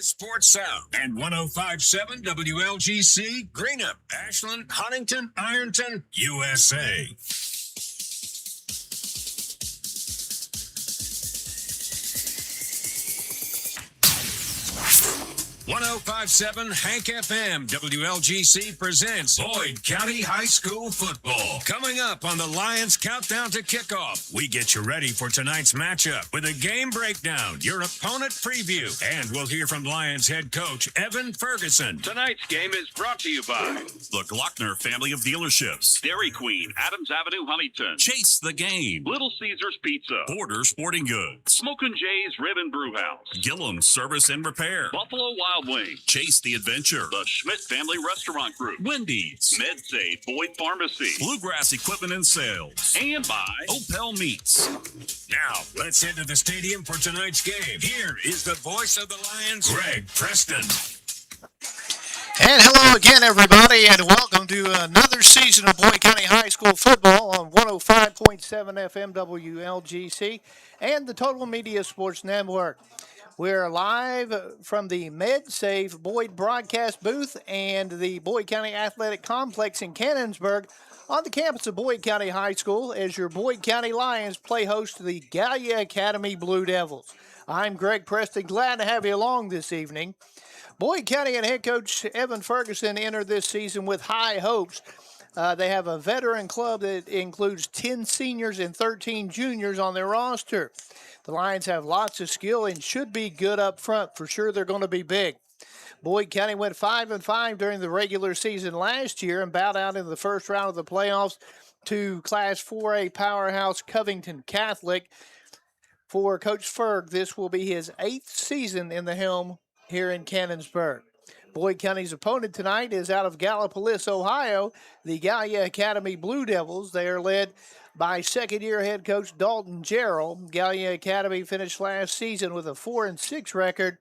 Sports South and 105.7 WLGC, Greenup, Ashland, Huntington, Ironton, USA. 105.7 Hank FM WLGC presents Boyd County High School football. Coming up on the Lions Countdown to Kickoff, we get you ready for tonight's matchup with a game breakdown, your opponent preview, and we'll hear from Lions head coach Evan Ferguson. Tonight's game is brought to you by the Glockner family of dealerships, Dairy Queen, Adams Avenue, Huntington, Chase the Game, Little Caesars Pizza, Border Sporting Goods, Smokin' Jay's Rib and Brew House, Gillum Service and Repair, Buffalo Wild Wings, Chase the Adventure, the Schmidt Family Restaurant Group, Wendy's, MedSafe Boyd Pharmacy, Bluegrass Equipment and Sales, and by Opel Meats. Now, let's head to the stadium for tonight's game. Here is the voice of the Lions, Greg Preston. And hello again, everybody, and welcome to another season of Boyd County High School football on 105.7 FM WLGC and the Total Media Sports Network. We're live from the MedSafe Boyd broadcast booth and the Boyd County Athletic Complex in Cannonsburg on the campus of Boyd County High School as your Boyd County Lions play host to the Gallia Academy Blue Devils. I'm Greg Preston, glad to have you along this evening. Boyd County and head coach Evan Ferguson entered this season with high hopes. They have a veteran club that includes 10 seniors and 13 juniors on their roster. The Lions have lots of skill and should be good up front. For sure, they're going to be big. Boyd County went 5-5 during the regular season last year and bowed out in the first round of the playoffs to Class 4A powerhouse Covington Catholic. For Coach Ferg, this will be his 8th season in the helm here in Cannonsburg. Boyd County's opponent tonight is out of Gallipolis, Ohio, the Gallia Academy Blue Devils. They are led by second-year head coach Dalton Gerald. Gallia Academy finished last season with a 4-6 record,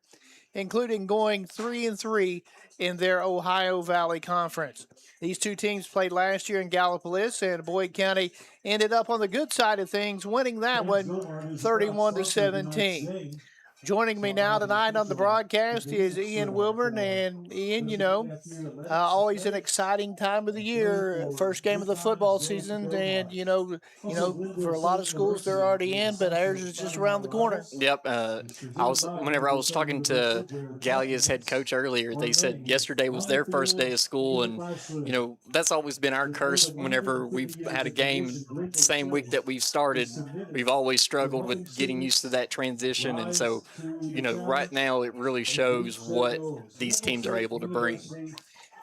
including going 3-3 in their Ohio Valley Conference. These two teams played last year in Gallipolis, and Boyd County ended up on the good side of things, winning that one 31-17. Joining me now tonight on the broadcast is Ian Wilburn, and Ian, always an exciting time of the year, first game of the football season, and for a lot of schools they're already in, but ours is just around the corner. Yep. Whenever I was talking to Gallia's head coach earlier, they said yesterday was their first day of school, and that's always been our curse. Whenever we've had a game the same week that we've started, we've always struggled with getting used to that transition, and so. Right now it really shows what these teams are able to bring.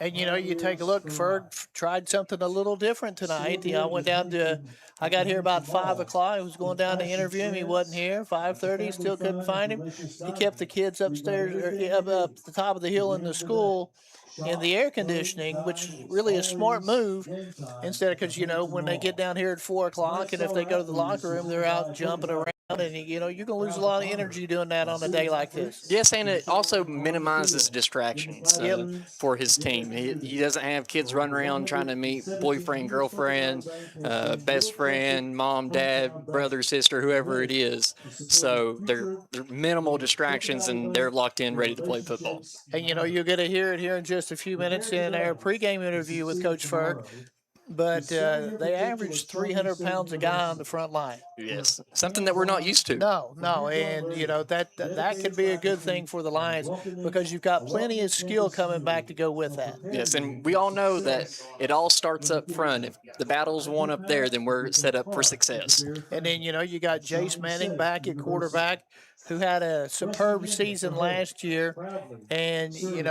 And, you take a look, Ferg tried something a little different tonight. I got here about 5 o'clock. I was going down to interview him. He wasn't here. 5:30, still couldn't find him. He kept the kids upstairs, up the top of the hill in the school in the air conditioning, which is really a smart move instead of, because, when they get down here at 4 o'clock and if they go to the locker room, they're out jumping around. And, you're going to lose a lot of energy doing that on a day like this. Yes, and it also minimizes distractions for his team. He doesn't have kids running around trying to meet boyfriend, girlfriend, best friend, mom, dad, brother, sister, whoever it is. So they're minimal distractions, and they're locked in, ready to play football. And, you're going to hear it here in just a few minutes in our pregame interview with Coach Ferg. But they average 300 pounds a guy on the front line. Yes, something that we're not used to. No, and that could be a good thing for the Lions because you've got plenty of skill coming back to go with that. Yes, and we all know that it all starts up front. If the battle's won up there, then we're set up for success. And then you got Jace Manning back at quarterback, who had a superb season last year. And, you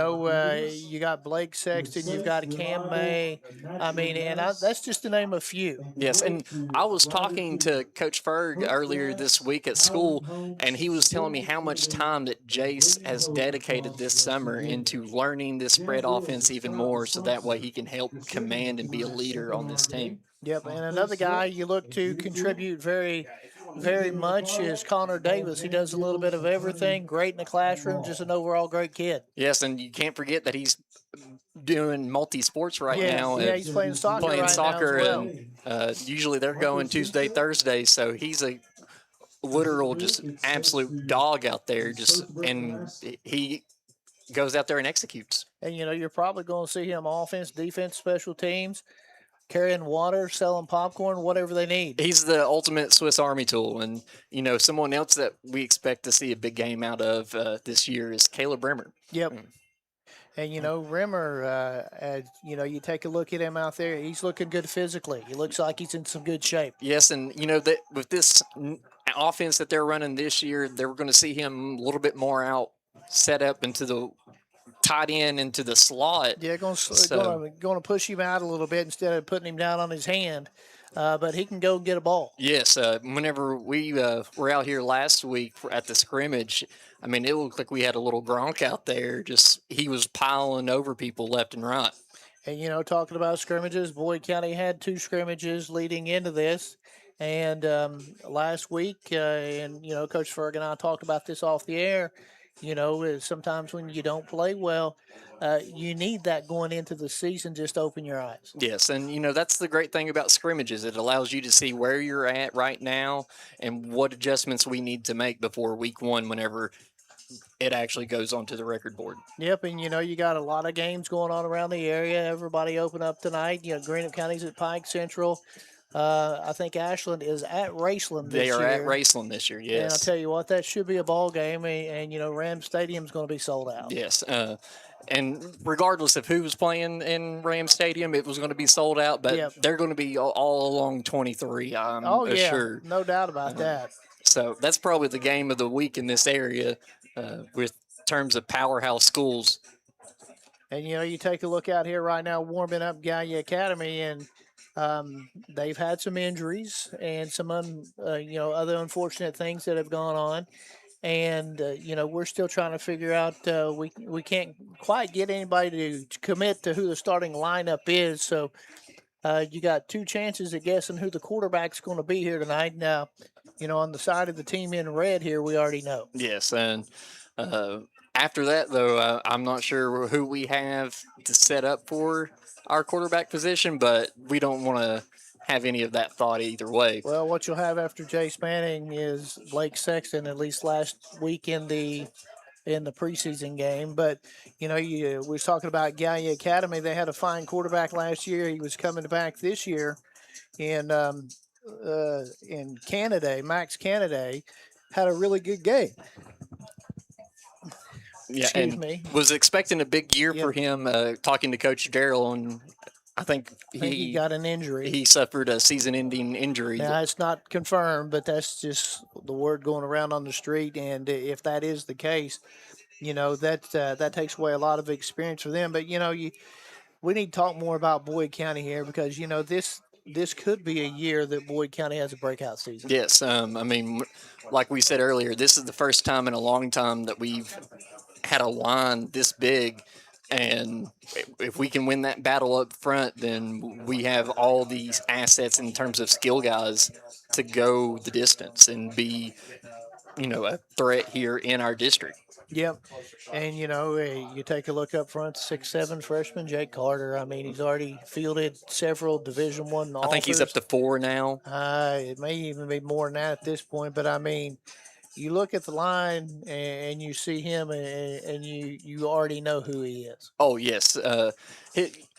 got Blake Sexton, you've got Cam May. That's just to name a few. Yes, and I was talking to Coach Ferg earlier this week at school, and he was telling me how much time that Jace has dedicated this summer into learning this spread offense even more so that way he can help command and be a leader on this team. Yep, and another guy you look to contribute very much is Connor Davis. He does a little bit of everything, great in the classroom, just an overall great kid. Yes, and you can't forget that he's doing multi-sports now. Yeah, he's playing soccer now as well. And usually they're going Tuesday, Thursday, so he's a literal just absolute dog out there, and he goes out there and executes. And, you're probably going to see him offense, defense, special teams, carrying water, selling popcorn, whatever they need. He's the ultimate Swiss Army tool. And, someone else that we expect to see a big game out of this year is Caleb Bremer. Yep. And, Rimmer, you take a look at him out there. He's looking good physically. He looks like he's in some good shape. Yes, and, that with this offense that they're running this year, they're going to see him a little bit more out, set up into the tight end into the slot. Yeah, going to push him out a little bit instead of putting him down on his hand. But he can go get a ball. Yes, whenever we were out here last week at the scrimmage, I mean, it looked like we had a little Gronk out there. Just he was piling over people left and right. And, talking about scrimmages, Boyd County had 2 scrimmages leading into this. And last week, Coach Ferg and I talked about this off the air. Sometimes when you don't play well, you need that going into the season just to open your eyes. Yes, and that's the great thing about scrimmages. It allows you to see where you're at right now and what adjustments we need to make before week 1 whenever it actually goes onto the record board. Yep, and you got a lot of games going on around the area. Everybody open up tonight. Greenup County's at Pike Central. I think Ashland is at Raceland this year. They are at Raceland this year, yes. And I'll tell you what, that should be a ball game, and Ram Stadium's going to be sold out. Yes, and regardless of who was playing in Ram Stadium, it was going to be sold out, but they're going to be all along 23, I'm sure. No doubt about that. So that's probably the game of the week in this area with terms of powerhouse schools. And, you take a look out here right now, warming up Gallia Academy, and they've had some injuries and some other unfortunate things that have gone on. And, we're still trying to figure out, we can't quite get anybody to commit to who the starting lineup is. So you got 2 chances at guessing who the quarterback's going to be here tonight. Now, on the side of the team in red here, we already know. Yes, and after that, though, I'm not sure who we have to set up for our quarterback position, but we don't want to have any of that thought either way. Well, what you'll have after Jace Manning is Blake Sexton, at least last week in the preseason game. But, we was talking about Gallia Academy. They had a fine quarterback last year. He was coming back this year in Canada. Max Canada had a really good game. Yeah, Excuse me. Was expecting a big year for him, talking to Coach Darrell, and I think he got an injury. He suffered a season-ending injury. Now, it's not confirmed, but that's just the word going around on the street. And if that is the case, that takes away a lot of experience for them. But, we need to talk more about Boyd County here because, this could be a year that Boyd County has a breakout season. Yes. I mean, like we said earlier, this is the first time in a long time that we've had a line this big. And if we can win that battle up front, then we have all these assets in terms of skill guys to go the distance and be, a threat here in our district. Yep. And, you take a look up front, 6'7" freshman Jake Carter. I mean, he's already fielded several Division I offers. I think he's up to 4 now. It may even be more than that at this point. But, I mean, you look at the line and you see him and you already know who he is. Oh, yes.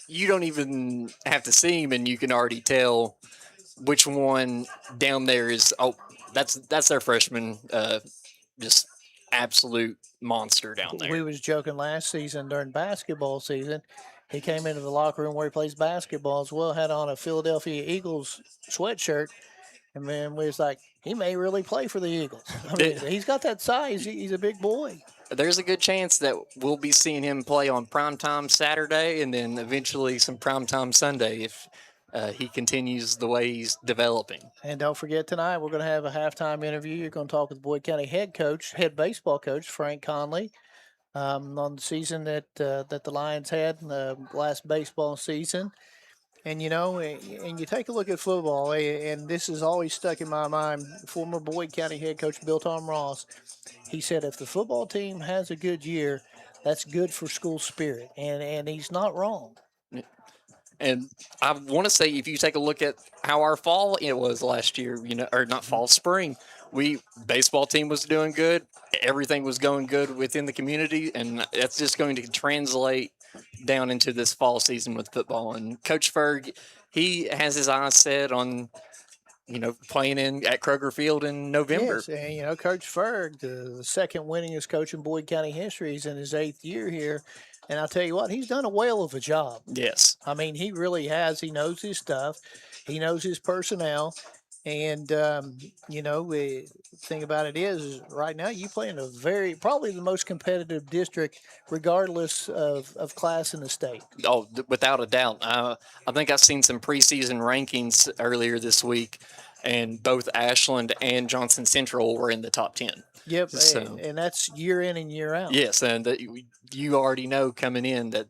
You don't even have to see him and you can already tell which one down there is. Oh, that's their freshman. Just absolute monster down there. We was joking last season during basketball season. He came into the locker room where he plays basketball as well, had on a Philadelphia Eagles sweatshirt. And then we was like, he may really play for the Eagles. I mean, he's got that size. He's a big boy. There's a good chance that we'll be seeing him play on primetime Saturday and then eventually some primetime Sunday if he continues the way he's developing. And don't forget tonight, we're going to have a halftime interview. You're going to talk with Boyd County head baseball coach, Frank Conley, on the season that the Lions had, the last baseball season. And, and you take a look at football, and this is always stuck in my mind. Former Boyd County head coach Bill Tom Ross, he said if the football team has a good year, that's good for school spirit. And he's not wrong. And I want to say, if you take a look at how our fall it was last year, or not fall, spring, baseball team was doing good. Everything was going good within the community, and that's just going to translate down into this fall season with football. And Coach Ferg, he has his eyes set on playing at Kroger Field in November. Yes, and Coach Ferg, the second winningest coach in Boyd County history, is in his 8th year here, and I'll tell you what, he's done a whale of a job. Yes, I mean, he really has. He knows his stuff. He knows his personnel. And, the thing about it is right now you play in probably the most competitive district, regardless of class in the state. oh, without a doubt. I think I've seen some preseason rankings earlier this week, and both Ashland and Johnson Central were in the top 10. Yep, So, and that's year in and year out. yes, and you already know coming in that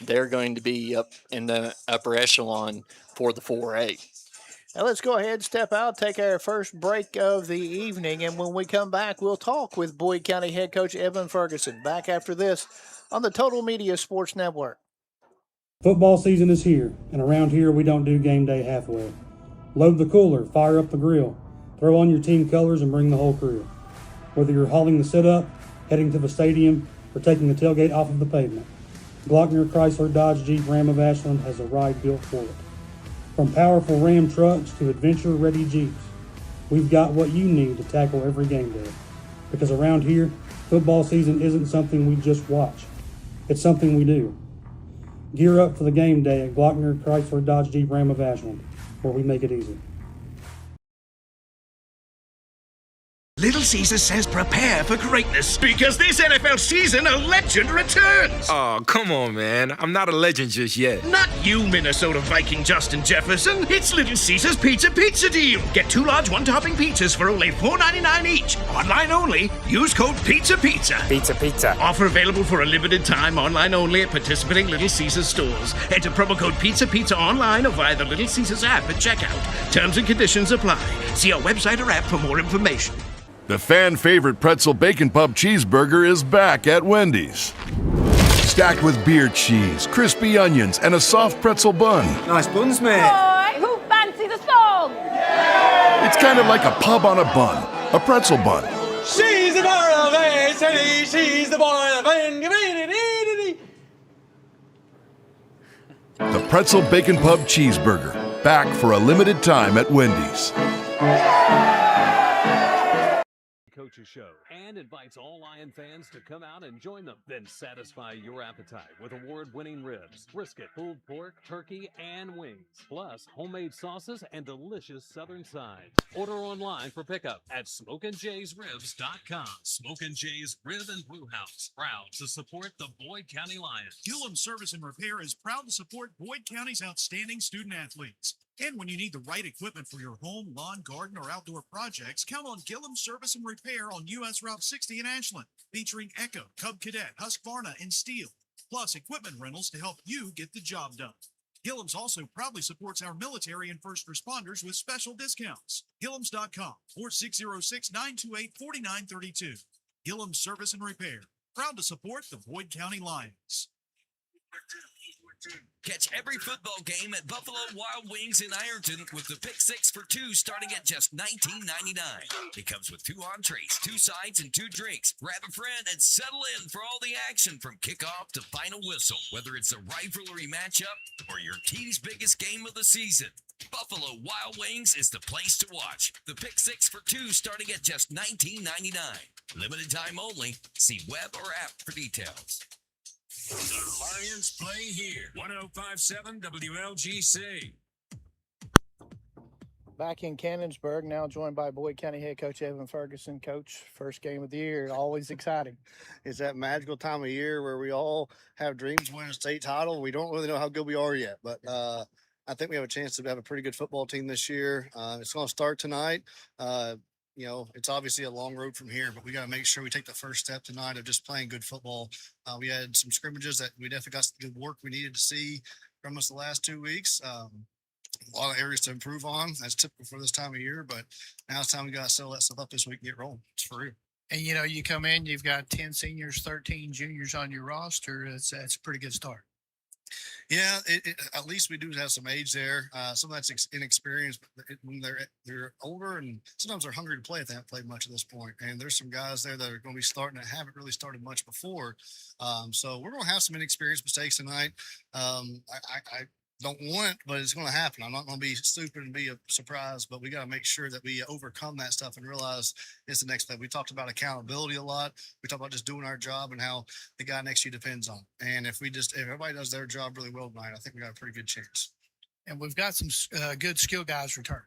they're going to be up in the upper echelon for the 4A. Now let's go ahead, step out, take our first break of the evening, and when we come back, we'll talk with Boyd County head coach Evan Ferguson. Back after this on the Total Media Sports Network. Football season is here, and around here we don't do game day halfway. Load the cooler, fire up the grill, throw on your team colors, and bring the whole crew. Whether you're hauling the sit-up, heading to the stadium, or taking the tailgate off of the pavement, Glockner Chrysler Dodge Jeep Ram of Ashland has a ride built for it. From powerful Ram trucks to adventure-ready Jeeps, we've got what you need to tackle every game day. Because around here, football season isn't something we just watch. It's something we do. Gear up for the game day at Glockner Chrysler Dodge Jeep Ram of Ashland, where we make it easy. Little Caesar says prepare for greatness because this NFL season a legend returns. Oh, come on, man. I'm not a legend just yet. Not you, Minnesota Viking Justin Jefferson. It's Little Caesar's Pizza Deal. Get 2 large one-topping pizzas for only $4.99 each. Online only. Use code Pizza. Pizza. Offer available for a limited time. Online only at participating Little Caesars stores. Enter promo code Pizza online or via the Little Caesars app at checkout. Terms and conditions apply. See our website or app for more information. The fan-favorite pretzel bacon pub cheeseburger is back at Wendy's. Stacked with beer cheese, crispy onions, and a soft pretzel bun. Nice buns, mate. Boy, who fancy the song? It's kind of like a pub on a bun, a pretzel bun. She's the girl of a city, she's the boy of The pretzel bacon pub cheeseburger, back for a limited time at Wendy's. Coaches Show and invites all Lion fans to come out and join them. Then satisfy your appetite with award-winning ribs, brisket, pulled pork, turkey, and wings, plus homemade sauces and delicious southern sides. Order online for pickup at smokeandjaysribs.com. Smoke and Jay's Rib and Brew House, proud to support the Boyd County Lions. Gillum Service and Repair is proud to support Boyd County's outstanding student athletes. And when you need the right equipment for your home, lawn, garden, or outdoor projects, count on Gillum Service and Repair on U.S. Route 60 in Ashland, featuring Echo, Cub Cadet, Husqvarna, and Steel, plus equipment rentals to help you get the job done. Gillum's also proudly supports our military and first responders with special discounts. Gillums.com or 606-928-4932. Gillum Service and Repair, proud to support the Boyd County Lions. Catch every football game at Buffalo Wild Wings in Ironton with the Pick 6 for 2 starting at just $19.99. It comes with 2 entrees, 2 sides, and 2 drinks. Grab a friend and settle in for all the action from kickoff to final whistle, whether it's a rivalry matchup or your team's biggest game of the season. Buffalo Wild Wings is the place to watch. The Pick 6 for 2 starting at just $19.99. Limited time only. See web or app for details. The Lions play here. 105.7 WLGC. Back in Cannonsburg, now joined by Boyd County head coach Evan Ferguson. Coach, first game of the year, always exciting. It's that magical time of year where we all have dreams of winning a state title. We don't really know how good we are yet, but I think we have a chance to have a pretty good football team this year. It's going to start tonight. It's obviously a long road from here, but we got to make sure we take the first step tonight of just playing good football. We had some scrimmages that we definitely got some good work we needed to see from us the last 2 weeks. A lot of areas to improve on. That's typical for this time of year, but now it's time we got to settle that stuff up this week and get rolling. It's for real. And, you come in, you've got 10 seniors, 13 juniors on your roster. That's a pretty good start. Yeah, at least we do have some age there. Some of that's inexperience, but when they're older and sometimes they're hungry to play if they haven't played much at this point. And there's some guys there that are going to be starting that haven't really started much before. So we're going to have some inexperienced mistakes tonight. I don't want it, but it's going to happen. I'm not going to be stupid and be a surprise, but we got to make sure that we overcome that stuff and realize it's the next step. We talked about accountability a lot. We talked about just doing our job and how the guy next to you depends on it. And if everybody does their job really well tonight, I think we got a pretty good chance. And we've got some good skill guys return.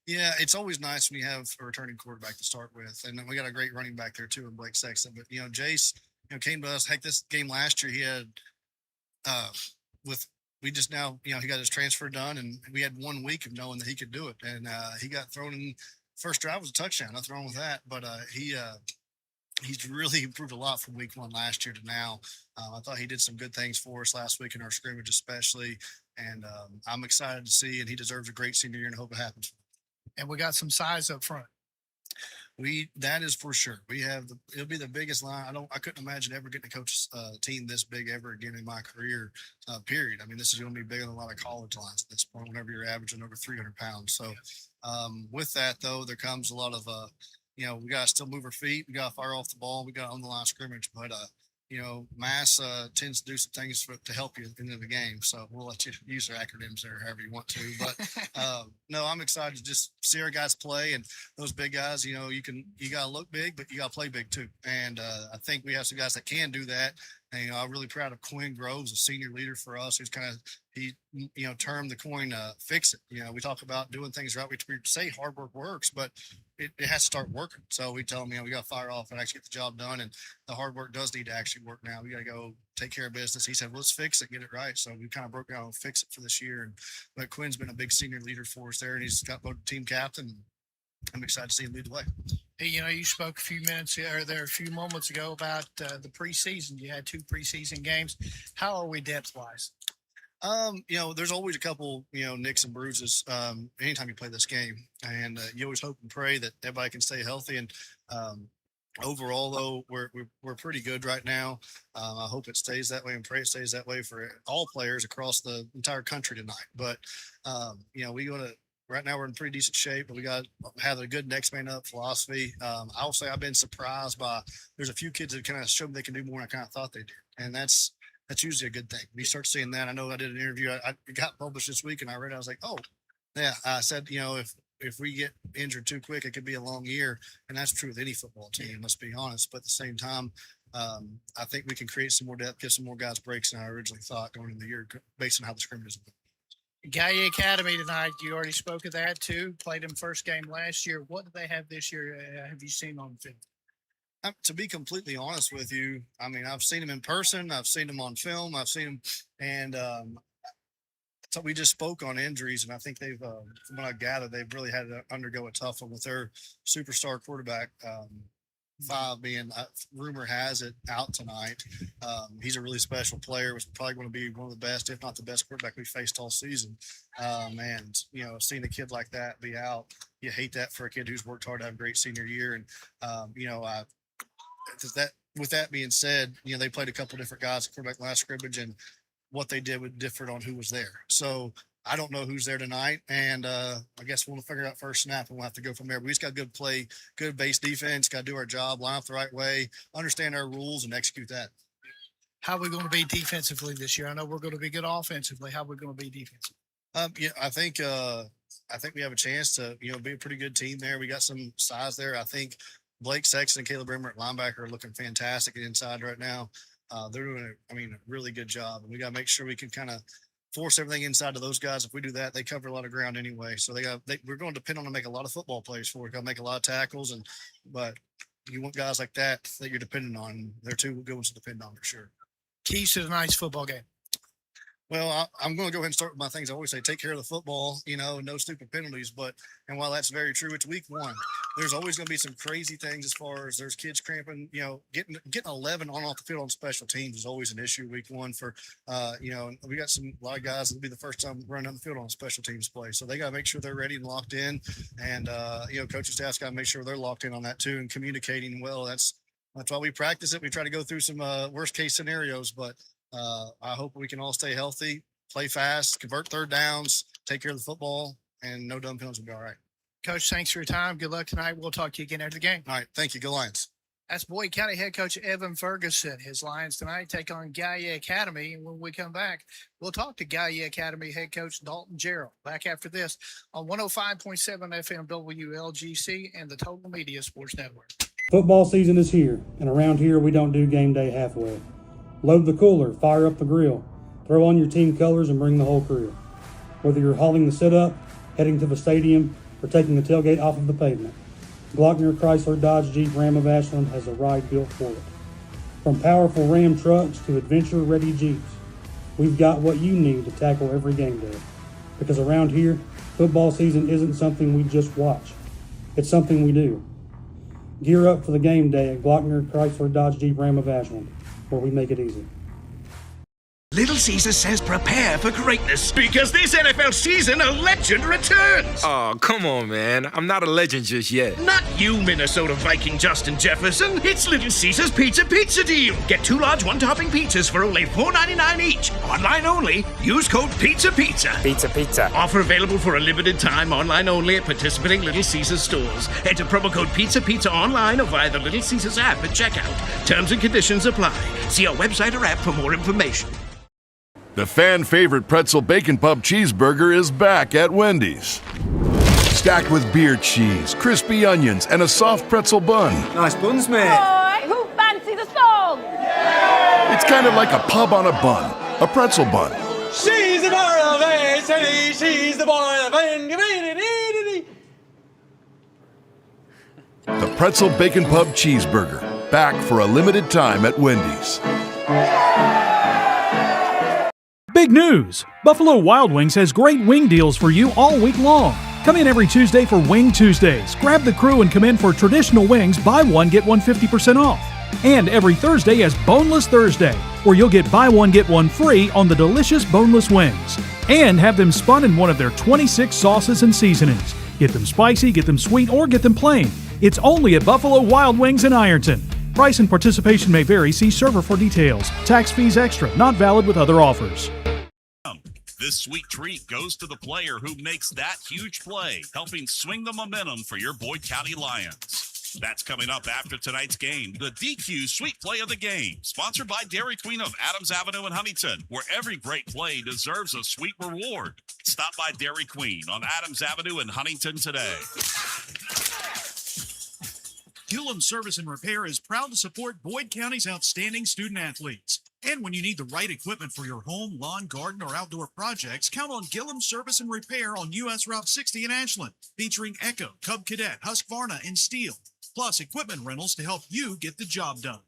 Yeah, it's always nice when you have a returning quarterback to start with, and then we got a great running back there too in Blake Sexton. But Jace, came to us. Heck, this game last year he had with. We just now, he got his transfer done, and we had 1 week of knowing that he could do it. And he got thrown in. First drive was a touchdown. Nothing wrong with that. But he's really improved a lot from week 1 last year to now. I thought he did some good things for us last week in our scrimmage, especially. And I'm excited to see, and he deserves a great senior year, and I hope it happens. And we got some size up front. That is for sure. It'll be the biggest line. I couldn't imagine ever getting a coach team this big ever again in my career, period. I mean, this is going to be bigger than a lot of college lines at this point, whenever you're averaging over 300 pounds. So with that though, there comes a lot of, we got to still move our feet. We got to fire off the ball. We got to own the line of scrimmage, but Mass tends to do some things to help you into the game. So we'll let you use their acronyms there however you want to. But no, I'm excited to just see our guys play, and those big guys. You got to look big, but you got to play big too. And I think we have some guys that can do that. And I'm really proud of Quinn Groves, a senior leader for us, who's he termed the coin fix it. We talk about doing things right. We say hard work works, but it has to start working. So we tell them, we got to fire off and actually get the job done. And the hard work does need to actually work now. We got to go take care of business. He said, let's fix it, get it right. So we kind of broke down and fix it for this year. But Quinn's been a big senior leader for us there, and he's got voted team captain. I'm excited to see him lead the way. Hey, you spoke a few moments ago about the preseason. You had 2 preseason games. How are we depth-wise? There's always a couple, nicks and bruises anytime you play this game. And you always hope and pray that everybody can stay healthy. And overall, though, we're pretty good right now. I hope it stays that way and pray it stays that way for all players across the entire country tonight. But, right now we're in pretty decent shape, but we got to have a good next man up philosophy. I'll say I've been surprised by there's a few kids that kind of showed me they can do more than I kind of thought they did. And that's usually a good thing. When you start seeing that, I know I did an interview. I got published this week, and I read it. I was like, oh, yeah. I said, if we get injured too quick, it could be a long year. And that's true with any football team, let's be honest. But at the same time, I think we can create some more depth, give some more guys breaks than I originally thought going into the year based on how the scrimmage is. Gallia Academy tonight. You already spoke of that too. Played them first game last year. What do they have this year? Have you seen on film? To be completely honest with you, I mean, I've seen them in person. I've seen them on film. I've seen them, and so we just spoke on injuries, and I think they've, from what I gathered, they've really had to undergo a tough one with their superstar quarterback. 5 being, rumor has it, out tonight. He's a really special player. Was probably going to be one of the best, if not the best quarterback we faced all season. And seeing a kid like that be out, you hate that for a kid who's worked hard to have a great senior year. And with that being said, they played a couple different guys at quarterback last scrimmage, and what they did was different on who was there. So I don't know who's there tonight, and I guess we'll figure out first snap, and we'll have to go from there. But we just got good play, good base defense, got to do our job, line up the right way, understand our rules, and execute that. How are we going to be defensively this year? I know we're going to be good offensively. How are we going to be defensively? I think we have a chance to be a pretty good team there. We got some size there. I think Blake Sexton and Caleb Brimmer at linebacker are looking fantastic inside right now. They're doing a really good job, and we got to make sure we can kind of force everything inside of those guys. If we do that, they cover a lot of ground anyway. So we're going to depend on them to make a lot of football plays for. We're going to make a lot of tackles, but you want guys like that you're dependent on. They're 2 good ones to depend on for sure. Keys to tonight's football game. Well, I'm going to go ahead and start with my things. I always say, take care of the football, no stupid penalties. And while that's very true, it's week 1. There's always going to be some crazy things as far as there's kids cramping, getting 11 on off the field on special teams is always an issue week 1 for, we got a lot of guys that'll be the first time running on the field on special teams play. So they got to make sure they're ready and locked in. And, coaching staff's got to make sure they're locked in on that too and communicating well. That's why we practice it. We try to go through some worst case scenarios, but I hope we can all stay healthy, play fast, convert third downs, take care of the football, and no dumb penalties will be all right. Coach, thanks for your time. Good luck tonight. We'll talk to you again after the game. All right. Thank you. Go Lions. That's Boyd County head coach Evan Ferguson. His Lions tonight take on Gallia Academy. And when we come back, we'll talk to Gallia Academy head coach Dalton Gerald. Back after this on 105.7 FM WLGC and the Total Media Sports Network. Football season is here, and around here we don't do game day halfway. Load the cooler, fire up the grill, throw on your team colors, and bring the whole crew. Whether you're hauling the sit-up, heading to the stadium, or taking the tailgate off of the pavement, Glockner Chrysler Dodge Jeep Ram of Ashland has a ride built for it. From powerful Ram trucks to adventure-ready Jeeps, we've got what you need to tackle every game day. Because around here, football season isn't something we just watch. It's something we do. Gear up for the game day at Glockner Chrysler Dodge Jeep Ram of Ashland, where we make it easy. Little Caesar says prepare for greatness because this NFL season a legend returns. Oh, come on, man. I'm not a legend just yet. Not you, Minnesota Viking Justin Jefferson. It's Little Caesar's Pizza Deal. Get 2 large one-topping pizzas for only $4.99 each. Online only. Use code PIZZA. Pizza. Offer available for a limited time. Online only at participating Little Caesars stores. Enter promo code PIZZA online or via the Little Caesars app at checkout. Terms and conditions apply. See our website or app for more information. The fan-favorite pretzel bacon pub cheeseburger is back at Wendy's. Stacked with beer cheese, crispy onions, and a soft pretzel bun. Nice buns, mate. Boy, who fancy the song? It's kind of like a pub on a bun, a pretzel bun. She's the bar of A, she's the boy of The pretzel bacon pub cheeseburger, back for a limited time at Wendy's. Big news! Buffalo Wild Wings has great wing deals for you all week long. Come in every Tuesday for Wing Tuesdays. Grab the crew and come in for traditional wings, buy one, get one 50% off. And every Thursday is Boneless Thursday, where you'll get buy one, get one free on the delicious boneless wings. And have them spun in one of their 26 sauces and seasonings. Get them spicy, get them sweet, or get them plain. It's only at Buffalo Wild Wings in Ironton. Price and participation may vary. See server for details. Tax fees extra. Not valid with other offers. This sweet treat goes to the player who makes that huge play, helping swing the momentum for your Boyd County Lions. That's coming up after tonight's game, the DQ Sweet Play of the Game, sponsored by Dairy Queen of Adams Avenue in Huntington, where every great play deserves a sweet reward. Stop by Dairy Queen on Adams Avenue in Huntington today. Gillum Service and Repair is proud to support Boyd County's outstanding student athletes. And when you need the right equipment for your home, lawn, garden, or outdoor projects, count on Gillum Service and Repair on US Route 60 in Ashland, featuring Echo, Cub Cadet, Husqvarna, and Steel, plus equipment rentals to help you get the job done.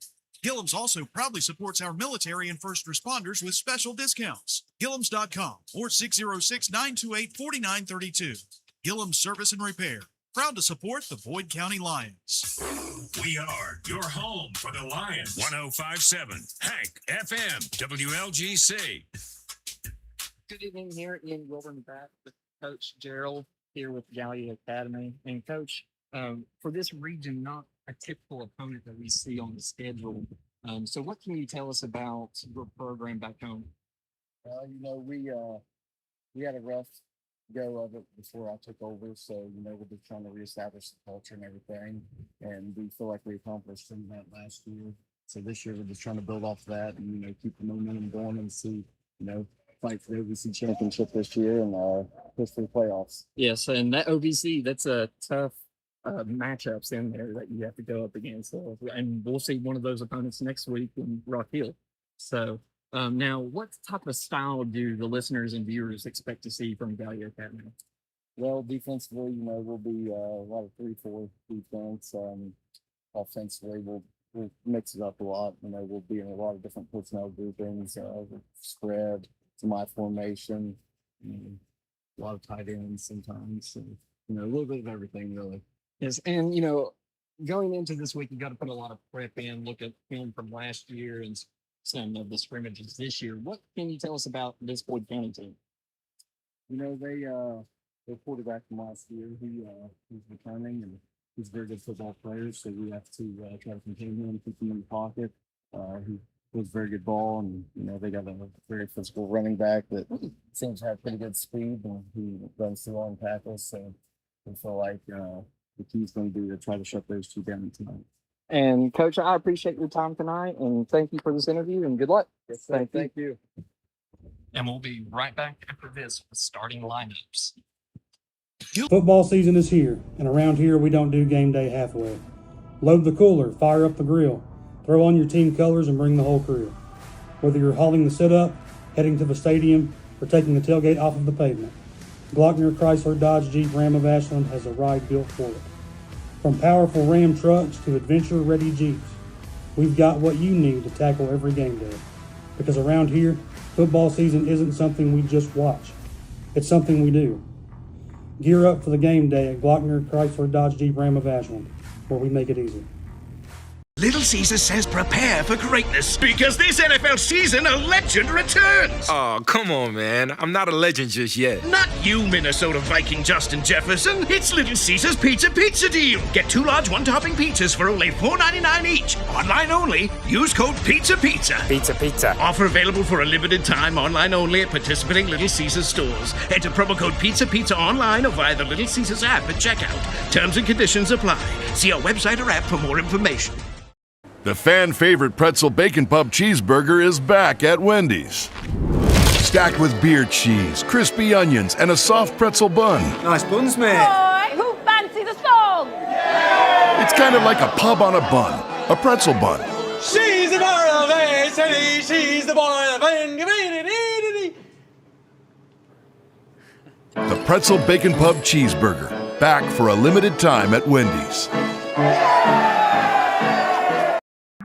Gillum's also proudly supports our military and first responders with special discounts. Gillums.com or 606-928-4932. Gillum Service and Repair. Proud to support the Boyd County Lions. We are your home for the Lions. 105.7 Hank FM WLGC. Good evening here in Wilburn back with Coach Gerald here with Gallia Academy. And Coach, for this region, not a typical opponent that we see on the schedule. So what can you tell us about your program back home? Well, we had a rough go of it before I took over. So, we're just trying to reestablish the culture and everything. And we feel like we accomplished some of that last year. So this year we're just trying to build off that and, keep the momentum going and see, fight for the OVC championship this year and push for the playoffs. Yes, and that OVC, that's a tough matchups in there that you have to go up against. So, and we'll see one of those opponents next week in Rock Hill. So now, what type of style do the listeners and viewers expect to see from Gallia Academy? Well, defensively, we'll be a lot of 3-4 defense. Offensively, we'll mix it up a lot. We'll be in a lot of different personnel groupings, spread, semi formation, a lot of tight ends sometimes. So, a little bit of everything, really. Yes, and going into this week, you got to put a lot of prep in, look at film from last year and some of the scrimmages this year. What can you tell us about this Boyd County team? Their quarterback from last year, he's returning and he's a very good football player. So we have to try to contain him, keep him in the pocket. was very good ball, and they got a very physical running back that seems to have pretty good speed, and he runs through long tackles. So I feel like the key's going to be to try to shut those two down tonight. And Coach, I appreciate your time tonight, and thank you for this interview, and good luck. Yes, thank you. And we'll be right back after this with starting lineups. Football season is here, and around here we don't do game day halfway. Load the cooler, fire up the grill, throw on your team colors and bring the whole crew. Whether you're hauling the sit-up, heading to the stadium, or taking the tailgate off of the pavement, Glockner Chrysler Dodge Jeep Ram of Ashland has a ride built for it. From powerful Ram trucks to adventure-ready Jeeps, we've got what you need to tackle every game day. Because around here, football season isn't something we just watch. It's something we do. Gear up for the game day at Glockner Chrysler Dodge Jeep Ram of Ashland, where we make it easy. Little Caesar says prepare for greatness because this NFL season a legend returns. Oh, come on, man. I'm not a legend just yet. Not you, Minnesota Viking Justin Jefferson. It's Little Caesar's Pizza Deal. Get 2 large one-topping pizzas for only $4.99 each. Online only. Use code Pizza. Pizza. Offer available for a limited time. Online only at participating Little Caesars stores. Enter promo code Pizza online or via the Little Caesars app at checkout. Terms and conditions apply. See our website or app for more information. The fan favorite pretzel bacon pub cheeseburger is back at Wendy's. Stacked with beer cheese, crispy onions, and a soft pretzel bun. Nice buns, mate. Boy, who fancy the song? It's kind of like a pub on a bun, a pretzel bun. She's the bar of A, she's the boy of The pretzel bacon pub cheeseburger, back for a limited time at Wendy's.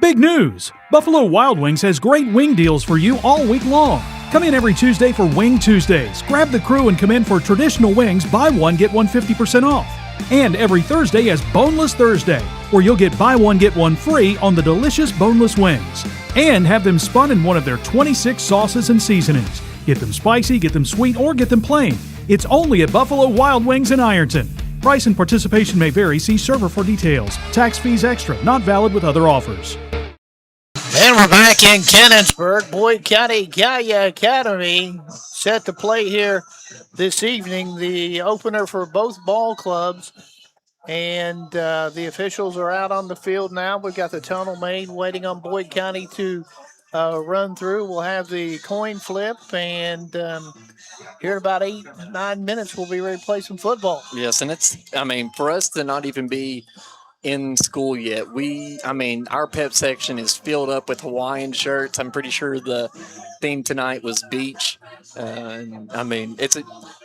Big news! Buffalo Wild Wings has great wing deals for you all week long. Come in every Tuesday for Wing Tuesdays. Grab the crew and come in for traditional wings, buy one, get one 50% off. And every Thursday is Boneless Thursday, where you'll get buy one, get one free on the delicious boneless wings. And have them spun in one of their 26 sauces and seasonings. Get them spicy, get them sweet, or get them plain. It's only at Buffalo Wild Wings in Ironton. Price and participation may vary. See server for details. Tax fees extra. Not valid with other offers. And we're back in Cannonsburg. Boyd County Gallia Academy set to play here this evening. The opener for both ball clubs. And the officials are out on the field now. We've got the tunnel made, waiting on Boyd County to run through. We'll have the coin flip, and here in about 8-9 minutes, we'll be ready to play some football. Yes, and for us to not even be in school yet, our pep section is filled up with Hawaiian shirts. I'm pretty sure the theme tonight was beach.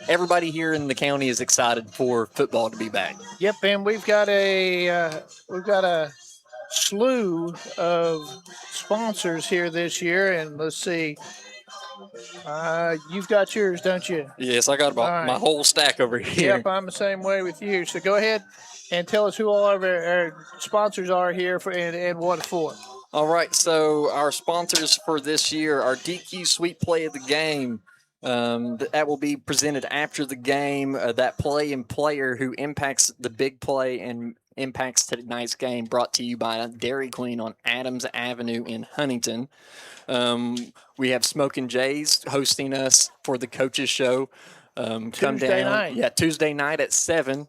Everybody here in the county is excited for football to be back. Yep, and we've got a slew of sponsors here this year, and let's see. You've got yours, don't you? Yes, I got my whole stack over here. Yep, I'm the same way with you. So go ahead and tell us who all of our sponsors are here for and what for. All right, so our sponsors for this year are DQ Sweet Play of the Game. That will be presented after the game. That play and player who impacts the big play and impacts tonight's game, brought to you by Dairy Queen on Adams Avenue in Huntington. We have Smokin' Jays hosting us for the Coaches Show. Tuesday night. Yeah, Tuesday night at 7,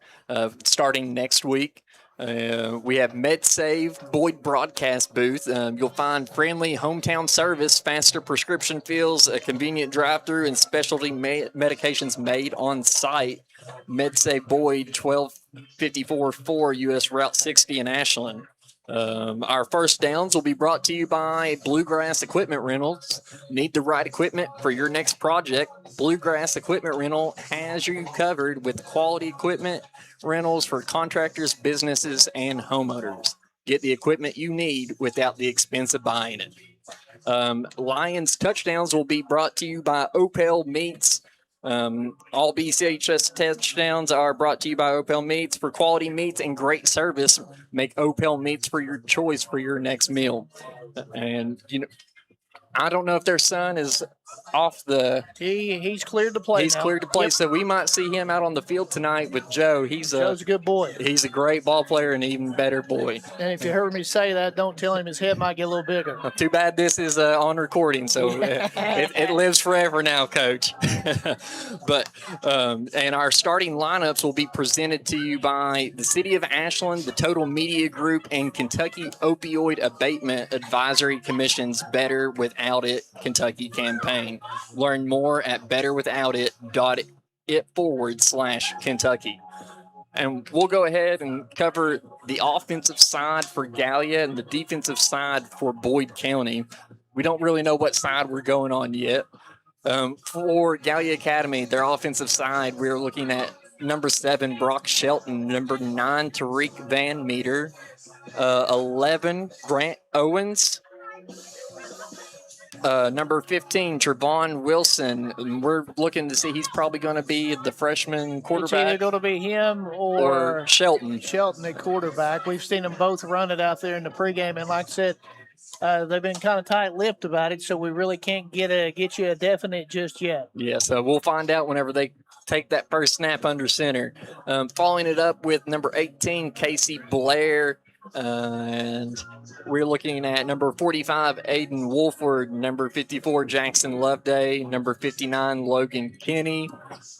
starting next week. We have MedSave Boyd broadcast booth. You'll find friendly hometown service, faster prescription fills, a convenient drive-through, and specialty medications made on site. MedSave Boyd, 1254 US Route 60 in Ashland. Our first downs will be brought to you by Bluegrass Equipment Rentals. Need the right equipment for your next project? Bluegrass Equipment Rental has you covered with quality equipment rentals for contractors, businesses, and homeowners. Get the equipment you need without the expense of buying it. Lions touchdowns will be brought to you by Opel Meats. All BCHS touchdowns are brought to you by Opel Meats. For quality meats and great service, make Opel Meats for your choice for your next meal. And, I don't know if their son is off the. He's cleared to play. He's now. cleared to play, Yep. so we might see him out on the field tonight with Joe. Joe's a good boy. He's a great ball player and an even better boy. And if you heard me say that, don't tell him his head might get a little bigger. Too bad this is on recording, so it lives forever now, Coach. But and our starting lineups will be presented to you by the City of Ashland, the Total Media Group, and Kentucky Opioid Abatement Advisory Commission's Better Without It Kentucky campaign. Learn more at betterwithoutit.it/Kentucky. And we'll go ahead and cover the offensive side for Gallia and the defensive side for Boyd County. We don't really know what side we're going on yet. For Gallia Academy, their offensive side, we're looking at number 7, Brock Shelton, number 9, Tariq Van Meter, 11, Grant Owens, number 15, Trevon Wilson. We're looking to see he's probably going to be the freshman quarterback. It's either going to be him or Shelton. Shelton at quarterback. We've seen them both run it out there in the pregame, and like I said, they've been kind of tight-lipped about it, so we really can't get you a definite just yet. Yeah, so we'll find out whenever they take that first snap under center. Following it up with number 18, Casey Blair. And we're looking at number 45, Aiden Wolford, number 54, Jackson Loveday, number 59, Logan Kinney,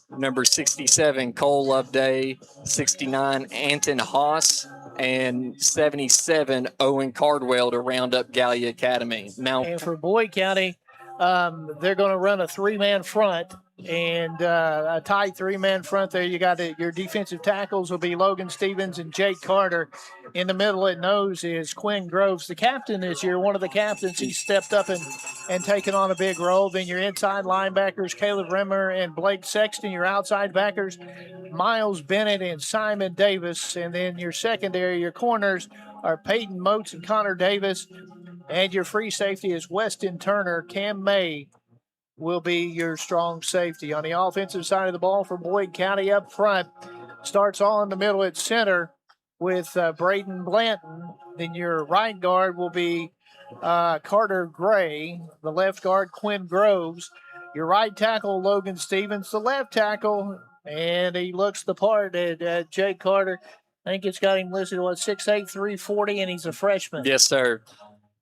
number 67, Cole Loveday, 69, Anton Haas, and 77, Owen Cardwell to round up Gallia Academy. Now, and for Boyd County, they're going to run a 3-man front. And a tight 3-man front there. You got your defensive tackles will be Logan Stevens and Jake Carter. In the middle at nose is Quinn Groves, the captain this year, one of the captains. He stepped up and taken on a big role. Then your inside linebackers, Caleb Rimmer and Blake Sexton. Your outside backers, Miles Bennett and Simon Davis. And then your secondary, your corners are Peyton Moats and Connor Davis. And your free safety is Weston Turner. Cam May will be your strong safety. On the offensive side of the ball for Boyd County up front, starts all in the middle at center with Braden Blanton. Then your right guard will be Carter Gray. The left guard, Quinn Groves. Your right tackle, Logan Stevens. The left tackle, and he looks the part at Jake Carter. I think it's got him listed, 6'8", 340, and he's a freshman. Yes, sir.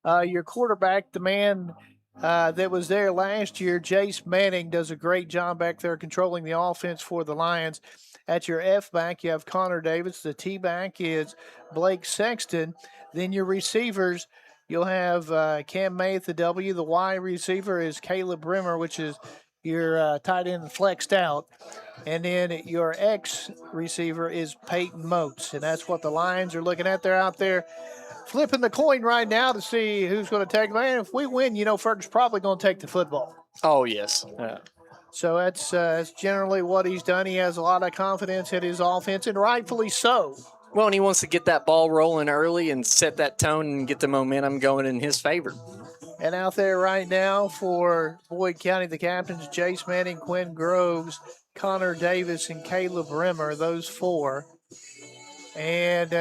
Your quarterback, the man that was there last year, Jace Manning, does a great job back there controlling the offense for the Lions. At your F-back, you have Connor Davis. The T-back is Blake Sexton. Then your receivers, you'll have Cam May at the W. The Y receiver is Caleb Rimmer, which is your tight end flexed out. And then your X receiver is Peyton Moats. And that's what the Lions are looking at. They're out there flipping the coin right now to see who's going to take. Man, if we win, Ferg's probably going to take the football. Oh, yes. So that's generally what he's done. He has a lot of confidence in his offense, and rightfully so. Well, and he wants to get that ball rolling early and set that tone and get the momentum going in his favor. And out there right now for Boyd County, the captains, Jace Manning, Quinn Groves, Connor Davis, and Caleb Rimmer, those 4. And,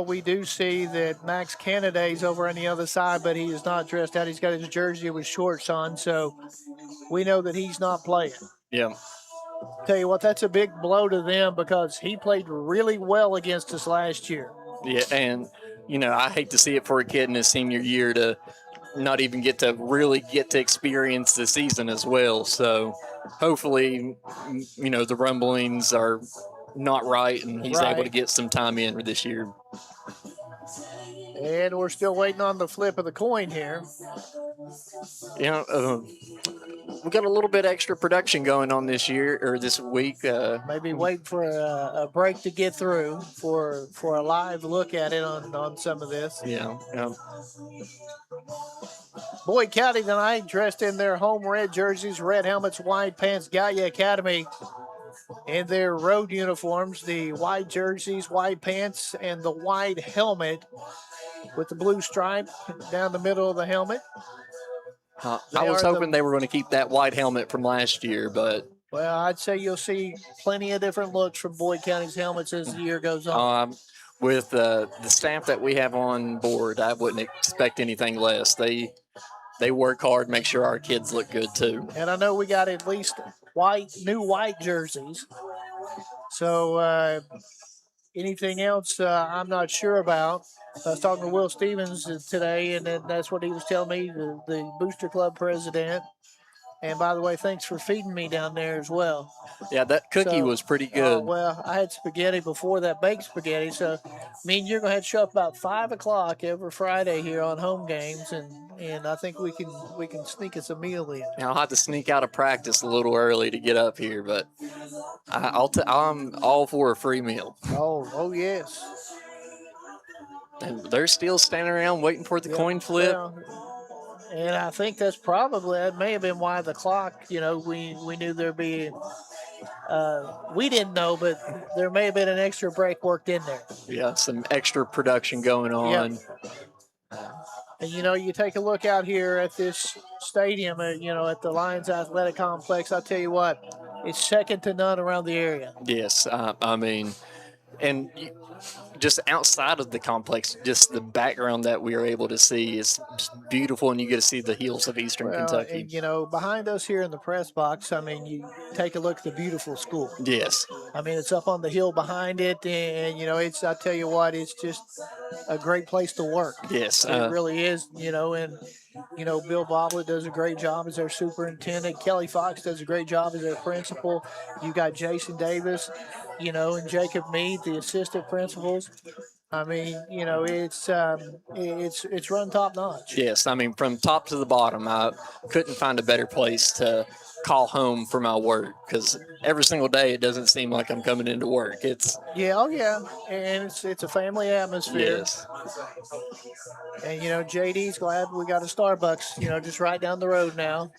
we do see that Max Canada's over on the other side, but he is not dressed out. He's got his jersey with shorts on, so we know that he's not playing. Yeah. Tell you what, that's a big blow to them because he played really well against us last year. Yeah, and, I hate to see it for a kid in his senior year to not even get to experience the season as well. So hopefully, the rumblings are not right, and he's able to get some time in this year. And we're still waiting on the flip of the coin here. We got a little bit extra production going on this week. Maybe waiting for a break to get through for a live look at it on some of this. Yeah. Boyd County tonight dressed in their home red jerseys, red helmets, white pants. Gallia Academy in their road uniforms, the white jerseys, white pants, and the white helmet with the blue stripe down the middle of the helmet. I was hoping they were going to keep that white helmet from last year, but... Well, I'd say you'll see plenty of different looks from Boyd County's helmets as the year goes on. With the staff that we have on board, I wouldn't expect anything less. They they work hard, make sure our kids look good too. And I know we got at least new white jerseys. So anything else I'm not sure about. I was talking to Will Stevens today, and then that's what he was telling me, the Booster Club president. And by the way, thanks for feeding me down there as well. Yeah, that cookie was pretty good. Well, I had spaghetti before that, baked spaghetti. So me and you're going to have to show up about 5 o'clock every Friday here on home games, and I think we can sneak us a meal in. I'll have to sneak out of practice a little early to get up here, but I'm all for a free meal. Oh yes. And they're still standing around waiting for the coin flip. And I think that may have been why the clock, we knew there'd be, we didn't know, but there may have been an extra break worked in there. Yeah, some extra production going on. Yep. And, you take a look out here at this stadium, at the Lions Athletic Complex, I'll tell you what, it's second to none around the area. Yes, just outside of the complex, just the background that we are able to see is beautiful, and you get to see the hills of Eastern Kentucky. And, behind us here in the press box, you take a look at the beautiful school. Yes. It's up on the hill behind it, and I tell you what, it's just a great place to work. Yes. It really is, and Bill Boblet does a great job as their superintendent. Kelly Fox does a great job as their principal. You got Jason Davis, and Jacob Meade, the assistant principals. It's run top notch. Yes, from top to the bottom, I couldn't find a better place to call home for my work, because every single day it doesn't seem like I'm coming into work. It's and it's a family atmosphere. Yes. And JD's glad we got a Starbucks, just right down the road now.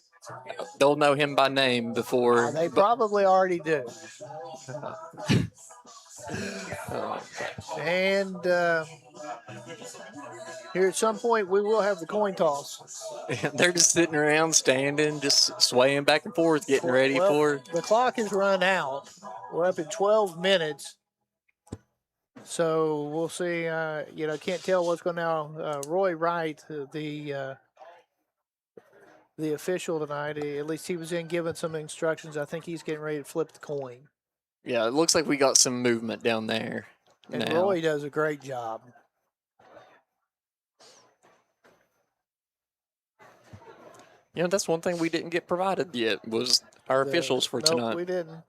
They'll know him by name before. They probably already do. And here at some point we will have the coin toss. They're just sitting around, standing, just swaying back and forth, getting ready for. The clock has run out. We're up at 12 minutes. So we'll see. Can't tell what's going on. Roy Wright, the official tonight, at least he was in giving some instructions. I think he's getting ready to flip the coin. Yeah, it looks like we got some movement down there. And now. Roy does a great job. That's one thing we didn't get provided yet was our officials for tonight. No, we didn't.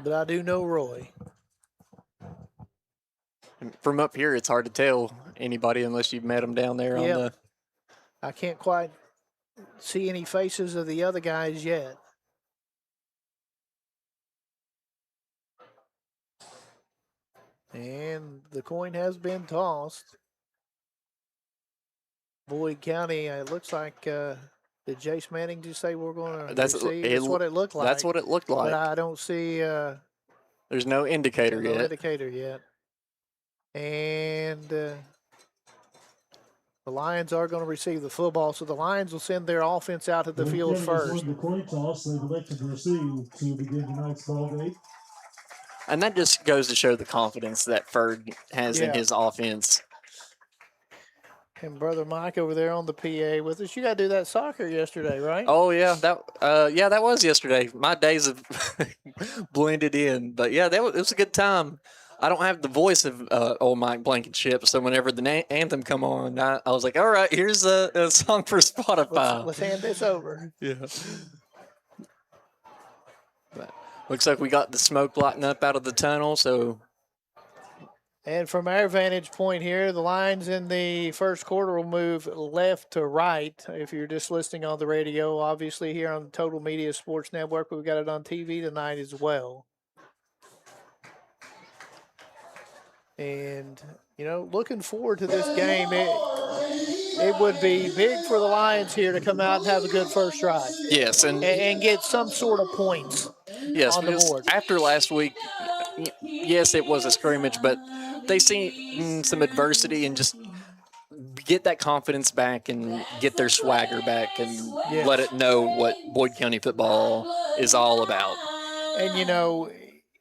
But I do know Roy. From up here, it's hard to tell anybody unless you've met them down there on the. I can't quite see any faces of the other guys yet. And the coin has been tossed. Boyd County, it looks like, did Jace Manning just say we're going to receive? That's what it looked like. That's what it looked like. But I don't see. There's no indicator yet. No indicator yet. And the Lions are going to receive the football, so the Lions will send their offense out to the field first. The coin toss they've elected to receive to begin tonight's ball game. And that just goes to show the confidence that Ferg has in his offense. And Brother Mike over there on the PA with us. You got to do that soccer yesterday, right? Oh, yeah. That was yesterday. My days have blended in. But, yeah, it was a good time. I don't have the voice of old Mike Blankenship, so whenever the anthem come on, I was like, all right, here's a song for Spotify. Let's hand this over. Yeah. But looks like we got the smoke lighting up out of the tunnel, so. And from our vantage point here, the Lions in the first quarter will move left to right. If you're just listening on the radio, obviously here on the Total Media Sports Network, we've got it on TV tonight as well. And, looking forward to this game. It would be big for the Lions here to come out and have a good first drive. Yes. And get some sort of points on the board. After last week, yes, it was a scrimmage, but they seen some adversity and just get that confidence back and get their swagger back and let it know what Boyd County football is all about. And,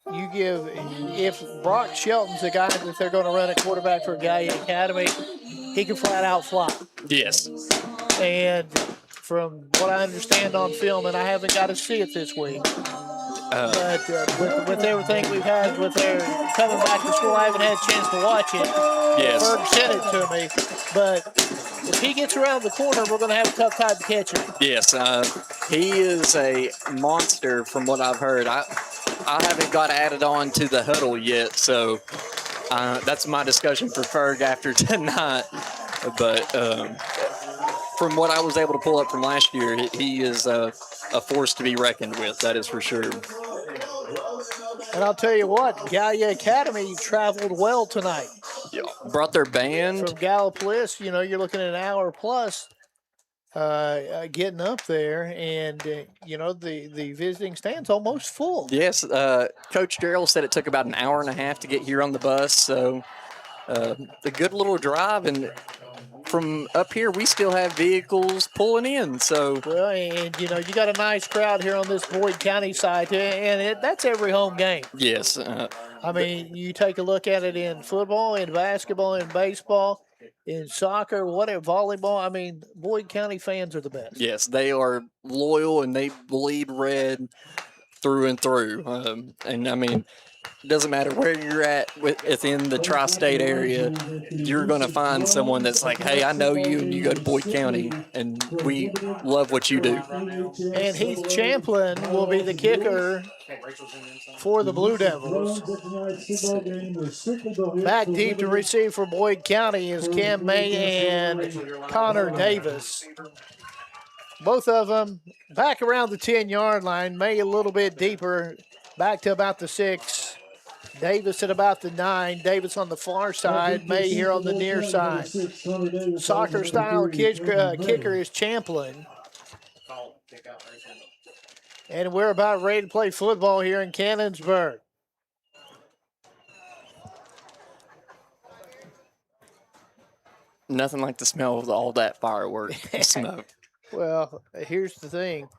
if Brock Shelton's the guy that they're going to run at quarterback for Gallia Academy, he can flat out fly. Yes. And from what I understand on film, and I haven't got to see it this week, but with everything we've had with their coming back to school, I haven't had a chance to watch it. Yes. Ferg sent it to me. But if he gets around the corner, we're going to have a tough time to catch him. Yes, he is a monster from what I've heard. I haven't got added on to the huddle yet, so that's my discussion for Ferg after tonight. But from what I was able to pull up from last year, he is a force to be reckoned with, that is for sure. And I'll tell you what, Gallia Academy traveled well tonight. Yeah, brought their band. From Gallipolis, you're looking at an hour plus getting up there, and, the visiting stand's almost full. Yes, Coach Darrell said it took about an hour and a half to get here on the bus, so a good little drive, and from up here, we still have vehicles pulling in. So well, and you got a nice crowd here on this Boyd County side, and that's every home game. Yes. I mean, you take a look at it in football, in basketball, in baseball, in soccer, whatever, volleyball. I mean, Boyd County fans are the best. Yes, they are loyal and they bleed red through and through. And I mean, it doesn't matter where you're at within the tri-state area, you're going to find someone that's like, hey, I know you, and you go to Boyd County, and we love what you do. And Heath Champlin will be the kicker for the Blue Devils. Back deep to receive for Boyd County is Cam May and Connor Davis. Both of them back around the 10-yard line. May a little bit deeper, back to about the 6. Davis at about the 9. Davis on the far side. May here on the near side. Soccer-style kicker is Champlin. And we're about ready to play football here in Cannonsburg. Nothing like the smell of all that firework smoke. Well, here's the thing.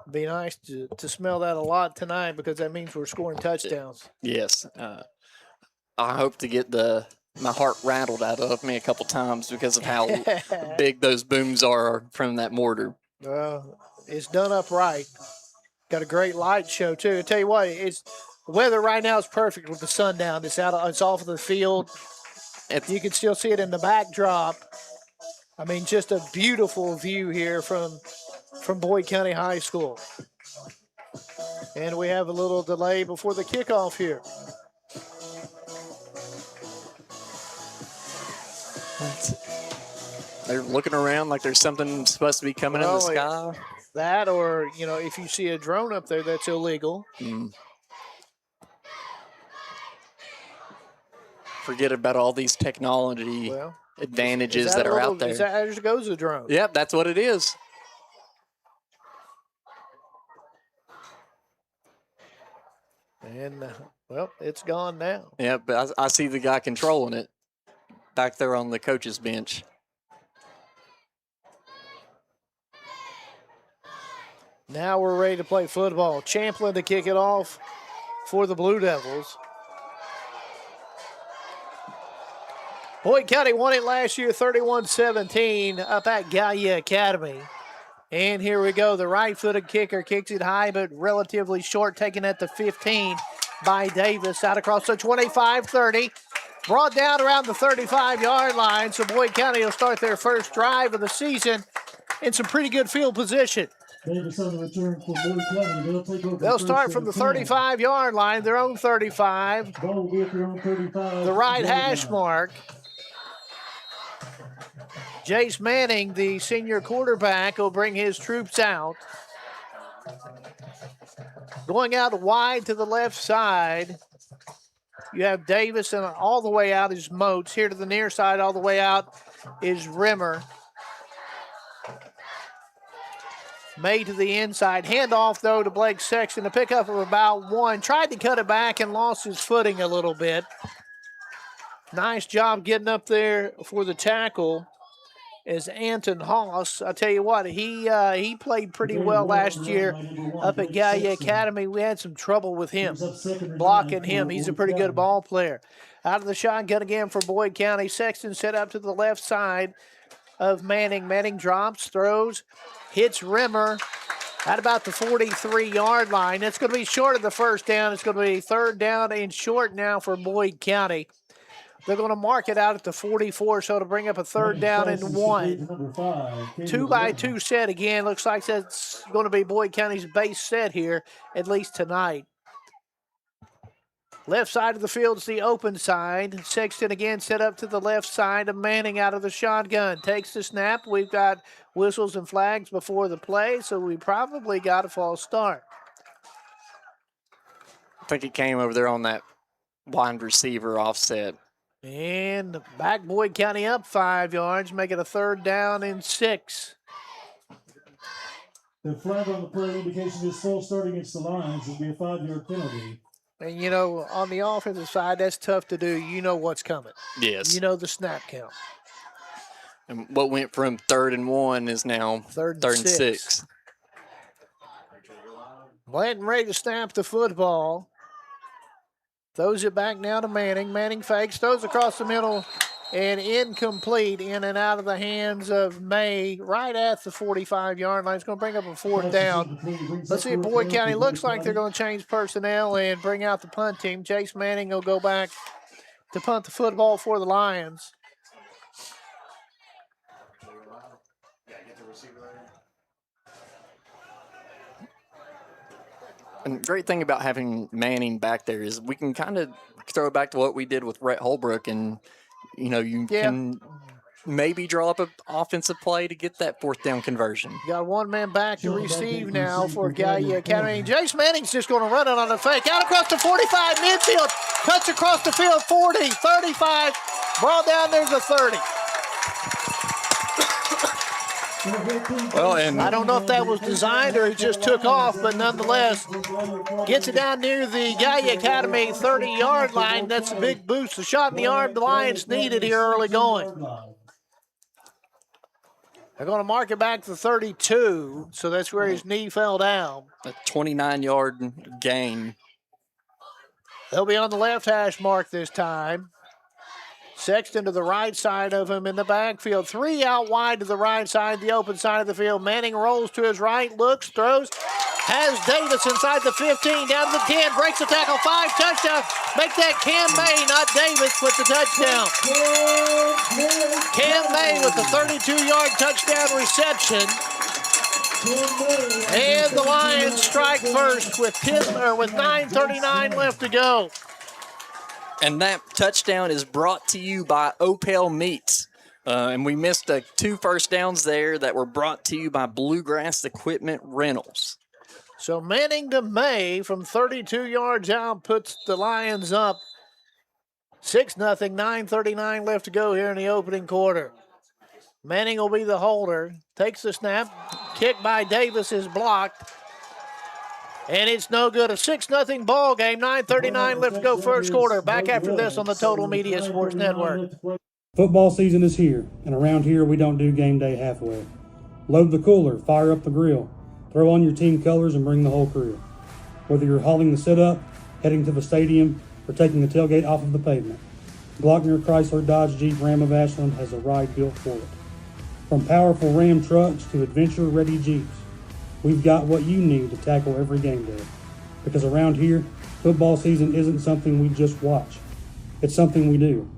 It'd be nice to smell that a lot tonight because that means we're scoring touchdowns. Yes. I hope to get my heart rattled out of me a couple times because of how big those booms are from that mortar. Well, it's done up right. Got a great light show, too. I tell you what, the weather right now is perfect with the sun down. It's off of the field. You can still see it in the backdrop. I mean, just a beautiful view here from Boyd County High School. And we have a little delay before the kickoff here. They're looking around like there's something supposed to be coming in the sky. That or, if you see a drone up there, that's illegal. Forget about all these technology advantages that are out there. There goes a drone. Yep, that's what it is. And, it's gone now. Yeah, but I see the guy controlling it back there on the coach's bench. Now we're ready to play football. Champlin to kick it off for the Blue Devils. Boyd County won it last year 31-17 up at Gallia Academy. And here we go. The right-footed kicker kicks it high but relatively short, taken at the 15 by Davis. Out across the 25-30. Brought down around the 35-yard line. So Boyd County will start their first drive of the season in some pretty good field position. Davis on the return for Boyd County. They'll start from the 35-yard line, their own 35. Ball will be at their own 35. The right hash mark. Jace Manning, the senior quarterback, will bring his troops out. Going out wide to the left side, you have Davis, and all the way out is Moats. Here to the near side, all the way out is Rimmer. May to the inside. Handoff, though, to Blake Sexton. A pickup of about 1. Tried to cut it back and lost his footing a little bit. Nice job getting up there for the tackle is Anton Haas. I tell you what, he played pretty well last year up at Gallia Academy. We had some trouble with him, blocking him. He's a pretty good ball player. Out of the shotgun again for Boyd County. Sexton set up to the left side. of Manning. Manning drops, throws, hits Rimmer at about the 43-yard line. It's going to be short of the first down. It's going to be third down and short now for Boyd County. They're going to mark it out at the 44, so to bring up a third down and 1. 2-by-2 set again. Looks like that's going to be Boyd County's base set here, at least tonight. Left side of the field is the open side. Sexton again set up to the left side of Manning out of the shotgun. Takes the snap. We've got whistles and flags before the play, so we probably got a false start. I think he came over there on that wide receiver offset. And back Boyd County up 5 yards, make it a third down and 6. The flag on the play indication is full start against the Lions. It'll be a 5-yard penalty. And, you know, on the offensive side, that's tough to do. You know what's coming. Yes. You know the snap count. And what went from 3rd and 1 is now third and 6. Blanton ready to snap the football. Throws it back now to Manning. Manning fakes, throws across the middle, and incomplete, in and out of the hands of May, right at the 45-yard line. It's going to bring up a fourth down. Let's see if Boyd County looks like they're going to change personnel and bring out the punt team. Jace Manning will go back to punt the football for the Lions. And the great thing about having Manning back there is we can kind of throw it back to what we did with Rhett Holbrook, and, you know, you can maybe draw up an offensive play to get that fourth down conversion. Got one man back to receive now for Gallia Academy. Jace Manning's just going to run it on a fake. Out across the 45, midfield, cuts across the field, 40, 35, ball down, there's a 30. Well, and I don't know if that was designed or he just took off, but nonetheless, gets it down near the Gallia Academy 30-yard line. That's a big boost. A shot in the arm the Lions needed here early going. They're going to mark it back to 32, so that's where his knee fell down. A 29-yard gain. They'll be on the left hash mark this time. Sexton to the right side of him in the backfield. 3 out wide to the right side, the open side of the field. Manning rolls to his right, looks, throws. Has Davis inside the 15, down to the 10, breaks the tackle, 5, touchdown. Make that Cam May, not Davis, with the touchdown. Cam May with the 32-yard touchdown reception. And the Lions strike first with 9:39 left to go. And that touchdown is brought to you by Opel Meats. And we missed 2 first downs there that were brought to you by Bluegrass Equipment Rentals. So Manning to May from 32 yards out puts the Lions up 6-0, 9:39 left to go here in the opening quarter. Manning will be the holder, takes the snap, kick by Davis is blocked. And it's no good. A 6-0 ball game. 9:39 left to go first quarter. Back after this on the Total Media Sports Network. Football season is here, and around here we don't do game day halfway. Load the cooler, fire up the grill, throw on your team colors, and bring the whole crew. Whether you're hauling the sit-up, heading to the stadium, or taking the tailgate off of the pavement, Glockner Chrysler Dodge Jeep Ram of Ashland has a ride built for it. From powerful Ram trucks to adventure-ready Jeeps, we've got what you need to tackle every game day. Because around here, football season isn't something we just watch. It's something we do.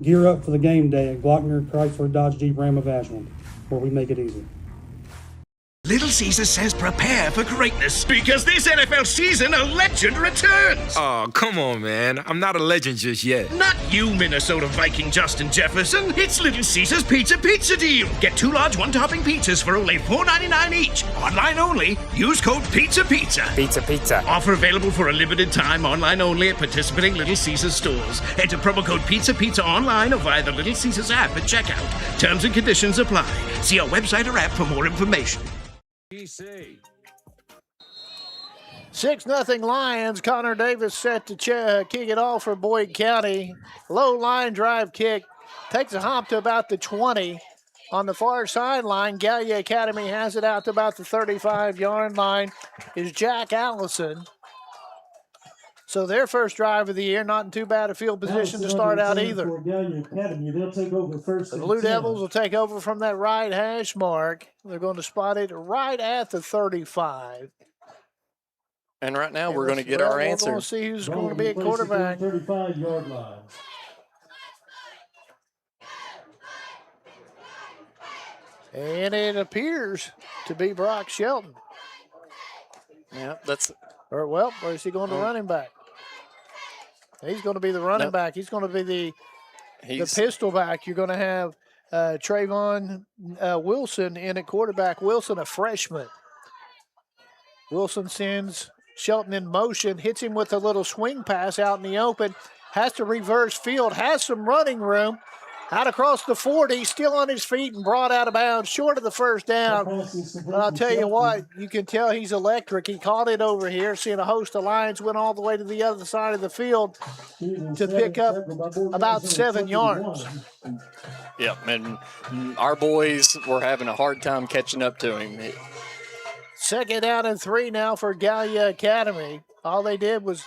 Gear up for the game day at Glockner Chrysler Dodge Jeep Ram of Ashland, where we make it easy. Little Caesar says prepare for greatness because this NFL season a legend returns. Oh, come on, man. I'm not a legend just yet. Not you, Minnesota Viking Justin Jefferson. It's Little Caesar's Pizza deal. Get 2 large one-topping pizzas for only $4.99 each. Online only. Use code PIZZA. Pizza. Offer available for a limited time. Online only at participating Little Caesars stores. Enter promo code PIZZA online or via the Little Caesars app at checkout. Terms and conditions apply. See our website or app for more information. 6-0 Lions. Connor Davis set to kick it off for Boyd County. Low line drive kick. Takes a hop to about the 20. On the far sideline, Gallia Academy has it out to about the 35-yard line. Is Jack Allison. So their first drive of the year, not in too bad a field position to start out either. For Gallia Academy, they'll take over first The and Blue 10. Devils will take over from that right hash mark. They're going to spot it right at the 35. And right now we're going to get our answer. We're going to see who's going to be at quarterback. 35-yard line. And it appears to be Brock Shelton. Yeah, that's. Or is he going to running back? He's going to be the running back. He's going to be the pistol back. You're going to have Trayvon Wilson in at quarterback. Wilson, a freshman. Wilson sends Shelton in motion, hits him with a little swing pass out in the open, has to reverse field, has some running room. Out across the 40, still on his feet and brought out of bounds, short of the first down. But I'll tell you what, you can tell he's electric. He caught it over here, seeing a host of Lions, went all the way to the other side of the field to pick up about 7 yards. Yep, and our boys were having a hard time catching up to him. Second down and 3 now for Gallia Academy. All they did was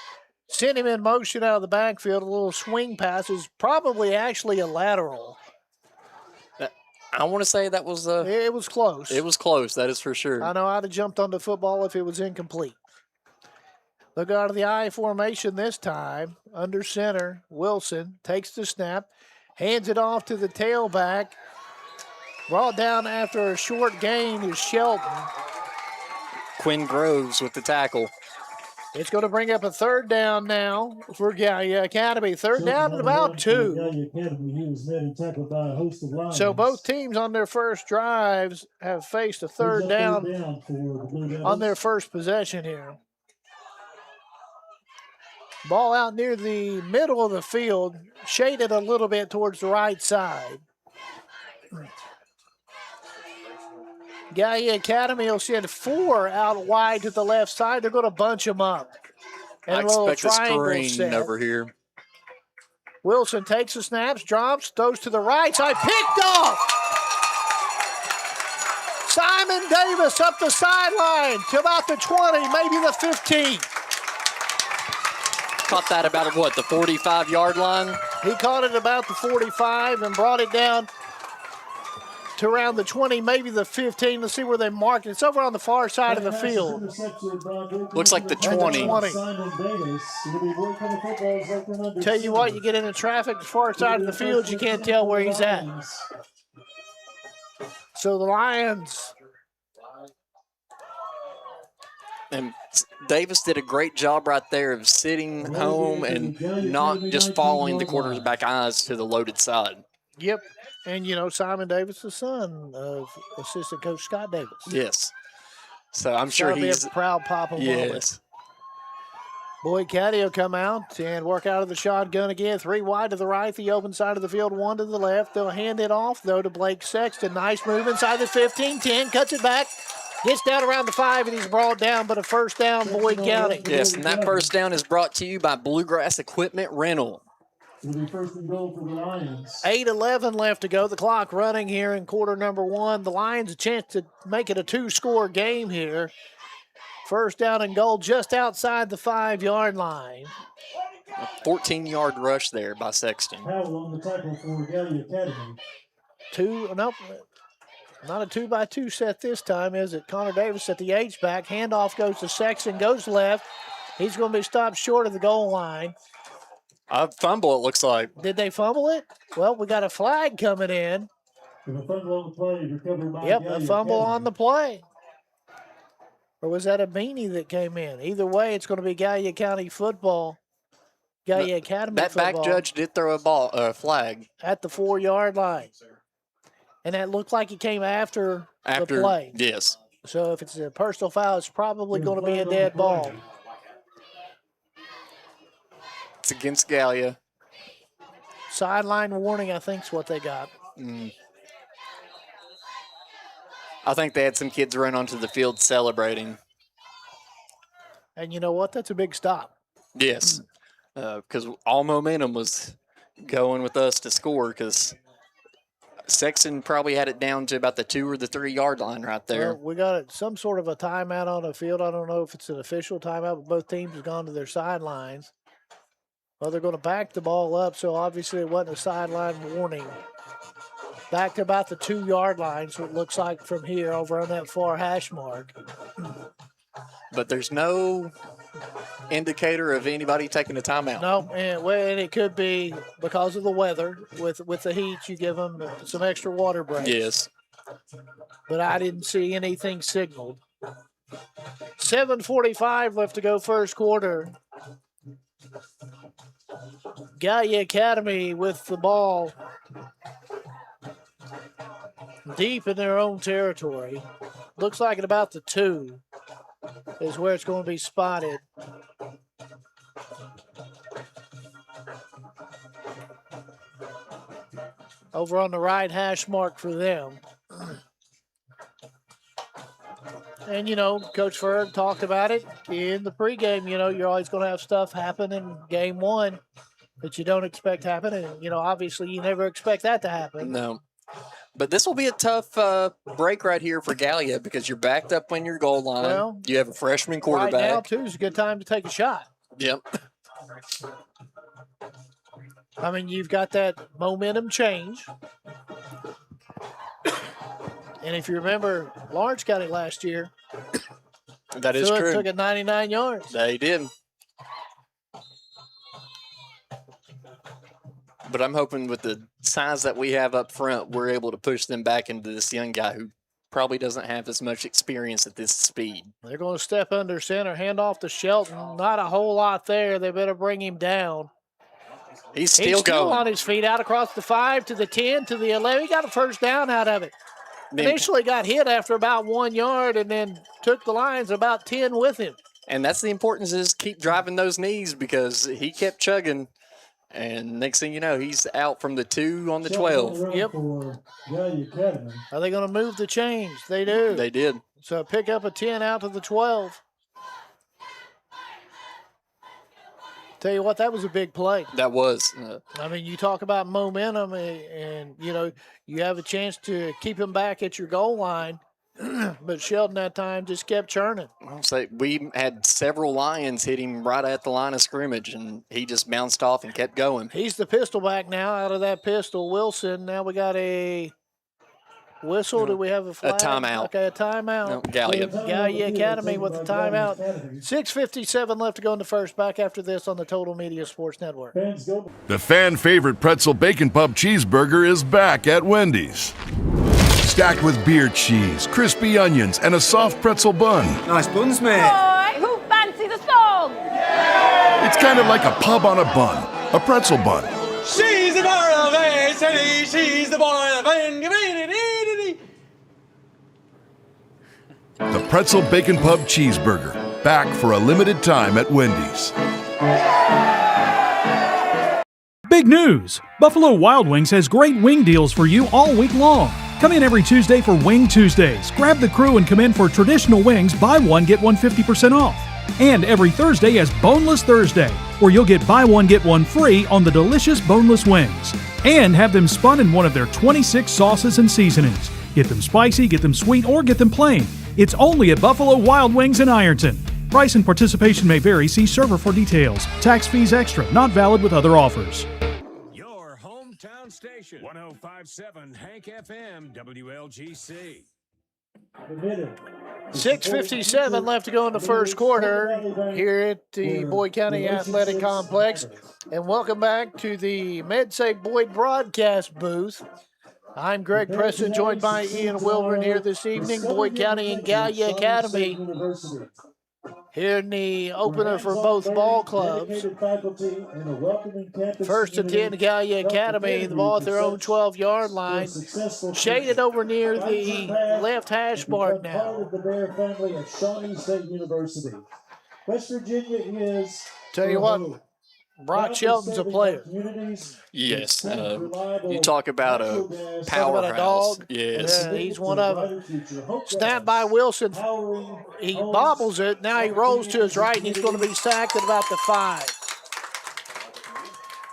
send him in motion out of the backfield. A little swing pass is probably actually a lateral. I want to say that was it was close. It was close, that is for sure. I know I'd have jumped on the football if it was incomplete. They'll go out of the I formation this time. Under center, Wilson takes the snap, hands it off to the tailback. Brought down after a short gain is Shelton. Quinn Groves with the tackle. It's going to bring up a third down now for Gallia Academy. Third down and about 2. So both teams on their first drives have faced a third down on their first possession here. Ball out near the middle of the field, shaded a little bit towards the right side. Gallia Academy will send 4 out wide to the left side. They're going to bunch them up. And I expect a screen over here. Wilson takes the snaps, drops, throws to the right side, picked off. Simon Davis up the sideline to about the 20, maybe the 15. Caught that about, the 45-yard line? He caught it about the 45 and brought it down to around the 20, maybe the 15. Let's see where they mark it. It's over on the far side of the field. Looks like the 20. Tell you what, you get into traffic, the far side of the field, you can't tell where he's at. So the Lions. And Davis did a great job right there of sitting home and not just following the quarterback eyes to the loaded side. Yep. And, Simon Davis, the son of assistant coach Scott Davis. Yes. So I'm sure he's a proud papa. Yes. Boyd Caddy will come out and work out of the shotgun again. 3 wide to the right, the open side of the field, 1 to the left. They'll hand it off, though, to Blake Sexton. Nice move inside the 15, 10, cuts it back. Gets down around the 5, and he's brought down, but a first down, Boyd County. Yes, and that first down is brought to you by Bluegrass Equipment Rental. It'll be first and goal for the Lions. 8:11 left to go. The clock running here in quarter number 1. The Lions a chance to make it a 2-score game here. First down and goal just outside the 5-yard line. A 14-yard rush there by Sexton. Powell on the tackle for Gallia Academy. Not a 2-by-2 set this time, is it? Connor Davis at the H-back. Handoff goes to Sexton, goes left. He's going to be stopped short of the goal line. A fumble, it looks like. Did they fumble it? Well, we got a flag coming in. And a fumble on the play recovered by Yep, Gallia a fumble Academy. on the play. Or was that a beanie that came in? Either way, it's going to be Gallia County football. Gallia Academy that football. That back judge did throw a flag. At the 4-yard line. And that looked like it came after the play. Yes. So if it's a personal foul, it's probably going to be a dead ball. It's against Gallia. Sideline warning, I think, is what they got. I think they had some kids run onto the field celebrating. And you know what? That's a big stop. Yes. Because all momentum was going with us to score because Sexton probably had it down to about the 2 or the 3 yard line right there. Well, we got some sort of a timeout on the field. I don't know if it's an official timeout, but both teams have gone to their sidelines. Well, they're going to back the ball up, so obviously it wasn't a sideline warning. Back to about the 2 yard line, so it looks like from here over on that far hash mark. But there's no indicator of anybody taking a timeout. No, and it could be because of the weather. With the heat, you give them some extra water breaks. Yes. But I didn't see anything signaled. 7:45 left to go first quarter. Gallia Academy with the ball deep in their own territory. Looks like at about the 2 is where it's going to be spotted. Over on the right hash mark for them. And, Coach Ferg talked about it in the pregame. You're always going to have stuff happen in game 1 that you don't expect happen. And, obviously you never expect that to happen. No. But this will be a tough break right here for Gallia because you're backed up on your goal line. Well, you have a freshman quarterback. Right now, too, is a good time to take a shot. Yep. I mean, you've got that momentum change. And if you remember, Lawrence got it last year. That is so true. It took it 99 yards. They did. But I'm hoping with the size that we have up front, we're able to push them back into this young guy who probably doesn't have as much experience at this speed. They're going to step under center, hand off to Shelton. Not a whole lot there. They better bring him down. He's still going. On his feet, out across the 5 to the 10 to the 11. He got a first down out of it. Initially got hit after about 1 yard and then took the Lions about 10 with him. And that's the importance is keep driving those knees because he kept chugging. And next thing you know, he's out from the 2 on the 12. Yep. Are they going to move the chains? They do. They did. So pick up a 10 out to the 12. Tell you what, that was a big play. That was. I mean, you talk about momentum and you have a chance to keep him back at your goal line. But Shelton that time just kept churning. I'll say we had several Lions hit him right at the line of scrimmage, and he just bounced off and kept going. He's the pistol back now. Out of that pistol, Wilson. Now we got a whistle. Do we have a flag? A timeout. Okay, a timeout. No, Gallia. Gallia Academy with the timeout. 6:57 left to go in the first. Back after this on the Total Media Sports Network. The fan favorite pretzel bacon pub cheeseburger is back at Wendy's. Stacked with beer cheese, crispy onions, and a soft pretzel bun. Nice buns, mate. Boy, who fancy the song? It's kind of like a pub on a bun, a pretzel bun. She's the bar of a city. She's the boy of a The pretzel bacon pub cheeseburger, back for a limited time at Wendy's. Big news! Buffalo Wild Wings has great wing deals for you all week long. Come in every Tuesday for Wing Tuesdays. Grab the crew and come in for traditional wings, buy one, get one 50% off. And every Thursday is Boneless Thursday, where you'll get buy one, get one free on the delicious boneless wings. And have them spun in one of their 26 sauces and seasonings. Get them spicy, get them sweet, or get them plain. It's only at Buffalo Wild Wings in Ironton. Price and participation may vary. See server for details. Tax fees extra. Not valid with other offers. Your hometown station, 105.7 Hank FM, WLGC. 6:57 left to go in the first quarter here at the Boyd County Athletic Complex. And welcome back to the MedSafe Boyd broadcast booth. I'm Greg Preston, joined by Ian Wilburn here this evening. Boyd County and Gallia Academy here in the opener for both ball clubs. First and 10, Gallia Academy, the ball at their own 12-yard line. Shaded over near the left hash mark now. West Virginia is. Tell you what, Brock Shelton's a player. Yes. You talk about a powerhouse. Dog. Yes. Yeah, he's one of them. Snap by Wilson. He bobbles it. Now he rolls to his right, and he's going to be sacked at about the 5.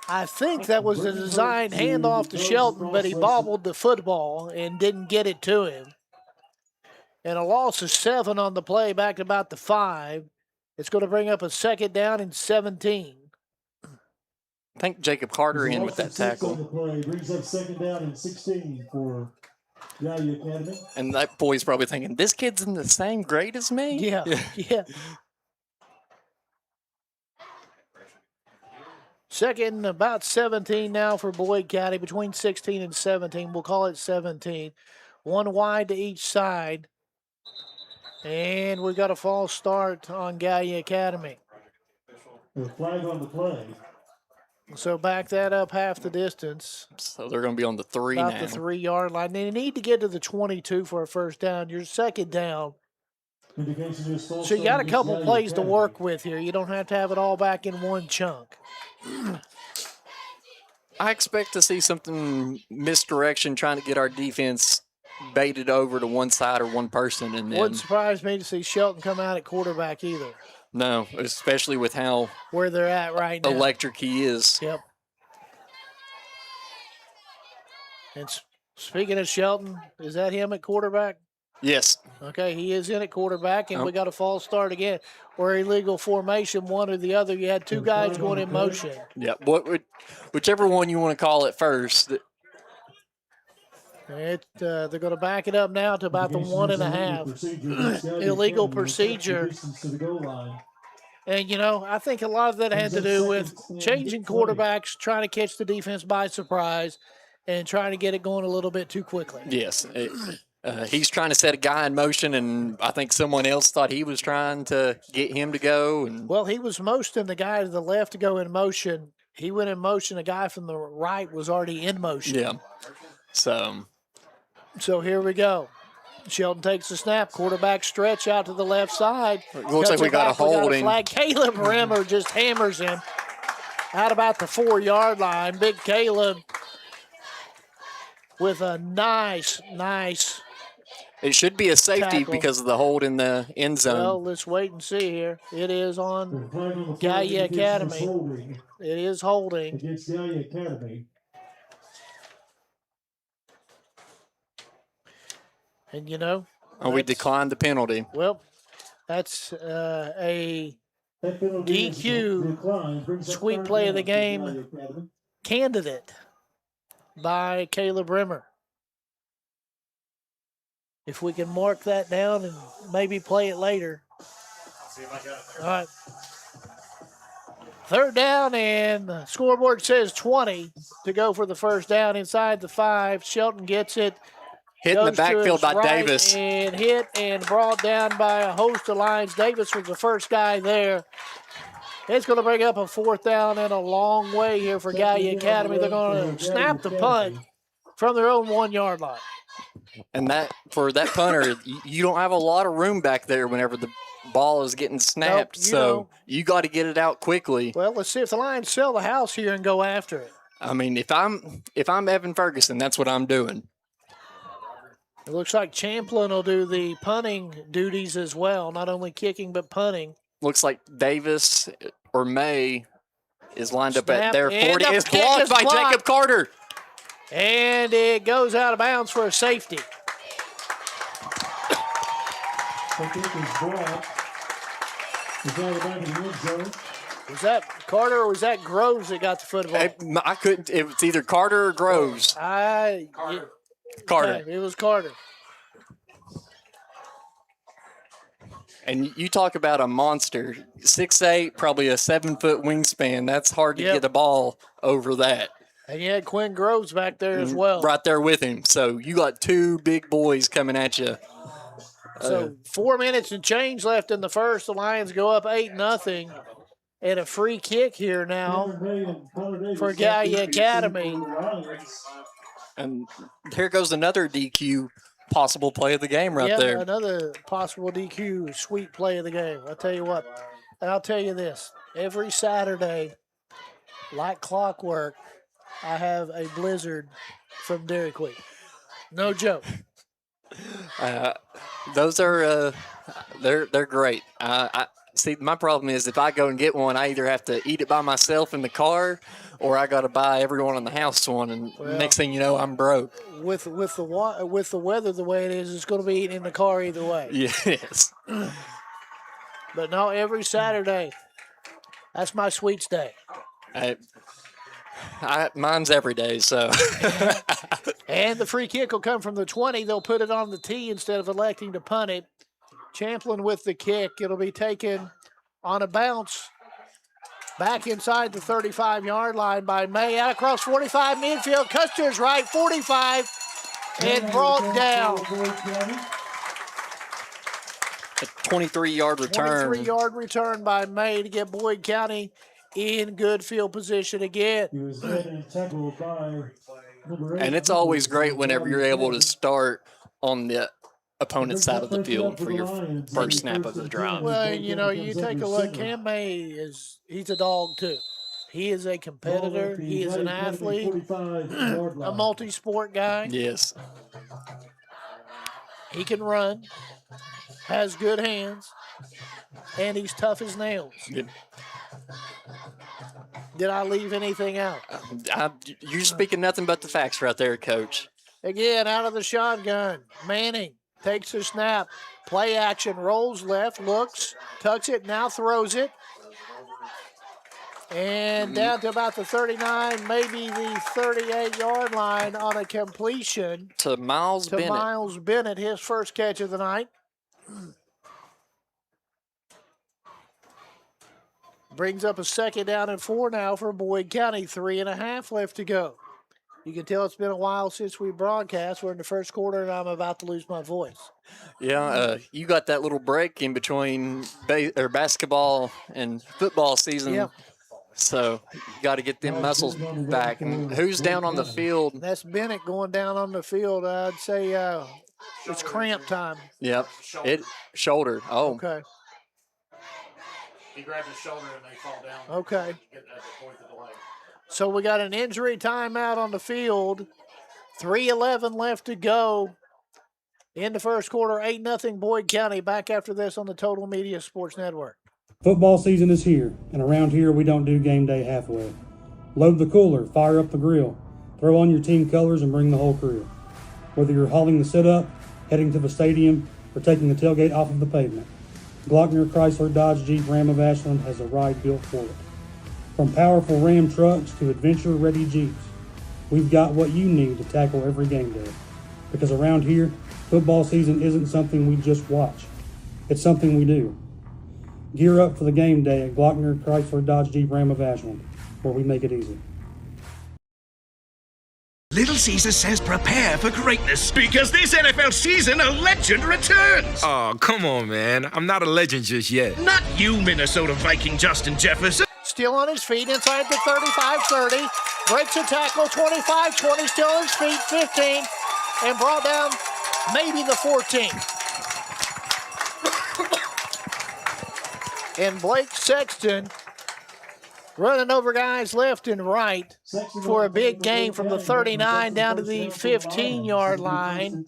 I think that was a designed handoff to Shelton, but he bobbled the football and didn't get it to him. And a loss of 7 on the play back to about the 5. It's going to bring up a 2nd down and 17. I think Jacob Carter in with that tackle. Brings up 2nd down and 16 for Gallia Academy. And that boy's probably thinking, this kid's in the same grade as me? Yeah. Second, about 17 now for Boyd County, between 16 and 17. We'll call it 17. 1 wide to each side. And we got a false start on Gallia Academy. The flag on the play. So back that up half the distance. So they're going to be on the 3 about now. The 3-yard line. They need to get to the 22 for a first down. Your 2nd down. So you got a couple plays to work with here. You don't have to have it all back in one chunk. I expect to see something misdirection trying to get our defense baited over to one side or one person. And then wouldn't surprise me to see Shelton come out at quarterback either. No, especially with how where they're at right now. Electric he is. Yep. And speaking of Shelton, is that him at quarterback? Yes. Okay, he is in at quarterback, and we got a false start again. Or illegal formation, one or the other. You had 2 guys going in motion. Yeah, whichever one you want to call it first. They're going to back it up now to about the 1.5. Illegal procedure. And, I think a lot of that had to do with changing quarterbacks, trying to catch the defense by surprise, and trying to get it going a little bit too quickly. Yes. He's trying to set a guy in motion, and I think someone else thought he was trying to get him to go. Well, he was motioning the guy to the left to go in motion. He went in motion. A guy from the right was already in motion. Yeah. So here we go. Shelton takes the snap. Quarterback stretch out to the left side. Looks like we got a holding. Flag. Caleb Rimmer just hammers him out about the 4-yard line. Big Caleb with a nice. It should be a safety tackle. Because of the hold in the end zone. Well, let's wait and see here. It is on Gallia Academy. It is holding. Against Gallia Academy. And, we declined the penalty. Well, that's a DQ sweep play of the game candidate by Caleb Rimmer. If we can mark that down and maybe play it later. All right. 3rd down, and the scoreboard says 20 to go for the first down inside the 5. Shelton gets it. Hit in the backfield by Davis. And hit and brought down by a host of lines. Davis was the first guy there. It's going to bring up a 4th down and a long way here for Gallia Academy. They're going to snap the punt from their own 1-yard line. And for that punter, you don't have a lot of room back there whenever the ball is getting snapped. Nope, you got to get it out quickly. Well, let's see if the Lions sell the house here and go after it. I mean, if I'm Evan Ferguson, that's what I'm doing. It looks like Champlin will do the punting duties as well, not only kicking but punting. Looks like Davis or May is lined up at their 40. It's blocked by Jacob Carter. And it goes out of bounds for a safety. Was that Carter or was that Groves that got the football? I couldn't. It was either Carter or Groves. Carter. Carter. It was Carter. And you talk about a monster, 6'8", probably a 7-foot wingspan. That's hard to get a ball over that. And you had Quinn Groves back there as well. Right there with him. So you got 2 big boys coming at you. So 4 minutes and change left in the first. The Lions go up 8-0. And a free kick here now for Gallia Academy. And here goes another DQ possible play of the game right there. Another possible DQ sweet play of the game. I'll tell you what. And I'll tell you this. Every Saturday, like clockwork, I have a blizzard from Dairy Queen. No joke. Those are they're great. See, my problem is if I go and get one, I either have to eat it by myself in the car, or I got to buy everyone in the house one, and next thing you know, I'm broke. With the weather the way it is, it's going to be eaten in the car either way. Yes. But no, every Saturday, that's my sweets day. Mine's every day, so. And the free kick will come from the 20. They'll put it on the tee instead of electing to punt it. Champlin with the kick. It'll be taken on a bounce back inside the 35-yard line by May. Out across 45 midfield. Custer's right, 45, and brought down. A 23-yard return. 23-yard return by May to get Boyd County in good field position again. And it's always great whenever you're able to start on the opponent's side of the field for your first snap of the drive. Well, you take a look. Cam May he's a dog too. He is a competitor. He is an athlete, a multi-sport guy. Yes. He can run, has good hands, and he's tough as nails. Good. Did I leave anything out? You're speaking nothing but the facts right there, Coach. Again, out of the shotgun, Manning takes the snap. Play action, rolls left, looks, tucks it, now throws it. And down to about the 39, maybe the 38-yard line on a completion. To Miles Bennett. Miles Bennett, his first catch of the night. Brings up a 2nd down and 4 now for Boyd County. 3.5 left to go. You can tell it's been a while since we broadcast. We're in the first quarter, and I'm about to lose my voice. Yeah, you got that little break in between basketball and football season. Yeah. So you got to get them muscles back. And who's down on the field? That's Bennett going down on the field. I'd say it's cramp time. Yep. Shoulder. Oh. Okay. He grabbed his shoulder and they fall down. Okay. So we got an injury timeout on the field. 3:11 left to go in the first quarter. 8-0 Boyd County. Back after this on the Total Media Sports Network. Football season is here, and around here we don't do game day halfway. Load the cooler, fire up the grill, throw on your team colors and bring the whole crew. Whether you're hauling the sit-up, heading to the stadium, or taking the tailgate off of the pavement, Glockner Chrysler Dodge Jeep Ram of Ashland has a ride built for it. From powerful Ram trucks to adventure-ready Jeeps, we've got what you need to tackle every game day. Because around here, football season isn't something we just watch. It's something we do. Gear up for the game day at Glockner Chrysler Dodge Jeep Ram of Ashland, where we make it easy. Little Caesar says prepare for greatness because this NFL season a legend returns. Oh, come on, man. I'm not a legend just yet. Not you, Minnesota Viking Justin Jefferson. Still on his feet inside the 35-30. Breaks a tackle, 25-20. Still on his feet, 15. And brought down maybe the 14. And Blake Sexton running over guys left and right for a big gain from the 39 down to the 15-yard line.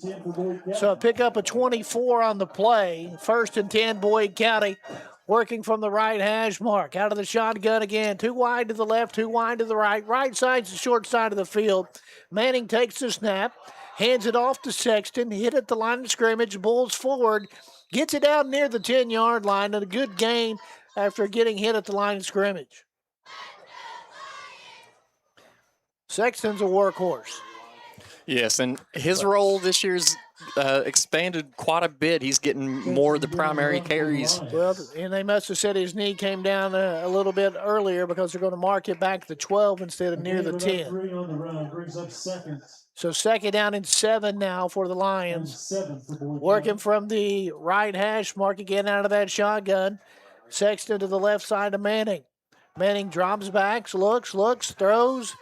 So a pick up a 24 on the play. 1st and 10, Boyd County working from the right hash mark. Out of the shotgun again. 2 wide to the left, 2 wide to the right. Right side's the short side of the field. Manning takes the snap, hands it off to Sexton, hit at the line of scrimmage, Bulls forward, gets it down near the 10-yard line, and a good gain after getting hit at the line of scrimmage. Sexton's a workhorse. Yes, and his role this year's expanded quite a bit. He's getting more of the primary carries. Well, and they must have said his knee came down a little bit earlier because they're going to mark it back to the 12 instead of near the 10. So 2nd down and 7 now for the Lions. Working from the right hash mark again out of that shotgun. Sexton to the left side of Manning. Manning drops back, looks, throws,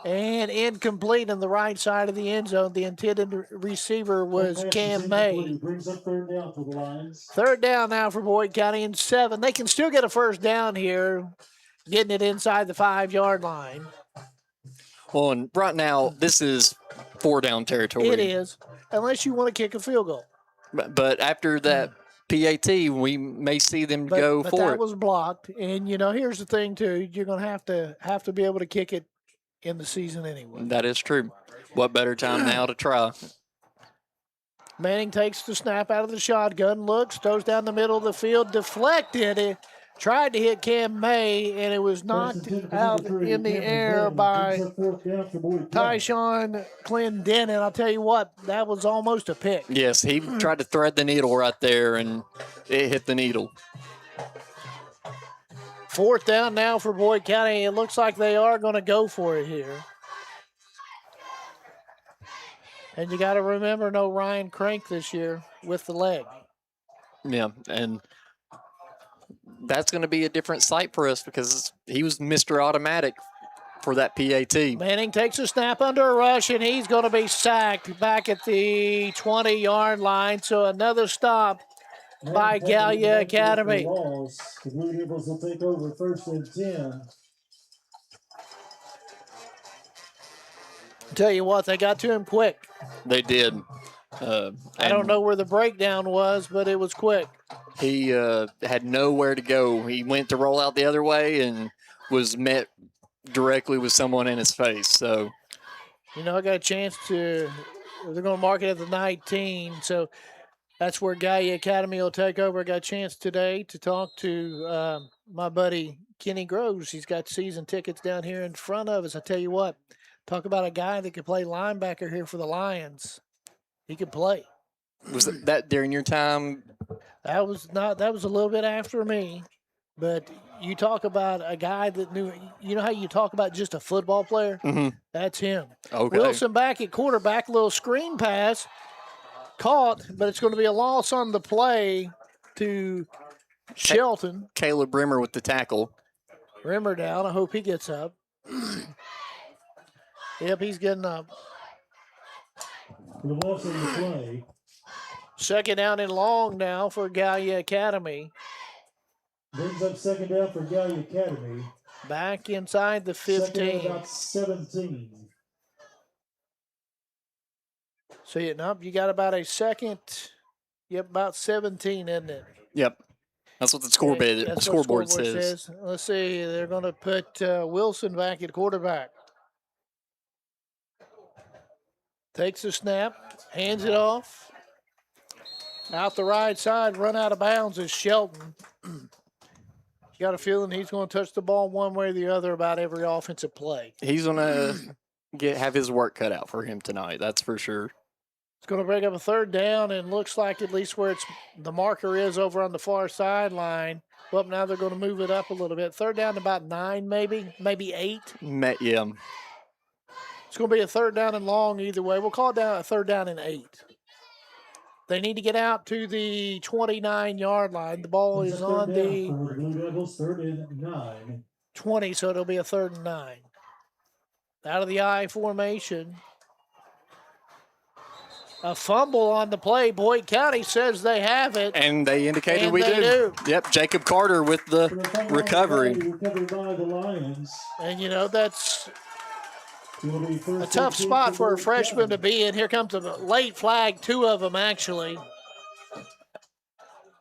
and incomplete on the right side of the end zone. The intended receiver was Cam May. 3rd down now for Boyd County and 7. They can still get a 1st down here, getting it inside the 5-yard line. Well, and right now, this is 4-down territory. It is, unless you want to kick a field goal. But after that PAT, we may see them go but for that it. was blocked. And, here's the thing, too. You're going to have to be able to kick it in the season anyway. That is true. What better time now to try? Manning takes the snap out of the shotgun, looks, throws down the middle of the field, deflected it, tried to hit Cam May, and it was knocked out in the air by Tyshawn Clendenin. I'll tell you what, that was almost a pick. Yes, he tried to thread the needle right there, and it hit the needle. 4th down now for Boyd County. It looks like they are going to go for it here. And you got to remember, no Ryan Crank this year with the leg. Yeah, and that's going to be a different sight for us because he was Mr. Automatic for that PAT. Manning takes a snap under a rush, and he's going to be sacked back at the 20-yard line. So another stop by Gallia Academy. The Blue Devils will take over 1st and 10. Tell you what, they got to him quick. They did. I don't know where the breakdown was, but it was quick. He had nowhere to go. He went to roll out the other way and was met directly with someone in his face. So, I got a chance to – they're going to mark it at the 19. So that's where Gallia Academy will take over. I got a chance today to talk to my buddy Kenny Groves. He's got season tickets down here in front of us. I tell you what, talk about a guy that could play linebacker here for the Lions. He could play. Was that during your time? That was a little bit after me. But you talk about a guy that knew, how you talk about just a football player? Mm-hmm. That's him. Okay. Wilson back at quarterback, little screen pass, caught, but it's going to be a loss on the play to Shelton. Caleb Rimmer with the tackle. Rimmer down. I hope he gets up. Yep, he's getting up. The loss on the play. 2nd down and long now for Gallia Academy. Brings up 2nd down for Gallia Academy. Back inside the 15. About 17. So you got about a second. Yep, about 17, isn't it? Yep. That's what the scoreboard says. Let's see. They're going to put Wilson back at quarterback. Takes the snap, hands it off. Out the right side, run out of bounds is Shelton. Got a feeling he's going to touch the ball one way or the other about every offensive play. He's going to have his work cut out for him tonight, that's for sure. It's going to bring up a 3rd down, and looks like at least where the marker is over on the far sideline. Well, now they're going to move it up a little bit. 3rd down to about 9 maybe 8. Yeah. It's going to be a 3rd down and long either way. We'll call it down a 3rd down and 8. They need to get out to the 29-yard line. The ball is on the Blue Devils, 3rd and 9. 20, so it'll be a 3rd and 9. Out of the I formation. A fumble on the play. Boyd County says they have it. And they indicated and we they do. Yep, Jacob Carter with the recovery. Recovered by the Lions. And, that's a tough spot for a freshman to be in. Here comes a late flag, 2 of them actually.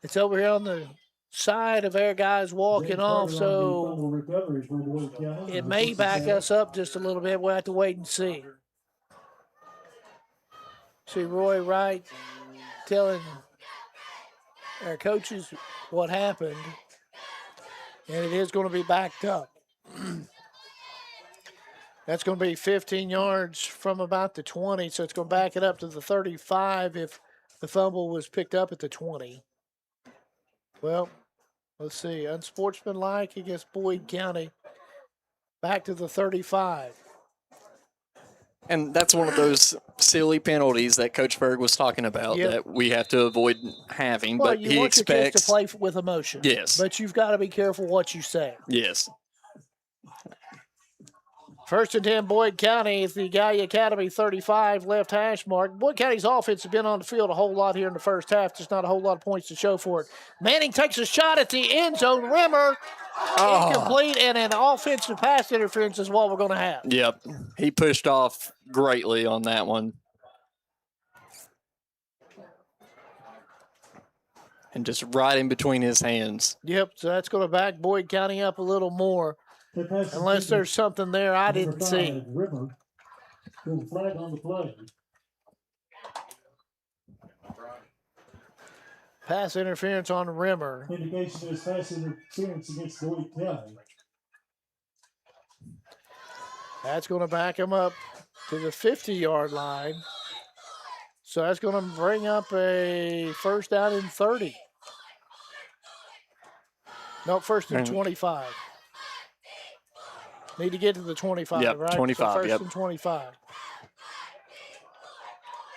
It's over here on the side of our guys walking off, so it may back us up just a little bit. We'll have to wait and see. See Roy Wright telling our coaches what happened, and it is going to be backed up. That's going to be 15 yards from about the 20, so it's going to back it up to the 35 if the fumble was picked up at the 20. Well, let's see. Unsportsmanlike against Boyd County. Back to the 35. And that's one of those silly penalties that Coach Berg was talking about that we have to avoid having. Well, but you he want expects your kids to play with emotion. Yes. But you've got to be careful what you say. Yes. 1st and 10, Boyd County at the Gallia Academy 35 left hash mark. Boyd County's offense has been on the field a whole lot here in the first half. Just not a whole lot of points to show for it. Manning takes a shot at the end zone. Rimmer incomplete, and an offensive pass interference is what we're going to have. Yep. He pushed off greatly on that one. and just right in between his hands. Yep, so that's going to back Boyd County up a little more, unless there's something there I didn't see. River. Flag on the play. Pass interference on Rimmer. Indication is pass interference against Boyd County. That's going to back him up to the 50-yard line. So that's going to bring up a first down and 30. No, first and 25. Need to get to the 25, yep, right? 25, so first and 25.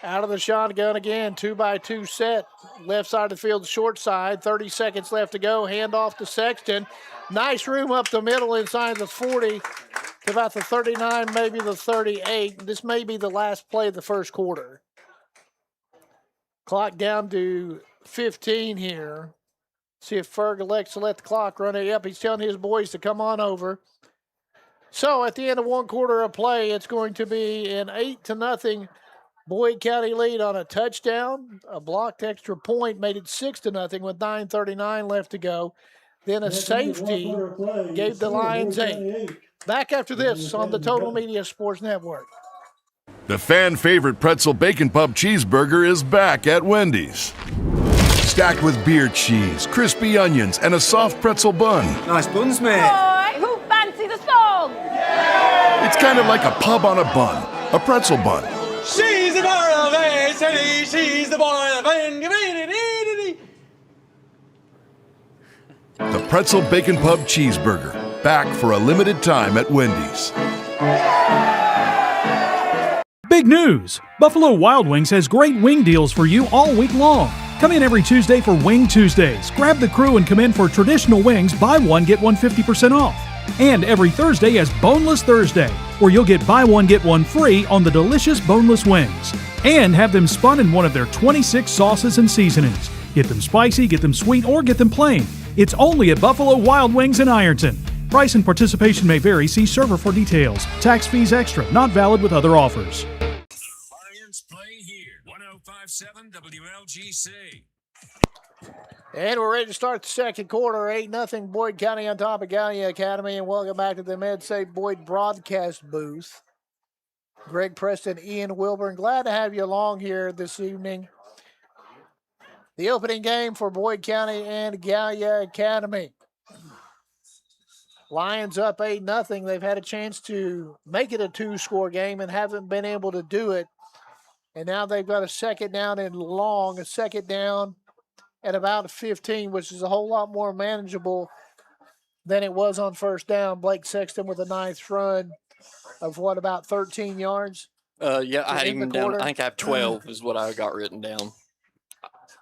Out of the shotgun again, 2-by-2 set. Left side of the field, short side. 30 seconds left to go. Hand off to Sexton. Nice room up the middle inside the 40 to about the 39, maybe the 38. This may be the last play of the first quarter. Clock down to 15 here. See if Ferg elects to let the clock run. Yep, he's telling his boys to come on over. So at the end of one quarter of play, it's going to be an 8-0 Boyd County lead on a touchdown. A blocked extra point made it 6-0 with 9:39 left to go. Then a safety gave the Lions 8. Back after this on the Total Media Sports Network. The fan favorite pretzel bacon pub cheeseburger is back at Wendy's. Stacked with beer cheese, crispy onions, and a soft pretzel bun. Nice buns, mate. Boy, who fancy the song? It's kind of like a pub on a bun, a pretzel bun. She's the bar of A, she's the boy of The pretzel bacon pub cheeseburger, back for a limited time at Wendy's. Big news! Buffalo Wild Wings has great wing deals for you all week long. Come in every Tuesday for Wing Tuesdays. Grab the crew and come in for traditional wings, buy one, get one 50% off. And every Thursday is Boneless Thursday, where you'll get buy one, get one free on the delicious boneless wings. And have them spun in one of their 26 sauces and seasonings. Get them spicy, get them sweet, or get them plain. It's only at Buffalo Wild Wings in Ironton. Price and participation may vary. See server for details. Tax fees extra. Not valid with other offers. Lions play here. 105.7 WLGC. And we're ready to start the second quarter. 8-0 Boyd County on top of Gallia Academy. And welcome back to the MedSafe Boyd broadcast booth. Greg Preston, Ian Wilburn. Glad to have you along here this evening. The opening game for Boyd County and Gallia Academy. Lions up 8-0. They've had a chance to make it a two-score game and haven't been able to do it. And now they've got a second down and long, a second down at about 15, which is a whole lot more manageable than it was on first down. Blake Sexton with a nice run of about 13 yards? Yeah, I had him down. I think I have 12 is what I got written down.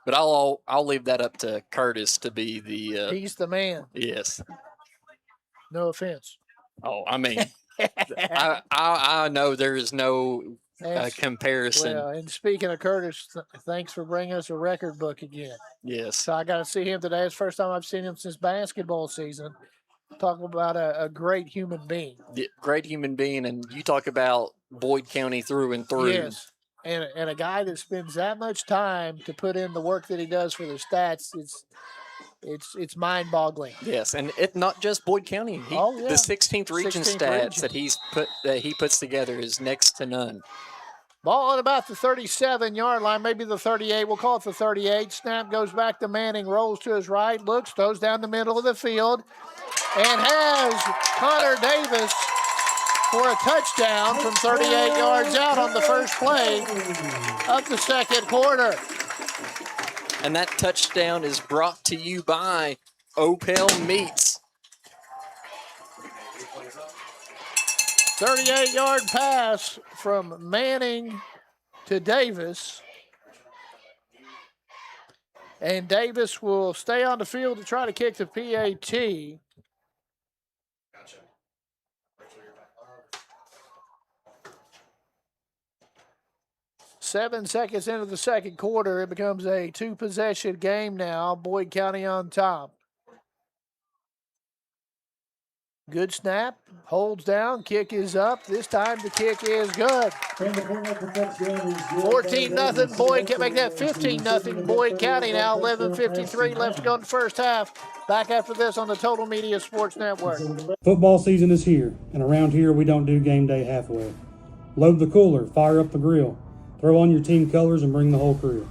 But I'll leave that up to Curtis to be the. He's the man. Yes. No offense. Oh, I mean, I know there is no comparison. Well, and speaking of Curtis, thanks for bringing us a record book again. Yes. So I got to see him today. It's the first time I've seen him since basketball season. Talk about a great human being. Yeah, great human being, and you talk about Boyd County through and through. Yes. And a guy that spends that much time to put in the work that he does for the stats, it's mind-boggling. Yes, and it's not just Boyd County. The 16th region stats that he puts together is next to none. Ball at about the 37-yard line, maybe the 38. We'll call it the 38. Snap goes back to Manning, rolls to his right, looks, throws down the middle of the field, and has Connor Davis for a touchdown from 38 yards out on the first play of the second quarter. And that touchdown is brought to you by Opel Meats. 38-yard pass from Manning to Davis. And Davis will stay on the field to try to kick the PAT. 7 seconds into the second quarter, it becomes a two-possession game now. Boyd County on top. Good snap, holds down, kick is up. This time the kick is good. 14-0 Boyd can make that 15-0 Boyd County now. 11:53 left to go in the first half. Back after this on the Total Media Sports Network. Football season is here, and around here we don't do game day halfway. Load the cooler, fire up the grill, throw on your team colors and bring the whole crew.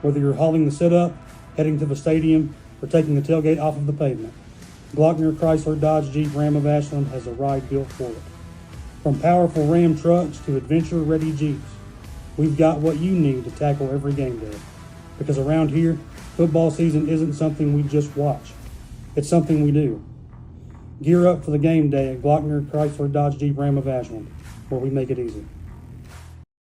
Whether you're hauling the sit-up, heading to the stadium, or taking the tailgate off of the pavement, Glockner Chrysler Dodge Jeep Ram of Ashland has a ride built for it. From powerful Ram trucks to adventure-ready Jeeps, we've got what you need to tackle every game day. Because around here, football season isn't something we just watch. It's something we do. Gear up for the game day at Glockner Chrysler Dodge Jeep Ram of Ashland, where we make it easy.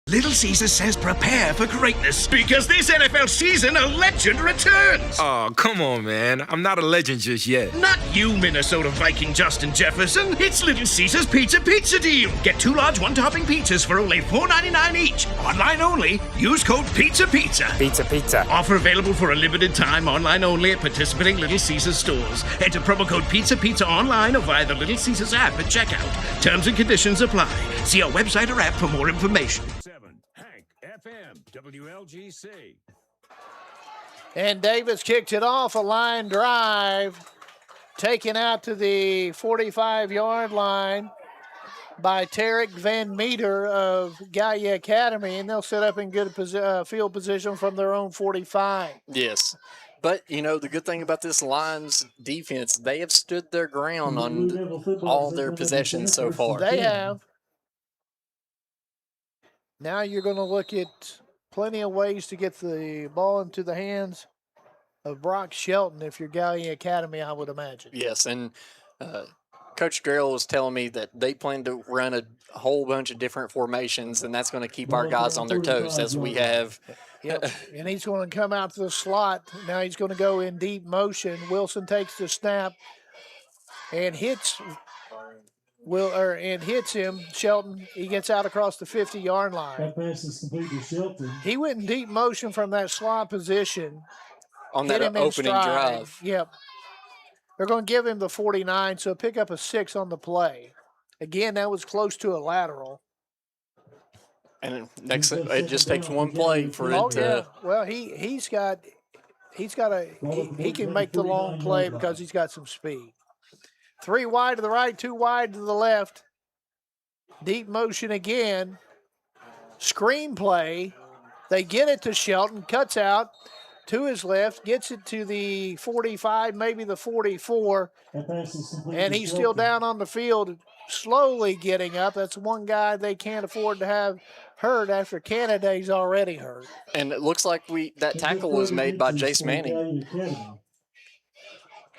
Little Caesar says prepare for greatness because this NFL season a legend returns. Oh, come on, man. I'm not a legend just yet. Not you, Minnesota Viking Justin Jefferson. It's Little Caesar's Pizza Deal. Get 2 large one-topping pizzas for only $4.99 each. Online only. Use code Pizza. Pizza. Offer available for a limited time. Online only at participating Little Caesars stores. Enter promo code Pizza online or via the Little Caesars app at checkout. Terms and conditions apply. See our website or app for more information. FM, WLGC. And Davis kicked it off, a line drive, taken out to the 45-yard line by Tarek Van Meter of Gallia Academy, and they'll set up in good field position from their own 45. Yes. But, you know, the good thing about this Lions defense, they have stood their ground on all their possessions so far. They have. Now you're going to look at plenty of ways to get the ball into the hands of Brock Shelton if you're Gallia Academy, I would imagine. Yes, and Coach Drell was telling me that they plan to run a whole bunch of different formations, and that's going to keep our guys on their toes as we have. Yep. And he's going to come out to the slot. Now he's going to go in deep motion. Wilson takes the snap and hits him. Shelton, he gets out across the 50-yard line. That pass is complete to Shelton. He went in deep motion from that slot position. On that opening drive. Yep. They're going to give him the 49, so pick up a 6 on the play. Again, that was close to a lateral. And it just takes one play for it to. Yeah. Well, he can make the long play because he's got some speed. 3 wide to the right, 2 wide to the left. Deep motion again. Screen play. They get it to Shelton, cuts out to his left, gets it to the 45, maybe the 44. And he's still down on the field, slowly getting up. That's one guy they can't afford to have hurt after Canada's already hurt. And it looks like that tackle was made by Jace Manning.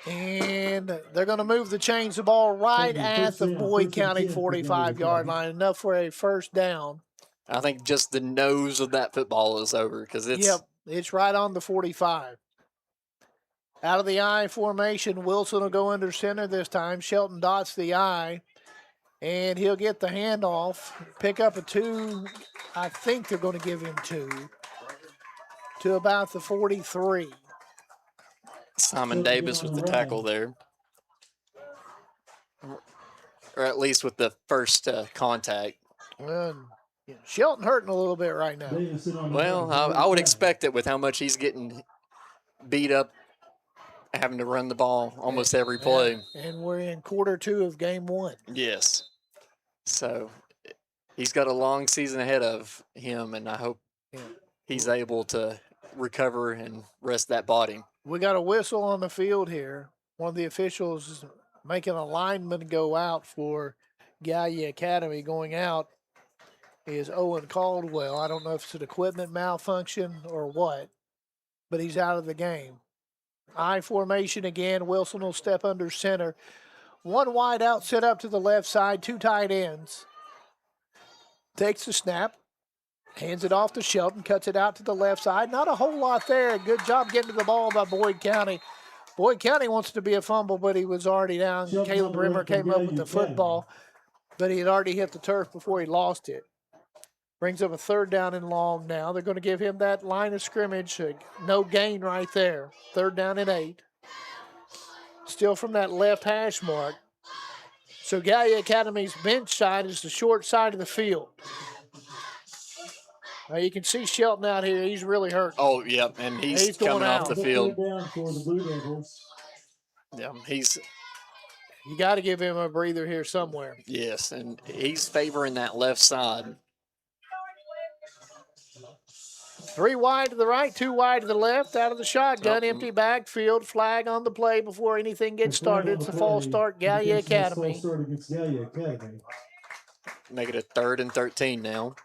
And they're going to move the chains of ball right at the Boyd County 45-yard line, enough for a first down. I think just the nose of that football is over because it's. Yep, it's right on the 45. Out of the I formation, Wilson will go under center this time. Shelton dots the I, and he'll get the handoff, pick up a 2. I think they're going to give him 2 to about the 43. Simon Davis with the tackle there. Or at least with the first contact. Shelton hurting a little bit right now. Well, I would expect it with how much he's getting beat up, having to run the ball almost every play. And we're in quarter 2 of game 1. Yes. So he's got a long season ahead of him, and I hope he's able to recover and rest that body. We got a whistle on the field here. One of the officials is making a lineman go out for Gallia Academy. Going out is Owen Caldwell. I don't know if it's an equipment malfunction or what, but he's out of the game. I formation again. Wilson will step under center. 1 wide out, set up to the left side, 2 tight ends. Takes the snap. Hands it off to Shelton, cuts it out to the left side. Not a whole lot there. Good job getting to the ball by Boyd County. Boyd County wants to be a fumble, but he was already down. Caleb Brimmer came up with the football, but he had already hit the turf before he lost it. Brings up a 3rd down and long now. They're going to give him that line of scrimmage. No gain right there. 3rd down and 8. Still from that left hash mark. So Gallia Academy's bench side is the short side of the field. Now you can see Shelton out here. He's really hurt. Oh, yep, and he's going coming off out. the field. Down for the Blue Devils. Yeah, You got to give him a breather here somewhere. yes, and he's favoring that left side. 3 wide to the right, 2 wide to the left. Out of the shotgun, empty backfield. Flag on the play before anything gets started. It's a false start, Gallia Academy. False start against Gallia Academy. Make it a 3rd and 13 now.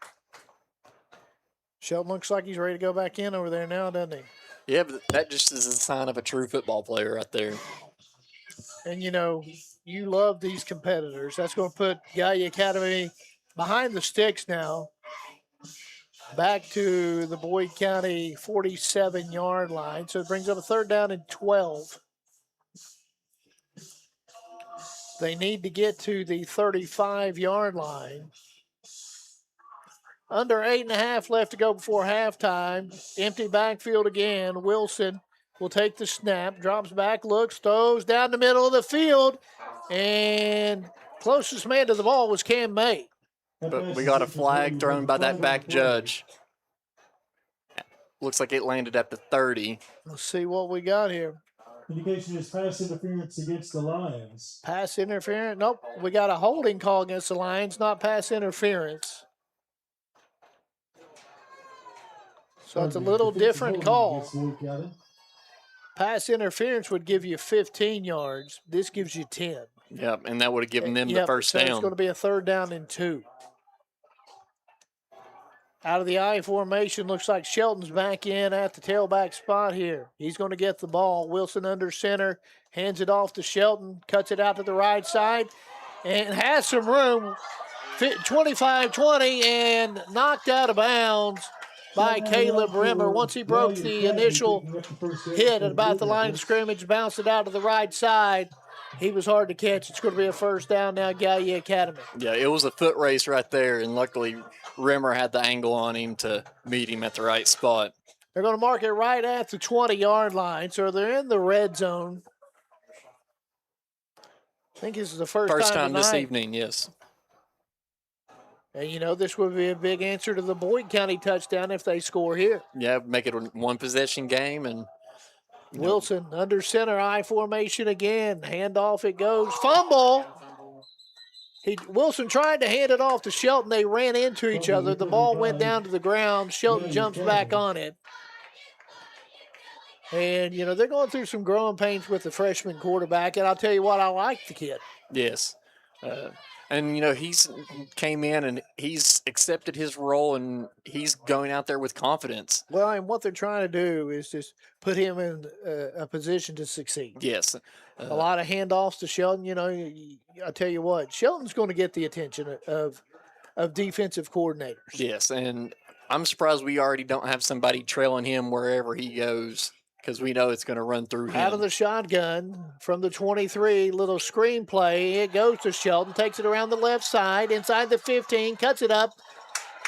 Shelton looks like he's ready to go back in over there now, doesn't he? Yeah, but that just is a sign of a true football player right there. And, you know, you love these competitors. That's going to put Gallia Academy behind the sticks now. Back to the Boyd County 47-yard line. So it brings up a 3rd down and 12. They need to get to the 35-yard line. Under 8.5 left to go before halftime. Empty backfield again. Wilson will take the snap, drops back, looks, throws down the middle of the field, and closest man to the ball was Cam May. But we got a flag thrown by that back judge. Looks like it landed at the 30. Let's see what we got here. Indication is pass interference against the Lions. Pass interference? Nope. We got a holding call against the Lions, not pass interference. So it's a little different call. Pass interference would give you 15 yards. This gives you 10. Yep, and that would have given them the first so down. It's going to be a 3rd down and 2. Out of the I formation, looks like Shelton's back in at the tailback spot here. He's going to get the ball. Wilson under center, hands it off to Shelton, cuts it out to the right side, and has some room. 25-20 and knocked out of bounds by Caleb Rimmer. Once he broke the initial hit at about the line of scrimmage, bounced it out to the right side. He was hard to catch. It's going to be a 1st down now, Gallia Academy. Yeah, it was a foot race right there, and luckily Rimmer had the angle on him to meet him at the right spot. They're going to mark it right at the 20-yard line, so they're in the red zone. I think this is the first time this evening, yes. And, you know, this would be a big answer to the Boyd County touchdown if they score here. Yeah, make it a 1-possession game. And Wilson under center, I formation again. Handoff it goes. Fumble. Wilson tried to hand it off to Shelton. They ran into each other. The ball went down to the ground. Shelton jumps back on it. And, you know, they're going through some growing pains with the freshman quarterback. And I'll tell you what, I like the kid. Yes. And, you know, he's came in and he's accepted his role and he's going out there with confidence. Well, and what they're trying to do is just put him in a position to succeed. Yes. A lot of handoffs to Shelton. You know, I tell you what, Shelton's going to get the attention of defensive coordinators. Yes, and I'm surprised we already don't have somebody trailing him wherever he goes, because we know it's going to run through him. Out of the shotgun from the 23, little screen play. It goes to Shelton, takes it around the left side, inside the 15, cuts it up.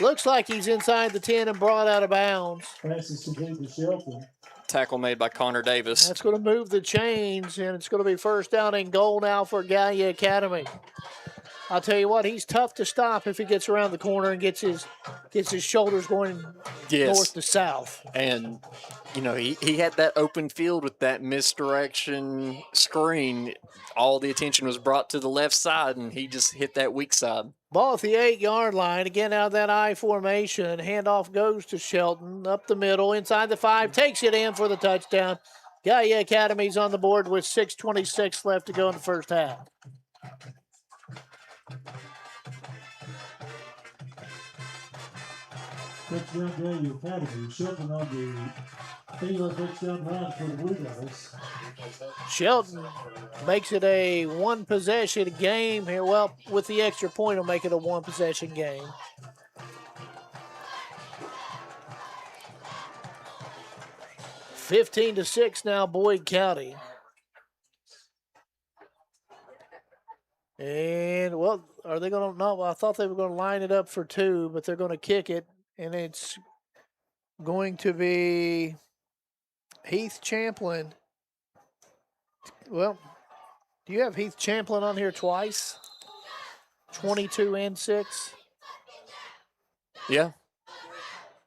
Looks like he's inside the 10 and brought out of bounds. Passes complete to Shelton. Tackle made by Connor Davis. That's going to move the chains, and it's going to be 1st down and goal now for Gallia Academy. I'll tell you what, he's tough to stop if he gets around the corner and gets his shoulders going north to south. And, you know, he had that open field with that misdirection screen. All the attention was brought to the left side, and he just hit that weak side. Ball at the 8-yard line. Again, out of that I formation. Handoff goes to Shelton. Up the middle, inside the 5. Takes it in for the touchdown. Gallia Academy's on the board with 6:26 left to go in the first half. Touchdown Gallia Academy. Shelton on the 8-yard touchdown run for the Blue Devils. Shelton makes it a 1-possession game here. Well, with the extra point, he'll make it a 1-possession game. (15-6) now, Boyd County. And, well, are they going to? No, I thought they were going to line it up for 2, but they're going to kick it. And it's going to be Heath Champlin. Well, do you have Heath Champlin on here twice? 22 and 6. Yeah.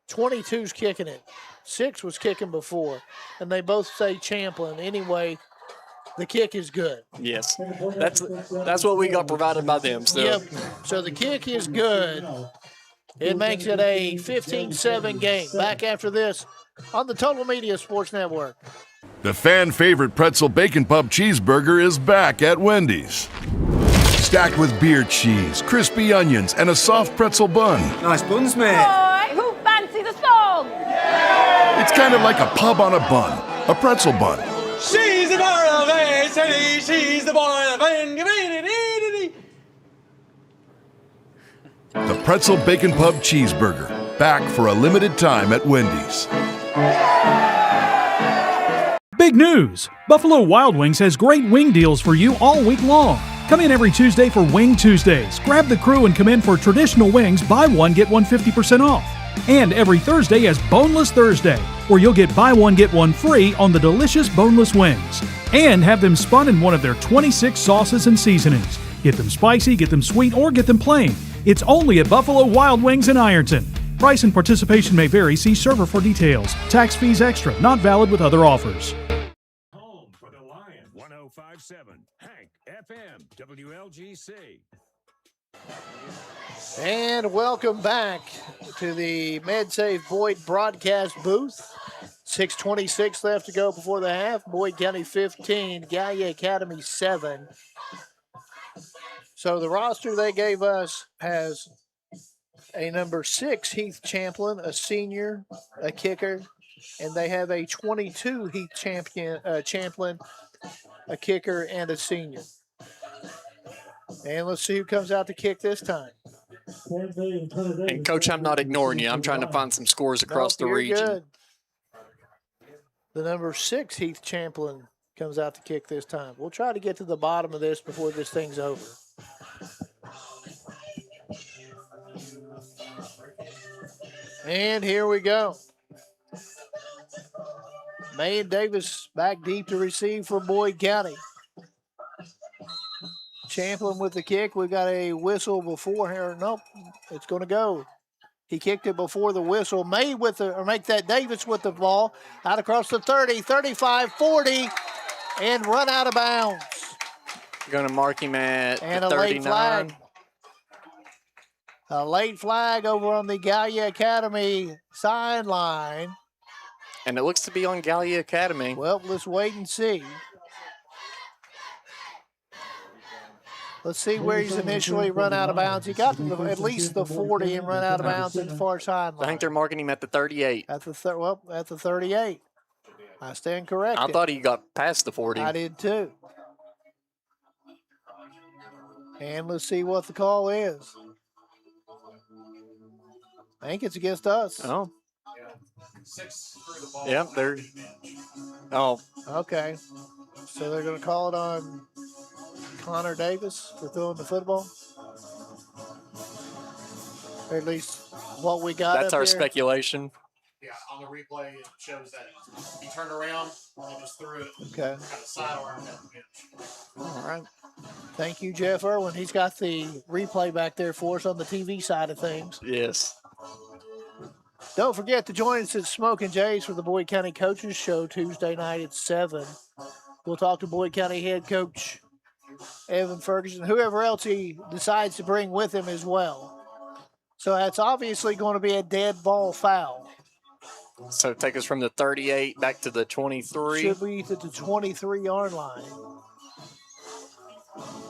22's kicking it. 6 was kicking before, and they both say Champlin. Anyway, the kick is good. Yes. That's what we got provided by them. So. Yep. So the kick is good. It makes it a 15-7 game. Back after this on the Total Media Sports Network. The fan favorite pretzel bacon pub cheeseburger is back at Wendy's. Stacked with beer cheese, crispy onions, and a soft pretzel bun. Nice buns, mate. Boy, who fancy the song? It's kind of like a pub on a bun, a pretzel bun. She's the bar of it, she's the boy of it. The pretzel bacon pub cheeseburger, back for a limited time at Wendy's. Big news! Buffalo Wild Wings has great wing deals for you all week long. Come in every Tuesday for Wing Tuesdays. Grab the crew and come in for traditional wings, buy one, get one 50% off. And every Thursday is Boneless Thursday, where you'll get buy one, get one free on the delicious boneless wings. And have them spun in one of their 26 sauces and seasonings. Get them spicy, get them sweet, or get them plain. It's only at Buffalo Wild Wings in Ironton. Price and participation may vary. See server for details. Tax fees extra. Not valid with other offers. Home for the Lions. 105.7 Hank FM WLGC. And welcome back to the MedSafe Boyd broadcast booth. 6:26 left to go before the half. Boyd County 15, Gallia Academy 7. So the roster they gave us has a number 6, Heath Champlin, a senior, a kicker, and they have a 22 Heath Champlin, a kicker, and a senior. And let's see who comes out to kick this time. And, Coach, I'm not ignoring you. I'm trying to find some scores across the region. Good. The number 6, Heath Champlin, comes out to kick this time. We'll try to get to the bottom of this before this thing's over. And here we go. May and Davis back deep to receive for Boyd County. Champlin with the kick. We got a whistle before here. Nope, it's going to go. He kicked it before the whistle. May with the, or make that Davis with the ball. Out across the 30, 35, 40, and run out of bounds. Going to mark him at and the 39. A late flag. A late flag over on the Gallia Academy sideline. And it looks to be on Gallia Academy. Well, let's wait and see. Let's see where he's initially run out of bounds. He got to at least the 40 and run out of bounds at the far sideline. I think they're marking him at the 38. At the at the 38. I stand corrected. I thought he got past the 40. I did too. And let's see what the call is. I think it's against us. Oh. Yep, they're. Oh. Okay. So they're going to call it on Connor Davis for throwing the football. Or at least what we got. That's our speculation. Yeah, on the replay it shows that he turned around and just threw it. Okay. Kind of sidearm at the bench. All right. Thank you, Jeff Irwin. He's got the replay back there for us on the TV side of things. Yes. Don't forget to join us at Smoke and Jay's for the Boyd County Coaches Show Tuesday night at 7. We'll talk to Boyd County head coach Evan Ferguson, whoever else he decides to bring with him as well. So that's obviously going to be a dead ball foul. So take us from the 38 back to the 23. Should be to the 23-yard line.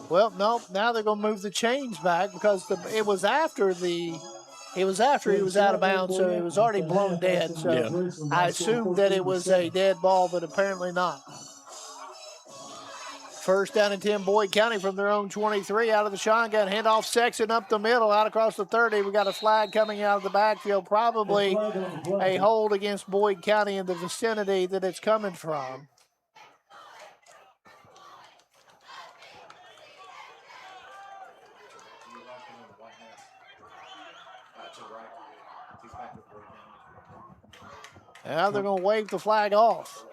Well, no, now they're going to move the chains back because it was after he was out of bounds, so it was already blown dead. So yeah. I assumed that it was a dead ball, but apparently not. First down and 10, Boyd County from their own 23, out of the shotgun. Handoff Sexton up the middle, out across the 30. We got a flag coming out of the backfield, probably a hold against Boyd County in the vicinity that it's coming from. Now they're going to wave the flag off.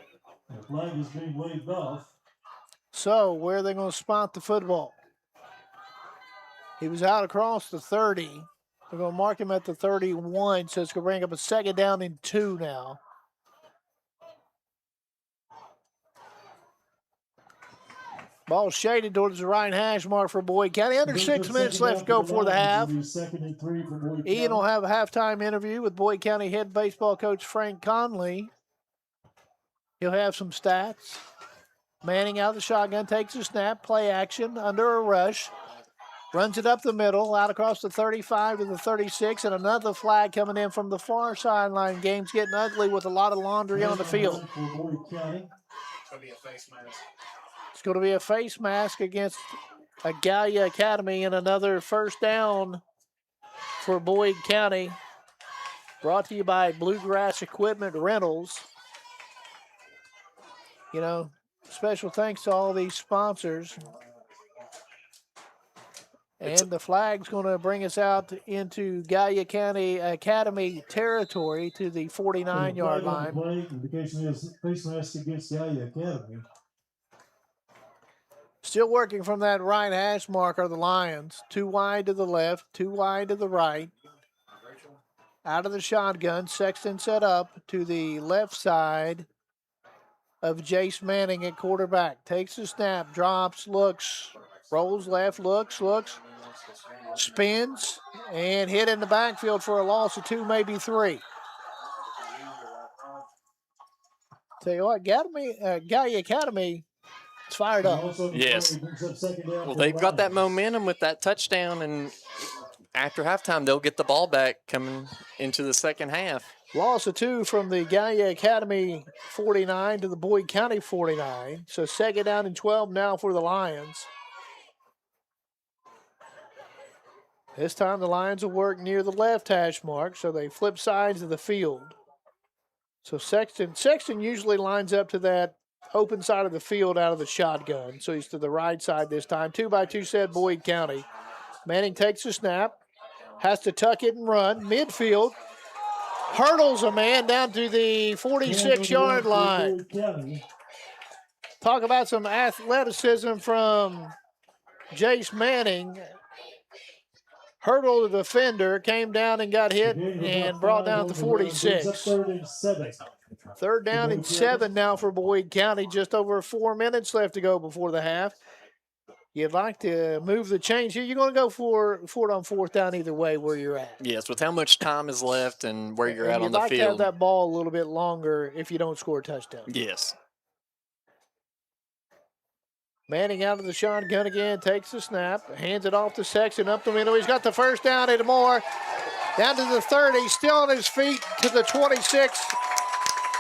The flag is being waved off. So where are they going to spot the football? He was out across the 30. They're going to mark him at the 31, so it's going to bring up a 2nd down and 2 now. Ball shaded towards the right hash mark for Boyd County. Under 6 minutes left to go before the half. Ian will have a halftime interview with Boyd County head baseball coach Frank Conley. He'll have some stats. Manning out of the shotgun, takes a snap, play action, under a rush. Runs it up the middle, out across the 35 to the 36, and another flag coming in from the far sideline. Game's getting ugly with a lot of laundry on the field. It's going to be a face mask against a Gallia Academy, and another 1st down for Boyd County. Brought to you by Bluegrass Equipment Rentals. You know, special thanks to all these sponsors. And the flag's going to bring us out into Gallia County Academy territory to the 49-yard line. Indication is face mask against Gallia Academy. Still working from that right hash mark are the Lions. 2 wide to the left, 2 wide to the right. Out of the shotgun, Sexton set up to the left side of Jace Manning at quarterback. Takes the snap, drops, looks, rolls left, looks, spins, and hit in the backfield for a loss of 2, maybe 3. Tell you what, Gallia Academy is fired up. Yes. Well, they've got that momentum with that touchdown, and after halftime, they'll get the ball back coming into the second half. Loss of 2 from the Gallia Academy 49 to the Boyd County 49. So 2nd down and 12 now for the Lions. This time the Lions will work near the left hash mark, so they flip sides of the field. So Sexton usually lines up to that open side of the field out of the shotgun. So he's to the right side this time. 2-by-2 set Boyd County. Manning takes the snap, has to tuck it and run. Midfield, hurdles a man down to the 46-yard line. Talk about some athleticism from Jace Manning. Hurdled the defender, came down and got hit and brought down to 46. 3rd down and 7 now for Boyd County. Just over 4 minutes left to go before the half. You'd like to move the chains here. You're going to go for it on 4th down either way where you're at. Yes, with how much time is left and where you're at on the field. You'd like to have that ball a little bit longer if you don't score a touchdown. Yes. Manning out of the shotgun again, takes the snap, hands it off to Sexton up the middle. He's got the 1st down and more. Down to the 30, still on his feet to the 26.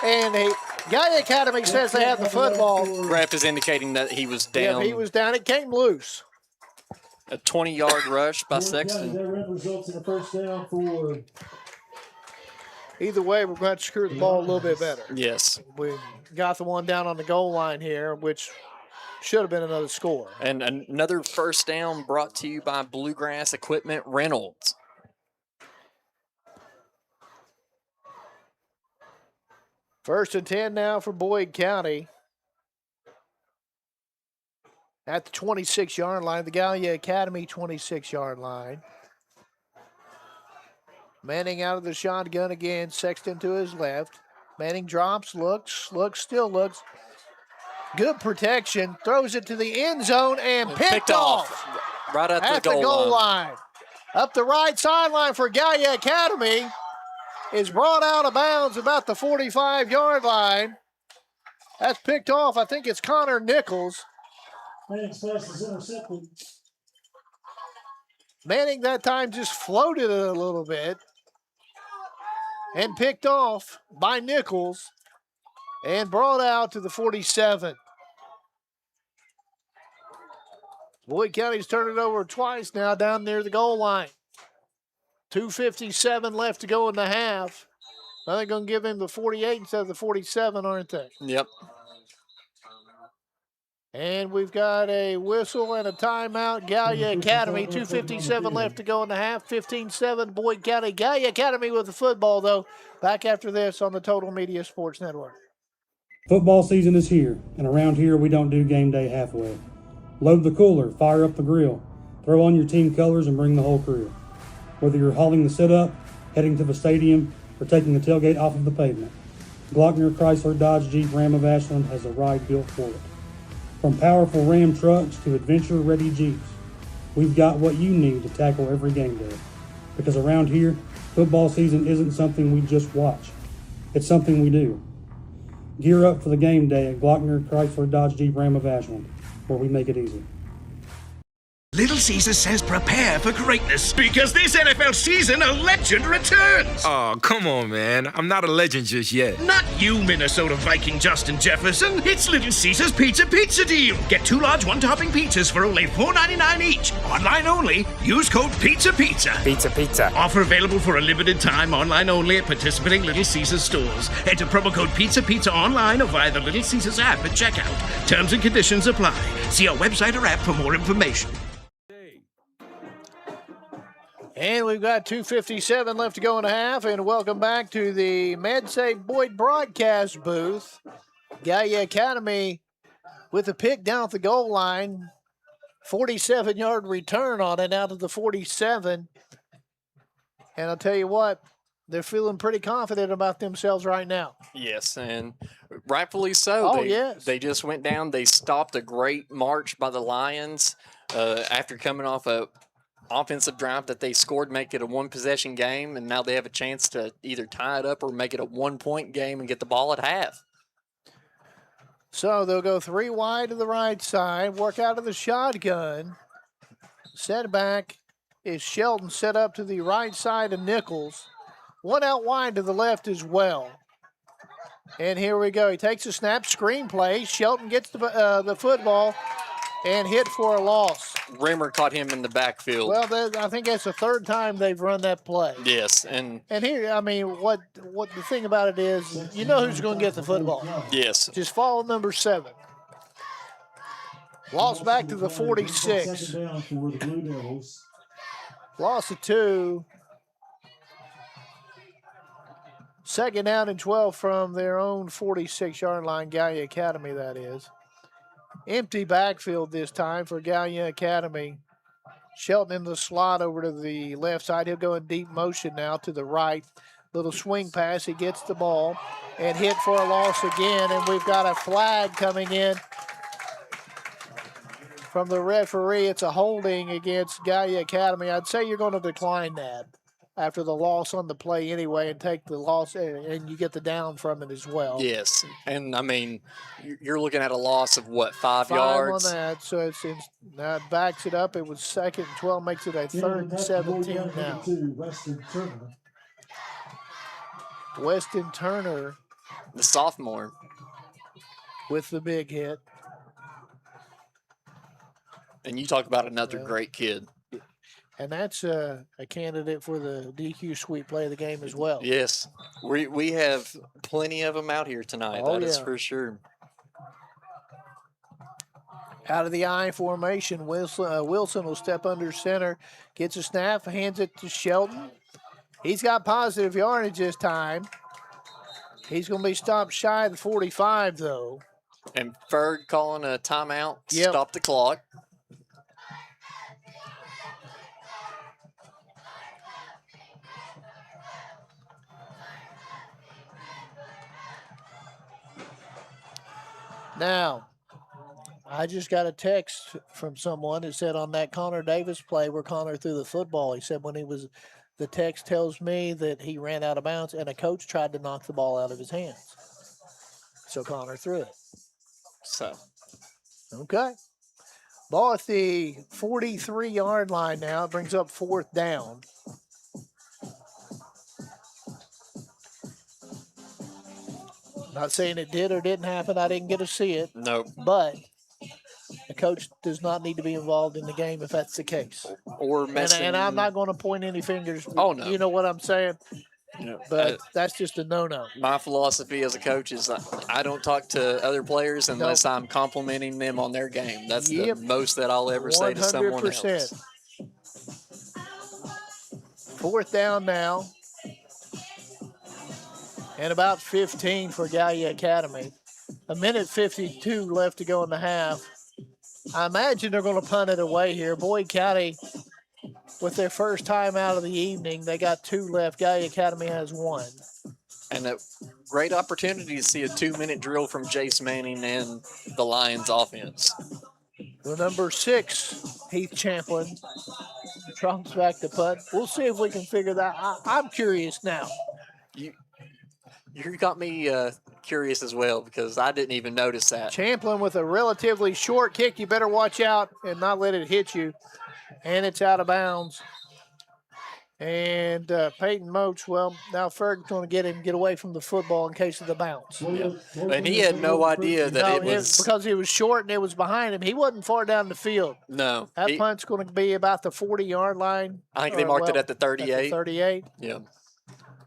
And Gallia Academy says they have the football. Ref is indicating that he was down. Yeah, he was down. It came loose. A 20-yard rush by Sexton. That results in a 1st down for. Either way, we're going to secure the ball a little bit better. Yes. We got the one down on the goal line here, which should have been another score. And another 1st down brought to you by Bluegrass Equipment Rentals. First and 10 now for Boyd County. At the 26-yard line, the Gallia Academy 26-yard line. Manning out of the shotgun again, Sexton to his left. Manning drops, looks, still looks. Good protection, throws it to the end zone and picked off. Right at the goal line. Up the right sideline for Gallia Academy. Is brought out of bounds about the 45-yard line. That's picked off. I think it's Connor Nichols. Manning's pass is intercepted. Manning that time just floated it a little bit and picked off by Nichols and brought out to the 47. Boyd County's turned it over twice now down near the goal line. 2:57 left to go in the half. Now they're going to give him the 48 instead of the 47, aren't they? Yep. And we've got a whistle and a timeout. Gallia Academy, 2:57 left to go in the half. 15-7 Boyd County. Gallia Academy with the football, though. Back after this on the Total Media Sports Network. Football season is here, and around here we don't do game day halfway. Load the cooler, fire up the grill, Throw on your team colors and bring the whole crew. Whether you're hauling the sit-up, heading to the stadium, or taking the tailgate off of the pavement, Glockner Chrysler Dodge Jeep Ram of Ashland has a ride built for it. From powerful Ram trucks to adventure-ready Jeeps, we've got what you need to tackle every game day. Because around here, football season isn't something we just watch. It's something we do. Gear up for the game day at Glockner Chrysler Dodge Jeep Ram of Ashland, where we make it easy. Little Caesar says prepare for greatness because this NFL season a legend returns. Oh, come on, man. I'm not a legend just yet. Not you, Minnesota Viking Justin Jefferson. It's Little Caesar's Pizza Deal. Get 2 large one-topping pizzas for only $4.99 each. Online only. Use code PIZZA. Pizza. Offer available for a limited time. Online only at participating Little Caesars stores. Enter promo code PIZZA online or via the Little Caesars app at checkout. Terms and conditions apply. See our website or app for more information. And we've got 2:57 left to go in a half, and welcome back to the MedSafe Boyd broadcast booth. Gallia Academy with a pick down at the goal line. 47-yard return on it out of the 47. And I'll tell you what, they're feeling pretty confident about themselves right now. Yes, and rightfully so. Oh, yes. They just went down. They stopped a great march by the Lions after coming off a offensive drive that they scored, make it a one-possession game, and now they have a chance to either tie it up or make it a one-point game and get the ball at half. So they'll go 3 wide to the right side, work out of the shotgun. Set back is Shelton, set up to the right side of Nichols. 1 out wide to the left as well. And here we go. He takes a snap, screen play. Shelton gets the football and hit for a loss. Rimmer caught him in the backfield. Well, I think that's the 3rd time they've run that play. Yes, and here, I mean, what the thing about it is, you know who's going to get the football. Yes. Just follow number 7. Lost back to the 46. Loss of 2. 2nd down and 12 from their own 46-yard line, Gallia Academy, that is. Empty backfield this time for Gallia Academy. Shelton in the slot over to the left side. He'll go in deep motion now to the right. Little swing pass. He gets the ball and hit for a loss again. And we've got a flag coming in from the referee. It's a holding against Gallia Academy. I'd say you're going to decline that after the loss on the play anyway and take the loss, and you get the down from it as well. Yes, and I mean, you're looking at a loss of what, 5 5 yards? on that, so now it backs it up. It was 2nd and 12, makes it a 3rd and 17 now. Weston Turner, the sophomore, with the big hit. And you talk about another great kid. And that's a candidate for the DQ sweep play of the game as well. Yes, we have plenty of them out here tonight. Oh, that is yeah. for sure. Out of the I formation, Wilson will step under center, gets a snap, hands it to Shelton. He's got positive yardage this time. He's going to be stopped shy of the 45, though. And Ferg calling a timeout, Yep. Stop the clock. Now, I just got a text from someone that said on that Connor Davis play where Connor threw the football, he said the text tells me that he ran out of bounds and a coach tried to knock the ball out of his hands. So Connor threw it. So. Okay. Ball at the 43-yard line now. It brings up 4th down. Not saying it did or didn't happen. I didn't get to see it. No. But a coach does not need to be involved in the game if that's the case. Or messing. And I'm not going to point any fingers. Oh, no. You know what I'm saying? You know, But that's just a no-no. my philosophy as a coach is I don't talk to other players unless I'm complimenting them on their game. That's the most that I'll ever say to someone else. 4th down now. And about 15 for Gallia Academy. 1:52 left to go in the half. I imagine they're going to punt it away here. Boyd County, with their first time out of the evening, they got 2 left. Gallia Academy has 1. And a great opportunity to see a 2-minute drill from Jace Manning and the Lions offense. The number 6, Heath Champlin, drops back to punt. We'll see if we can figure that. I'm curious now. You got me curious as well because I didn't even notice that. Champlin with a relatively short kick. You better watch out and not let it hit you. And it's out of bounds. And Peyton Moats, well, now Ferg's going to get away from the football in case of the bounce. Yeah. And he had no idea that it was. Because he was short and it was behind him. He wasn't far down the field. No. That punt's going to be about the 40-yard line. I think they marked it at the 38. At the 38. Yeah.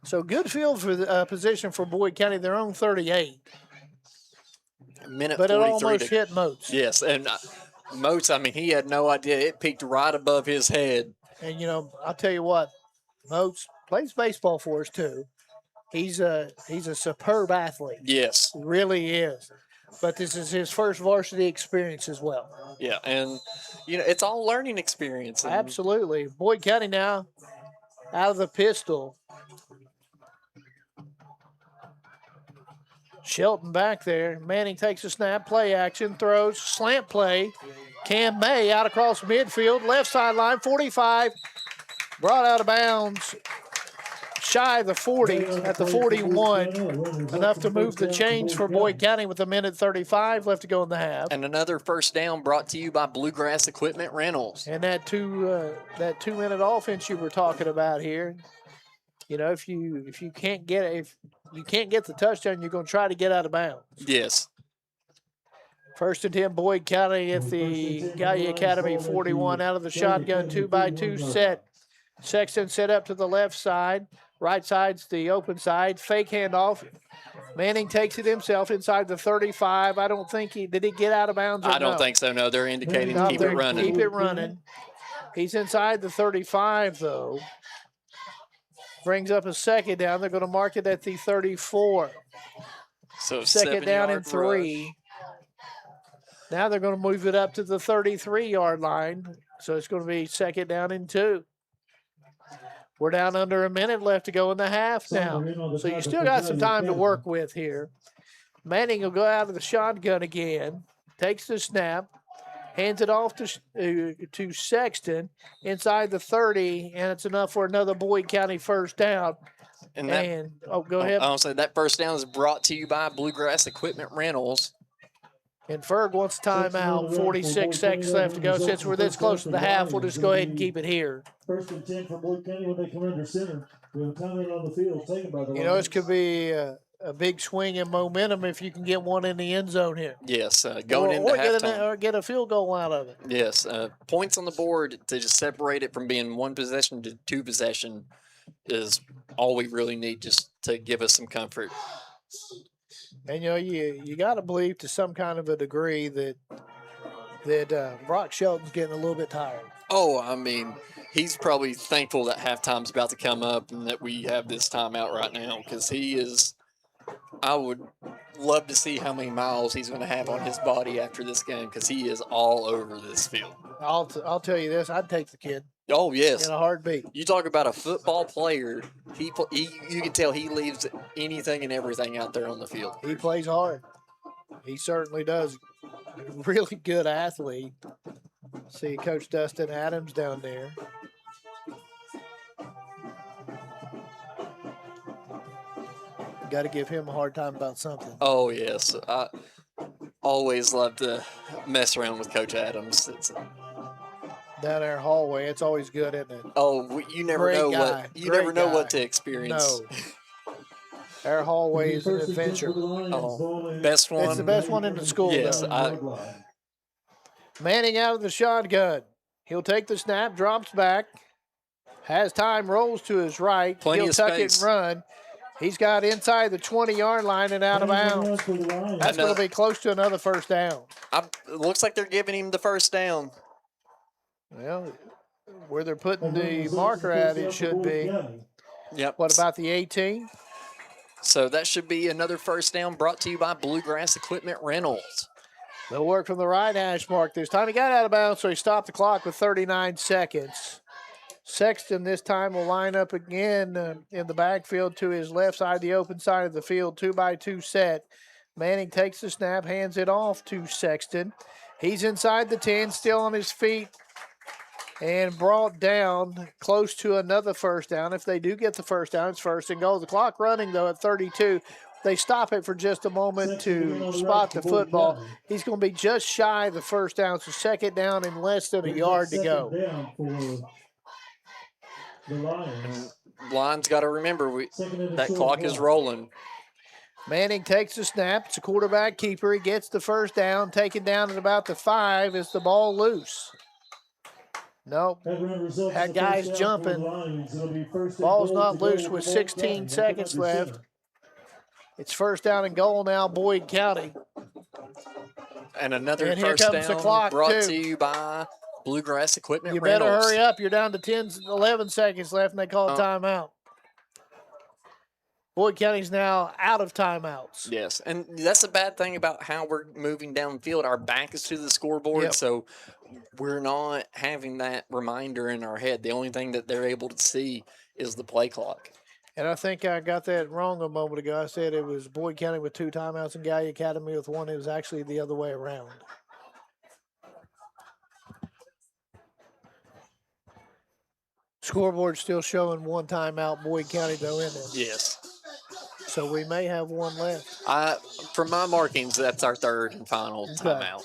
So good field for the position for Boyd County, their own 38. Minute but 43 it almost hit Moats. Yes, and Moats, I mean, he had no idea. It peaked right above his head. And, I'll tell you what, Moats plays baseball for us, too. He's a superb athlete. Yes. He really is. But this is his first varsity experience as well. Yeah, and, it's all learning experience. Absolutely. Boyd County now out of the pistol. Shelton back there. Manning takes a snap, play action, throws, slant play. Cam May out across midfield, left sideline, 45. Brought out of bounds, shy of the 40 at the 41. Enough to move the chains for Boyd County with 1:35 left to go in the half. And another first down brought to you by Bluegrass Equipment Rentals. And that 2-minute offense you were talking about here. If you can't get the touchdown, you're going to try to get out of bounds. Yes. 1st and 10, Boyd County at the Gallia Academy 41 out of the shotgun 2x2 set. Sexton set up to the left side. Right side's the open side. Fake handoff. Manning takes it himself inside the 35. I don't think did he get out of bounds? I don't think so. No, they're indicating to keep it running. Keep it running. He's inside the 35 though. Brings up a second down. They're going to mark it at the 34. So second down and 3. Rush. Now they're going to move it up to the 33-yard line. So it's going to be second down and 2. We're down under a minute left to go in the half now. So you still got some time to work with here. Manning will go out of the shotgun again. Takes the snap. Hands it off to Sexton inside the 30, and it's enough for another Boyd County first down. Go ahead. I'll say that first down is brought to you by Bluegrass Equipment Rentals. And Ferg wants timeout. 46 seconds left to go. Since we're this close to the half, we'll just go ahead and keep it here. 1st and 10 for Boyd County when they come under center. We have a timeout on the field taken by the Lions. This could be a big swing in momentum if you can get one in the end zone here. Yes, going into halftime. Or get a field goal out of it. Yes, points on the board to just separate it from being 1 possession to 2 possession is all we really need just to give us some comfort. And, you got to believe to some kind of a degree that Brock Shelton's getting a little bit tired. Oh, I mean, he's probably thankful that halftime's about to come up and that we have this timeout right now because he is – I would love to see how many miles he's going to have on his body after this game because he is all over this field. I'll tell you this. I'd take the kid. Oh, yes. In a heartbeat. You talk about a football player, you can tell he leaves anything and everything out there on the field. He plays hard. He certainly does. Really good athlete. See Coach Dustin Adams down there. Got to give him a hard time about something. Oh, yes. I always love to mess around with Coach Adams. Down our hallway, it's always good, isn't it? Oh, you never know what to experience. No. Our hallway is an adventure. Oh, best one. It's the best one in the school. Yes. Manning out of the shotgun. He'll take the snap, drops back, has time, rolls to his right. Plenty He'll tuck it and run. He's got inside the 20-yard line and out of bounds. That's going to be close to another first down. It looks like they're giving him the first down. Well, where they're putting the marker at, it should be. Yep. What about the 18? So that should be another first down brought to you by Bluegrass Equipment Rentals. They'll work from the right hash mark this time. He got out of bounds, so he stopped the clock with 39 seconds. Sexton this time will line up again in the backfield to his left side, the open side of the field, 2-by-2 set. Manning takes the snap, hands it off to Sexton. He's inside the 10, still on his feet, and brought down close to another first down. If they do get the first down, it's first and goal. The clock running, though, at 32. They stop it for just a moment to spot the football. He's going to be just shy of the first down, so second down and less than a yard to go. Lions got to remember, that clock is rolling. Manning takes the snap. It's a quarterback keeper. He gets the first down, taken down at about the 5. Is the ball loose? Nope. Had guys jumping. Ball's not loose with 16 seconds left. It's first down and goal now, Boyd County. And another and here first comes down the clock brought to you by Bluegrass Equipment You better Rentals. hurry up. You're down to 11 seconds left, and they call a timeout. Boyd County's now out of timeouts. Yes, and that's the bad thing about how we're moving downfield. Our back is to the scoreboard, so we're not having that reminder in our head. The only thing that they're able to see is the play clock. And I think I got that wrong a moment ago. I said it was Boyd County with 2 timeouts and Gallia Academy with 1. It was actually the other way around. Scoreboard still showing 1 timeout, Boyd County, though, isn't it? Yes. So we may have 1 left. From my markings, that's our third and final timeout.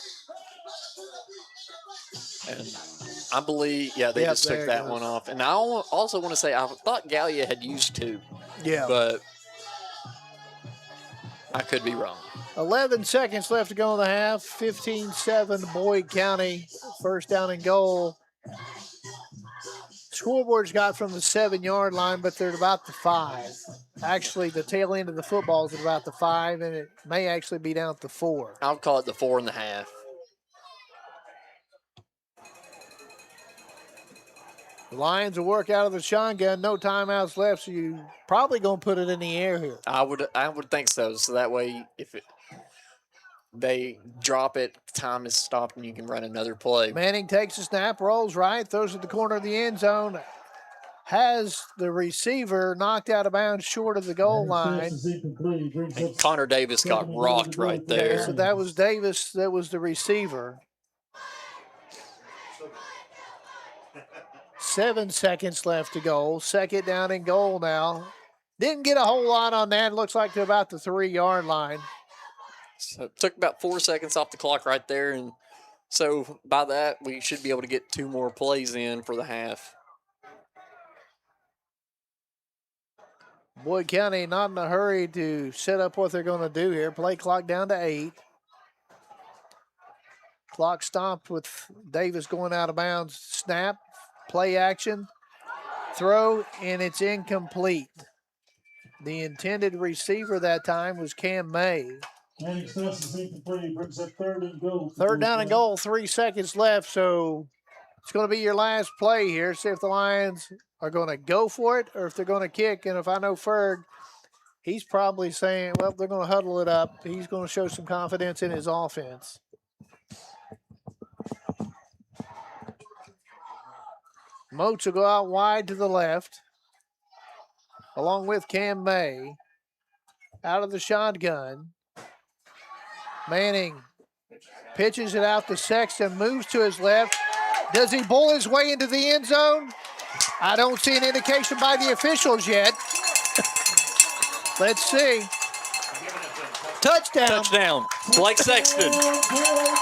And I believe, they just took that one off. And I also want to say, I thought Gallia had used 2. Yeah. But I could be wrong. 11 seconds left to go in the half. 15-7 Boyd County. First down and goal. Scoreboard's got from the 7-yard line, but they're at about the 5. Actually, the tail end of the football is at about the 5, and it may actually be down at the 4. I'll call it the 4.5. The Lions will work out of the shotgun. No timeouts left, so you probably going to put it in the air here. I would think so. So that way, if they drop it, time is stopped, and you can run another play. Manning takes a snap, rolls right, throws at the corner of the end zone. Has the receiver knocked out of bounds short of the goal line. And Connor Davis got rocked right there. So that was Davis. That was the receiver. 7 seconds left to go. Second down and goal now. Didn't get a whole lot on that. Looks like they're about the 3-yard line. So it took about 4 seconds off the clock right there. And so by that, we should be able to get 2 more plays in for the half. Boyd County not in a hurry to set up what they're going to do here. Play clock down to 8. Clock stopped with Davis going out of bounds. Snap, play action, throw, and it's incomplete. The intended receiver that time was Cam May. Third down and goal, 3 seconds left, so it's going to be your last play here. See if the Lions are going to go for it or if they're going to kick. And if I know Ferg, he's probably saying, well, they're going to huddle it up. He's going to show some confidence in his offense. Moats will go out wide to the left, along with Cam May. Out of the shotgun. Manning pitches it out to Sexton, moves to his left. Does he bull his way into the end zone? I don't see an indication by the officials yet. Let's see. Touchdown. Touchdown. Blake Sexton.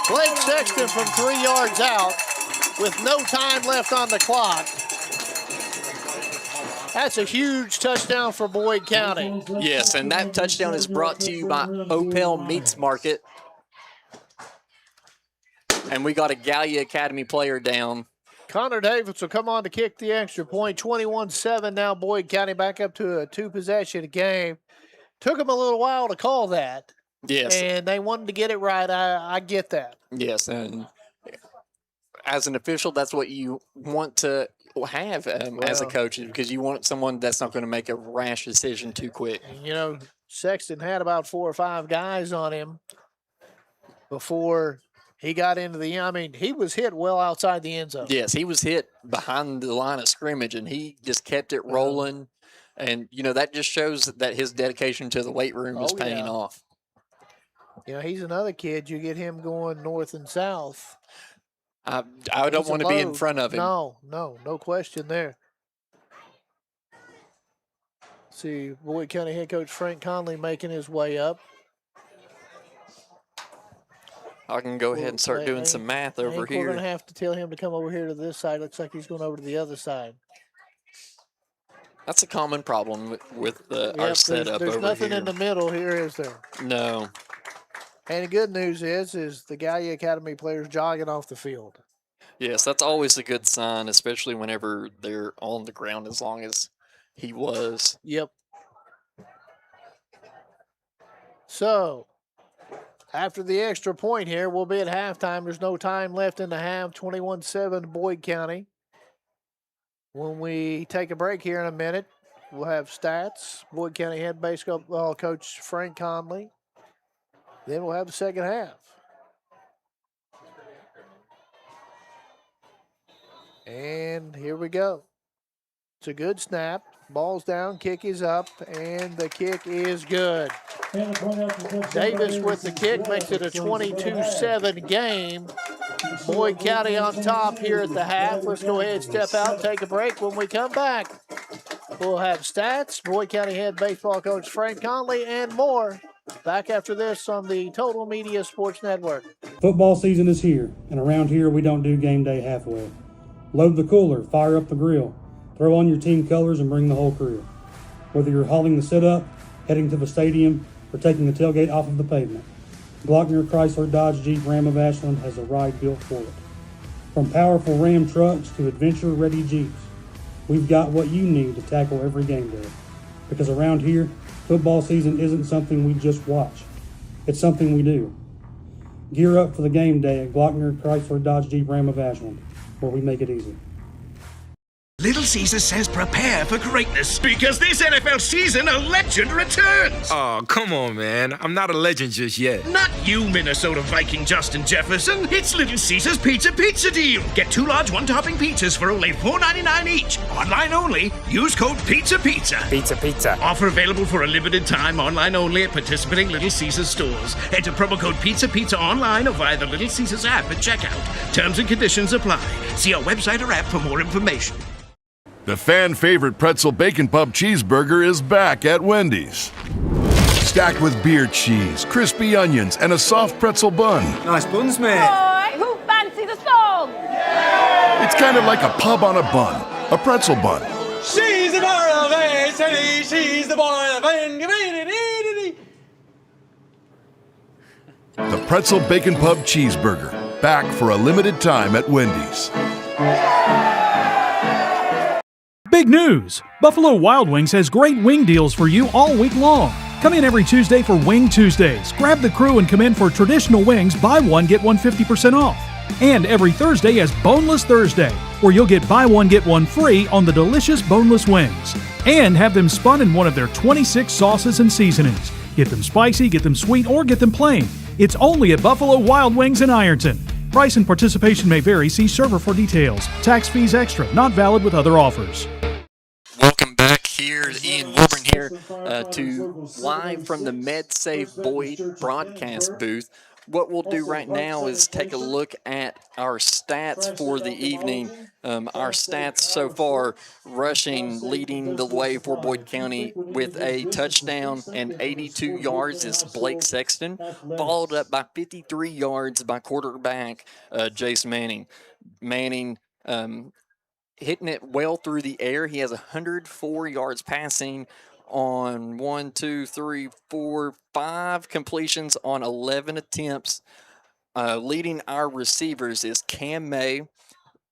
Blake Sexton from 3 yards out with no time left on the clock. That's a huge touchdown for Boyd County. Yes, and that touchdown is brought to you by Opel Meats Market. And we got a Gallia Academy player down. Connor Davis will come on to kick the extra point. 21-7 now. Boyd County back up to a 2-possession game. Took them a little while to call that. Yes. And they wanted to get it right. I get that. Yes, and as an official, that's what you want to have as a coach, because you want someone that's not going to make a rash decision too quick. You know, Sexton had about 4 or 5 guys on him before He got into the, I mean, he was hit well outside the end zone. Yes, he was hit behind the line of scrimmage, and he just kept it rolling. And, that just shows that his dedication to the weight room is paying off. He's another kid. You get him going north and south. I don't want to be in front of him. No question there. See, Boyd County head coach Frank Conley making his way up. I can go ahead and start doing some math over here. We're going to have to tell him to come over here to this side. Looks like he's going over to the other side. That's a common problem with our setup over here. There's nothing in the middle here, is there? No. And the good news is the Gallia Academy players jogging off the field. Yes, that's always a good sign, especially whenever they're on the ground as long as he was. Yep. So, after the extra point here, we'll be at halftime. There's no time left in the half. 21-7 Boyd County. When we take a break here in a minute, we'll have stats. Boyd County head basketball coach Frank Conley. Then we'll have the second half. And here we go. It's a good snap. Ball's down, kick is up, and the kick is good. Davis with the kick makes it a 22-7 game. Boyd County on top here at the half. Let's go ahead and step out, take a break. When we come back, we'll have stats, Boyd County head baseball coach Frank Conley, and more. Back after this on the Total Media Sports Network. Football season is here, and around here we don't do game day halfway. Load the cooler, fire up the grill, throw on your team colors, and bring the whole crew. Whether you're hauling the sit-up, heading to the stadium, or taking the tailgate off of the pavement, Glockner Chrysler Dodge Jeep Ram of Ashland has a ride built for it. From powerful Ram trucks to adventure-ready Jeeps, we've got what you need to tackle every game day. Because around here, football season isn't something we just watch. It's something we do. Gear up for the game day at Glockner Chrysler Dodge Jeep Ram of Ashland, where we make it easy. Little Caesar says prepare for greatness because this NFL season a legend returns. Oh, come on, man. I'm not a legend just yet. Not you, Minnesota Viking Justin Jefferson. It's Little Caesar's Pizza Deal. Get 2 large one-topping pizzas for only $4.99 each. Online only. Use code PIZZA. Pizza. Offer available for a limited time. Online only at participating Little Caesars stores. Enter promo code PIZZA online or via the Little Caesars app at checkout. Terms and conditions apply. See our website or app for more information. The fan-favorite pretzel bacon pub cheeseburger is back at Wendy's. Stacked with beer cheese, crispy onions, and a soft pretzel bun. Nice buns, mate. Boy, who fancy the song? It's kind of like a pub on a bun, a pretzel bun. She's the daughter of a city, she's the boy of The pretzel bacon pub cheeseburger, back for a limited time at Wendy's. Big news! Buffalo Wild Wings has great wing deals for you all week long. Come in every Tuesday for Wing Tuesdays. Grab the crew and come in for traditional wings, buy one, get one 50% off. And every Thursday is Boneless Thursday, where you'll get buy one, get one free on the delicious boneless wings. And have them spun in one of their 26 sauces and seasonings. Get them spicy, get them sweet, or get them plain. It's only at Buffalo Wild Wings in Ironton. Price and participation may vary. See server for details. Tax fees extra. Not valid with other offers. Welcome back here. Ian Wilburn here to live from the MedSave Boyd broadcast booth. What we'll do right now is take a look at our stats for the evening. Our stats so far, rushing leading the way for Boyd County with a touchdown and 82 yards is Blake Sexton, followed up by 53 yards by quarterback Jace Manning. Manning hitting it well through the air. He has 104 yards passing on 5 completions on 11 attempts. Leading our receivers is Cam May,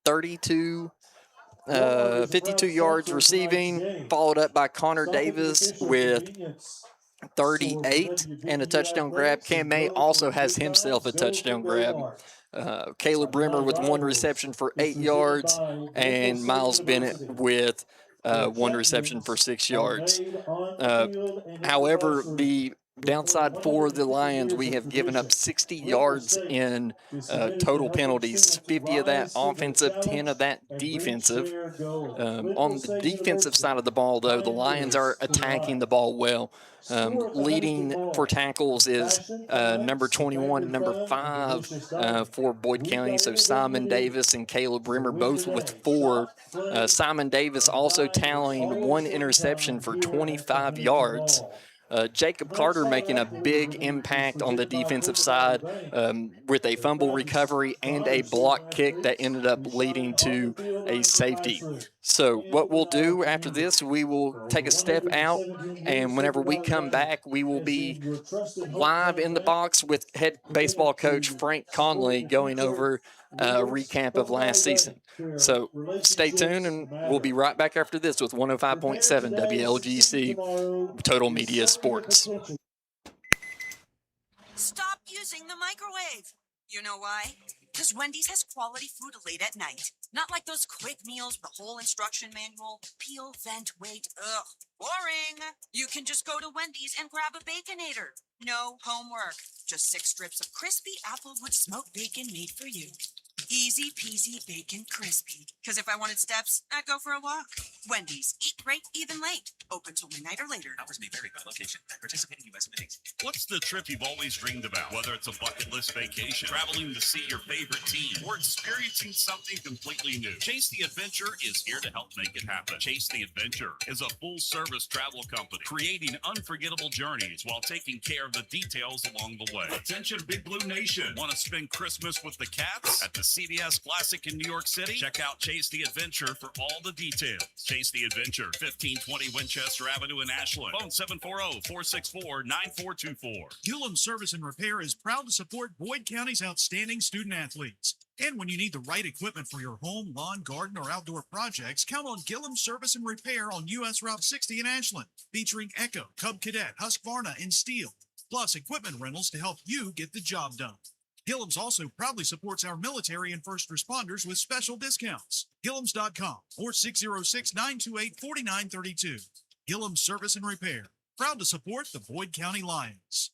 52 yards receiving, followed up by Connor Davis with 38 and a touchdown grab. Cam May also has himself a touchdown grab. Caleb Brimmer with 1 reception for 8 yards, and Miles Bennett with 1 reception for 6 yards. However, the Downside for the Lions, we have given up 60 yards in total penalties, 50 of that offensive, 10 of that defensive. On the defensive side of the ball, though, the Lions are attacking the ball well. Leading for tackles is number 21 and number 5 for Boyd County. So Simon Davis and Caleb Rimmer both with 4. Simon Davis also tallying 1 interception for 25 yards. Jacob Carter making a big impact on the defensive side with a fumble recovery and a block kick that ended up leading to a safety. So what we'll do after this, we will take a step out, and whenever we come back, we will be live in the box with head baseball coach Frank Conley going over a recap of last season. So stay tuned, and we'll be right back after this with 105.7 WLGC Total Media Sports. Stop using the microwave. You know why? Because Wendy's has quality food late at night. Not like those quick meals with the whole instruction manual. Peel, vent, wait. Ugh, boring. You can just go to Wendy's and grab a Baconator. No homework. Just 6 strips of crispy applewood smoked bacon made for you. Easy peasy bacon crispy. Because if I wanted steps, I'd go for a walk. Wendy's. Eat great, even late. Open till midnight or later. Hours may vary by location. Participating U.S. meetings. What's the trip you've always dreamed about? Whether it's a bucket list vacation, traveling to see your favorite team, or experiencing something completely new, Chase the Adventure is here to help make it happen. Chase the Adventure is a full-service travel company creating unforgettable journeys while taking care of the details along the way. Attention, Big Blue Nation. Want to spend Christmas with the Cats at the CBS Classic in New York City? Check out Chase the Adventure for all the details. Chase the Adventure, 1520 Winchester Avenue in Ashland. Phone 740-464-9424. Gillum Service and Repair is proud to support Boyd County's outstanding student athletes. And when you need the right equipment for your home, lawn, garden, or outdoor projects, count on Gillum Service and Repair on US Route 60 in Ashland, featuring Echo, Cub Cadet, Husqvarna, and Steel, plus equipment rentals to help you get the job done. Gillum's also proudly supports our military and first responders with special discounts. Gillums.com or 606-928-4932. Gillum Service and Repair, proud to support the Boyd County Lions.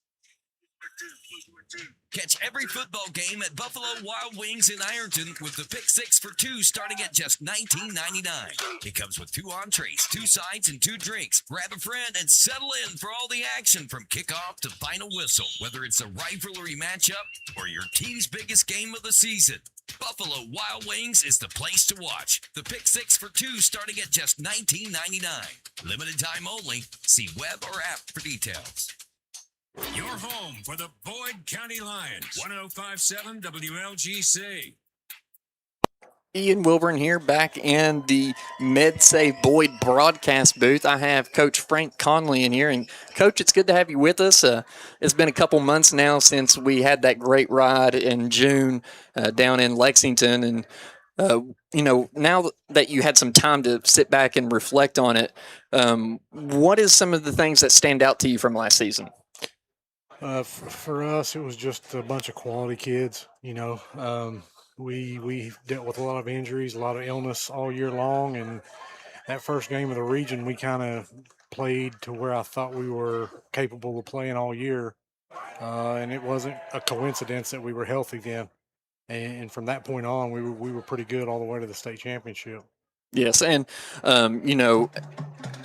Catch every football game at Buffalo Wild Wings in Ironton with the Pick 6 for 2 starting at just $19.99. It comes with 2 entrees, 2 sides, and 2 drinks. Grab a friend and settle in for all the action from kickoff to final whistle. Whether it's a rivalry matchup or your team's biggest game of the season, Buffalo Wild Wings is the place to watch. The Pick 6 for 2 starting at just $19.99. Limited time only. See web or app for details. Your home for the Boyd County Lions. 105.7 WLGC. Ian Wilburn here back in the MedSave Boyd broadcast booth. I have Coach Frank Conley in here. And, Coach, it's good to have you with us. It's been a couple months now since we had that great ride in June down in Lexington. And, now that you had some time to sit back and reflect on it, what is some of the things that stand out to you from last season? For us, it was just a bunch of quality kids. We dealt with a lot of injuries, a lot of illness all year long, and that first game of the region, we kind of played to where I thought we were capable of playing all year, and it wasn't a coincidence that we were healthy then. And from that point on, we were pretty good all the way to the state championship. Yes, and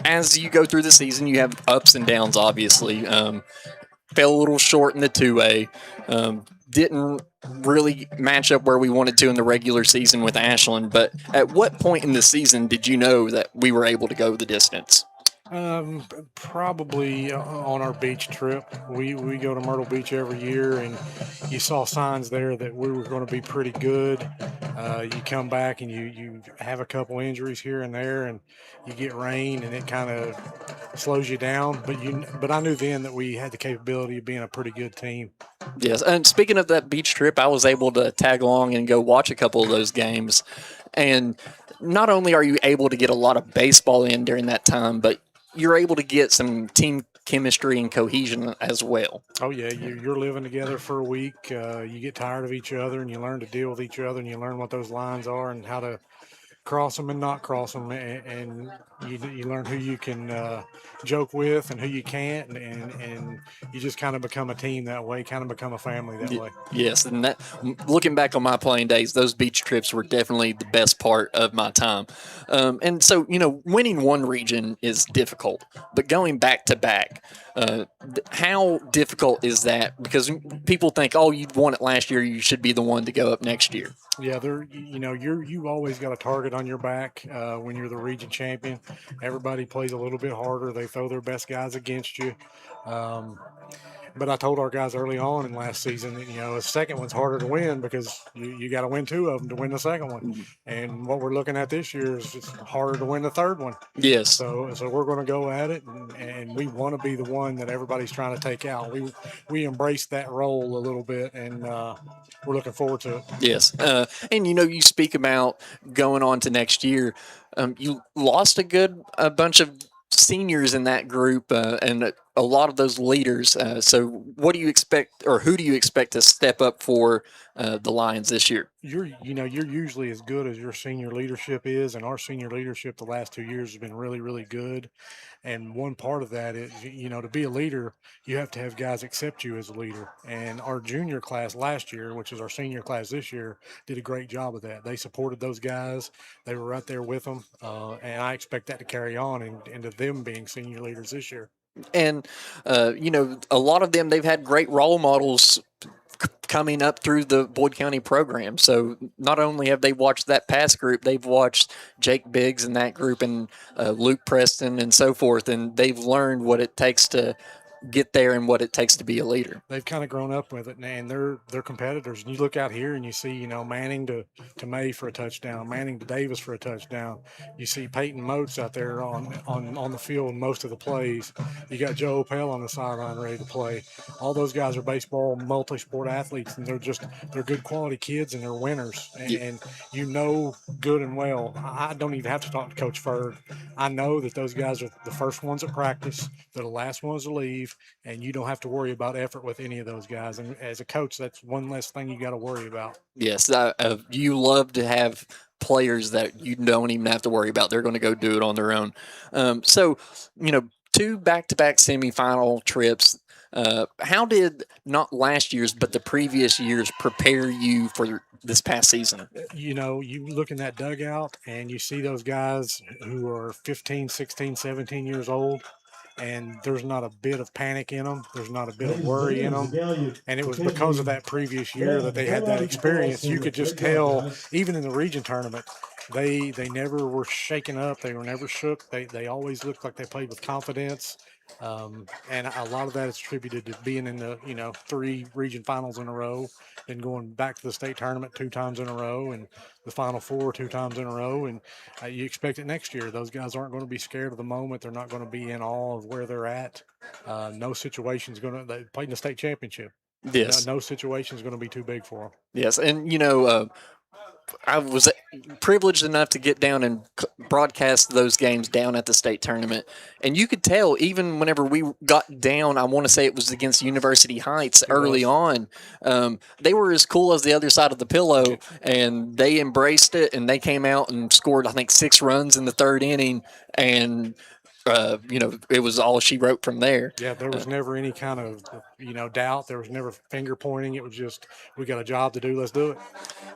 as you go through the season, you have ups and downs. Obviously, fell a little short in the 2A. Didn't really match up where we wanted to in the regular season with Ashland. But at what point in the season did you know that we were able to go the distance? Probably on our beach trip. We go to Myrtle Beach every year, and you saw signs there that we were going to be pretty good. You come back and you have a couple injuries here and there, and you get rain, and it kind of slows you down. But I knew then that we had the capability of being a pretty good team. Yes, and speaking of that beach trip, I was able to tag along and go watch a couple of those games. And not only are you able to get a lot of baseball in during that time, but you're able to get some team chemistry and cohesion as well. Oh, yeah. You're living together for a week. You get tired of each other, and you learn to deal with each other, and you learn what those lines are and how to cross them and not cross them, and you learn who you can joke with and who you can't, and you just kind of become a team that way, kind of become a family that way. Yes, and that looking back on my playing days, those beach trips were definitely the best part of my time. And so, winning one region is difficult, but going back to back, how difficult is that? Because people think, oh, you won it last year, you should be the one to go up next year. Yeah, you always got a target on your back when you're the region champion. Everybody plays a little bit harder. They throw their best guys against you. But I told our guys early on in last season that, the second one's harder to win because you got to win 2 of them to win the second one. And what we're looking at this year is it's harder to win the third one. Yes. So we're going to go at it, and we want to be the one that everybody's trying to take out. We embrace that role a little bit, and we're looking forward to it. Yes. And, you speak about going on to next year. You lost a bunch of seniors in that group and a lot of those leaders. So what do you expect, or who do you expect to step up for the Lions this year? You're usually as good as your senior leadership is, and our senior leadership the last 2 years has been really, really good. And one part of that is, to be a leader, you have to have guys accept you as a leader. And our junior class last year, which is our senior class this year, did a great job of that. They supported those guys. They were right there with them. And I expect that to carry on into them being senior leaders this year. And, a lot of them, they've had great role models coming up through the Boyd County program. So not only have they watched that past group, they've watched Jake Biggs in that group and Luke Preston and so forth, and they've learned what it takes to get there and what it takes to be a leader. They've kind of grown up with it, and they're competitors. And you look out here and you see, Manning to May for a touchdown, Manning to Davis for a touchdown. You see Peyton Moats out there on the field most of the plays. You got Joe Opel on the sideline ready to play. All those guys are baseball multi-sport athletes, and they're good quality kids, and they're winners. And good and well. I don't even have to talk to Coach Ferd. I know that those guys are the first ones at practice. They're the last ones to leave. And you don't have to worry about effort with any of those guys. And as a coach, that's one less thing you got to worry about. Yes, you love to have players that you don't even have to worry about. They're going to go do it on their own. So, 2 back-to-back semifinal trips. How did not last year's, but the previous years prepare you for this past season? You look in that dugout and you see those guys who are 15, 16, 17 years old. And there's not a bit of panic in them. There's not a bit of worry in them. And it was because of that previous year that they had that experience. You could just tell, even in the region tournament, they never were shaken up. They were never shook. They always looked like they played with confidence. And a lot of that is attributed to being in the 3 region finals in a row, and going back to the state tournament 2 times in a row, and the Final Four 2 times in a row. And you expect it next year. Those guys aren't going to be scared of the moment. They're not going to be in awe of where they're at. No situation's going to. They played in the state championship. Yes. No situation's going to be too big for them. Yes, and I was privileged enough to get down and broadcast those games down at the state tournament. And you could tell, even whenever we got down, I want to say it was against University Heights early on, they were as cool as the other side of the pillow, and they embraced it, and they came out and scored, I think, 6 runs in the 3rd inning, and it was all she wrote from there. Yeah, there was never any kind of, doubt. There was never finger pointing. It was just, we got a job to do. Let's do it.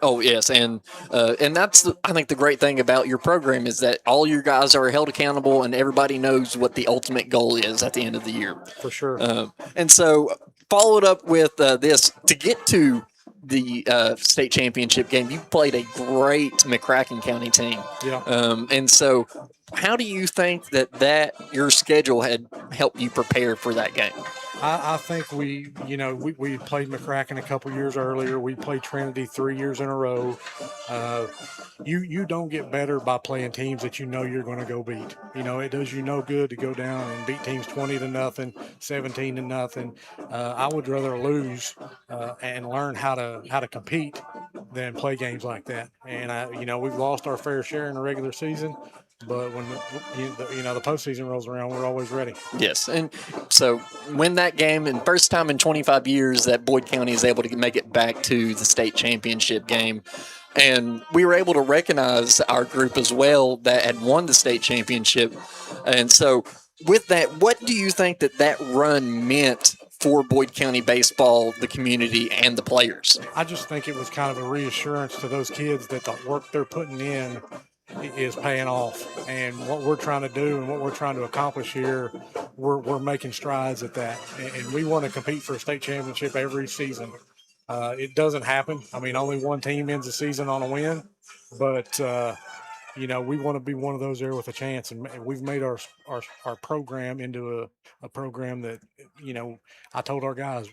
Oh, yes. And that's, I think, the great thing about your program is that all your guys are held accountable, and everybody knows what the ultimate goal is at the end of the year. For sure. And so followed up with this, to get to the state championship game, you played a great McCracken County team. Yeah. And so how do you think that your schedule had helped you prepare for that game? I think we played McCracken a couple years earlier. We played Trinity 3 years in a row. You don't get better by playing teams that you're going to go beat. It does you no good to go down and beat teams 20-0, 17-0. I would rather lose and learn how to compete than play games like that. And we've lost our fair share in the regular season. But when the postseason rolls around, we're always ready. Yes, and so win that game, and first time in 25 years that Boyd County is able to make it back to the state championship game. And we were able to recognize our group as well that had won the state championship. And so with that, what do you think that run meant for Boyd County baseball, the community, and the players? I just think it was kind of a reassurance to those kids that the work they're putting in is paying off, and what we're trying to do and what we're trying to accomplish here, we're making strides at that, and we want to compete for a state championship every season. It doesn't happen. I mean, only one team ends the season on a win, but we want to be one of those there with a chance, and we've made our program into a program that, I told our guys,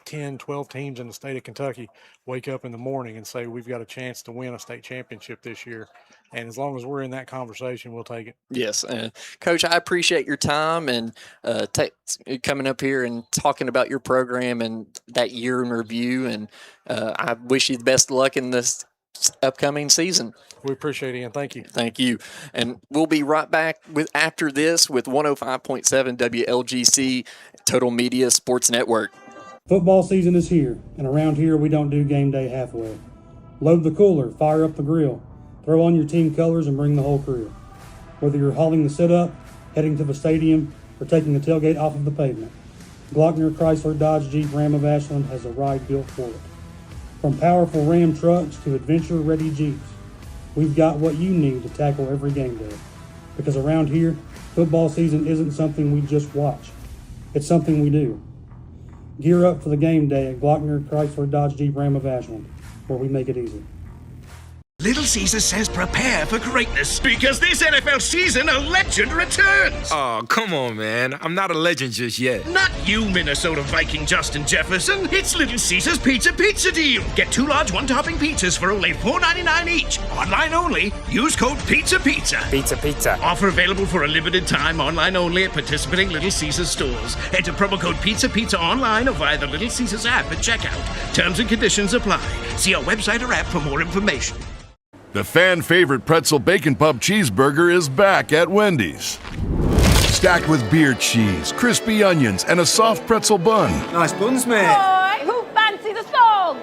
10, 12 teams in the state of Kentucky wake up in the morning and say, we've got a chance to win a state championship this year. And as long as we're in that conversation, we'll take it. Yes. Coach, I appreciate your time and coming up here and talking about your program and that year in review. And I wish you the best of luck in this upcoming season. We appreciate it, Ian. Thank you. Thank you. And we'll be right back after this with 105.7 WLGC Total Media Sports Network. Football season is here, and around here we don't do game day halfway. Load the cooler, fire up the grill, throw on your team colors, and bring the whole crew. Whether you're hauling the sit-up, heading to the stadium, or taking the tailgate off of the pavement, Glockner Chrysler Dodge Jeep Ram of Ashland has a ride built for it. From powerful Ram trucks to adventure-ready Jeeps, we've got what you need to tackle every game day. Because around here, football season isn't something we just watch. It's something we do. Gear up for the game day at Glockner Chrysler Dodge Jeep Ram of Ashland, where we make it easy. Little Caesar says prepare for greatness because this NFL season a legend returns. Oh, come on, man. I'm not a legend just yet. Not you, Minnesota Viking Justin Jefferson. It's Little Caesar's Pizza Deal. Get 2 large one-topping pizzas for only $4.99 each. Online only. Use code Pizza. Pizza. Offer available for a limited time. Online only at participating Little Caesars stores. Enter promo code Pizza online or via the Little Caesars app at checkout. Terms and conditions apply. See our website or app for more information. The fan favorite pretzel bacon pub cheeseburger is back at Wendy's. Stacked with beer cheese, crispy onions, and a soft pretzel bun. Nice buns, mate. Boy, who fancy the song?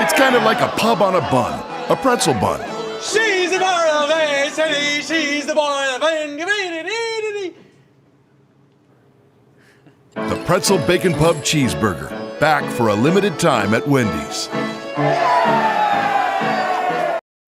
It's kind of like a pub on a bun, a pretzel bun. She's the bar of a city, she's the boy of The pretzel bacon pub cheeseburger, back for a limited time at Wendy's.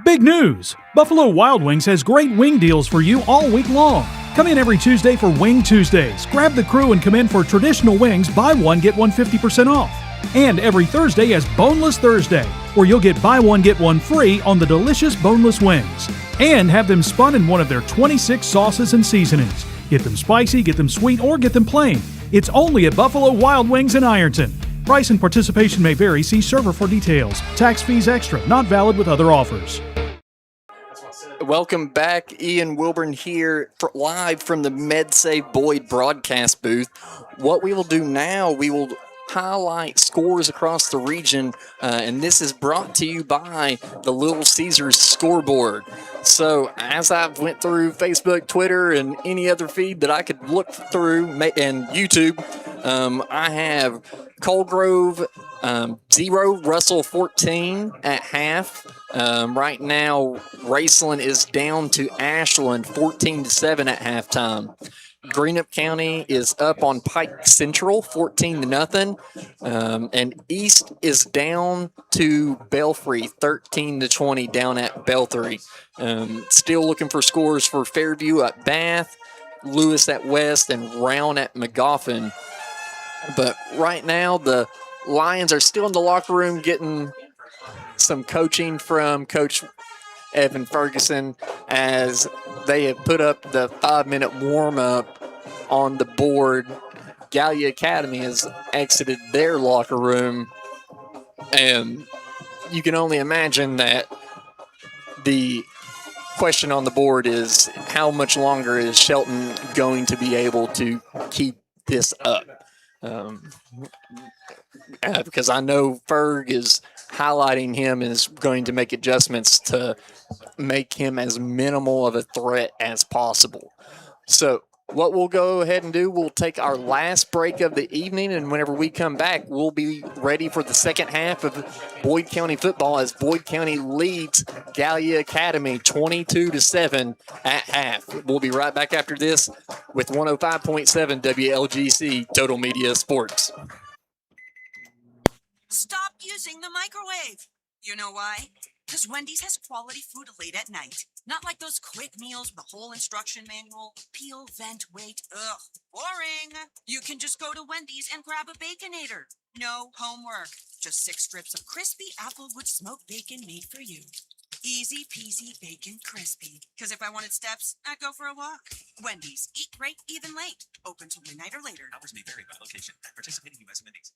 Big news! Buffalo Wild Wings has great wing deals for you all week long. Come in every Tuesday for Wing Tuesdays. Grab the crew and come in for traditional wings, buy one, get one 50% off. And every Thursday is Boneless Thursday, where you'll get buy one, get one free on the delicious boneless wings. And have them spun in one of their 26 sauces and seasonings. Get them spicy, get them sweet, or get them plain. It's only at Buffalo Wild Wings in Ironton. Price and participation may vary. See server for details. Tax fees extra. Not valid with other offers. Welcome back. Ian Wilburn here live from the MedSave Boyd broadcast booth. What we will do now, we will highlight scores across the region, and this is brought to you by the Little Caesars scoreboard. So as I went through Facebook, Twitter, and any other feed that I could look through, and YouTube, I have Colgrove 0, Russell 14 at half. Right now, Raceland is down to Ashland 14-7 at halftime. Greenup County is up on Pike Central 14-0, and East is down to Belfry 13-20 down at Belfry. Still looking for scores for Fairview at Bath, Lewis at West, and Round at McGoffin. But right now, the Lions are still in the locker room getting some coaching from Coach Evan Ferguson as they have put up the 5-minute warm-up on the board. Gallia Academy has exited their locker room, and you can only imagine that the question on the board is how much longer is Shelton going to be able to keep this up? Because I know Ferg is highlighting him and is going to make adjustments to make him as minimal of a threat as possible. So what we'll go ahead and do, we'll take our last break of the evening, and whenever we come back, we'll be ready for the second half of Boyd County football as Boyd County leads Gallia Academy 22-7 at half. We'll be right back after this with 105.7 WLGC Total Media Sports. Stop using the microwave. You know why? Because Wendy's has quality food late at night. Not like those quick meals with the whole instruction manual. Peel, vent, wait. Ugh, boring. You can just go to Wendy's and grab a Baconator. No homework. Just 6 strips of crispy applewood smoked bacon made for you. Easy peasy bacon crispy. Because if I wanted steps, I'd go for a walk. Wendy's. Eat great, even late. Open till midnight or later. Hours may vary by location. Participating U.S. Wendy's.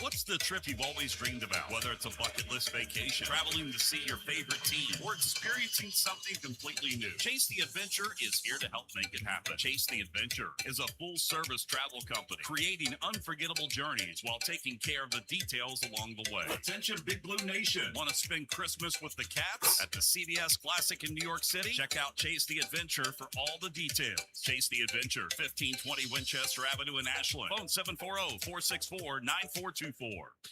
What's the trip you've always dreamed about? Whether it's a bucket list vacation, traveling to see your favorite team, or experiencing something completely new, Chase the Adventure is here to help make it happen. Chase the Adventure is a full-service travel company creating unforgettable journeys while taking care of the details along the way. Attention, Big Blue Nation. Want to spend Christmas with the Cats at the CBS Classic in New York City? Check out Chase the Adventure for all the details. Chase the Adventure, 1520 Winchester Avenue in Ashland. Phone 740-464-9424.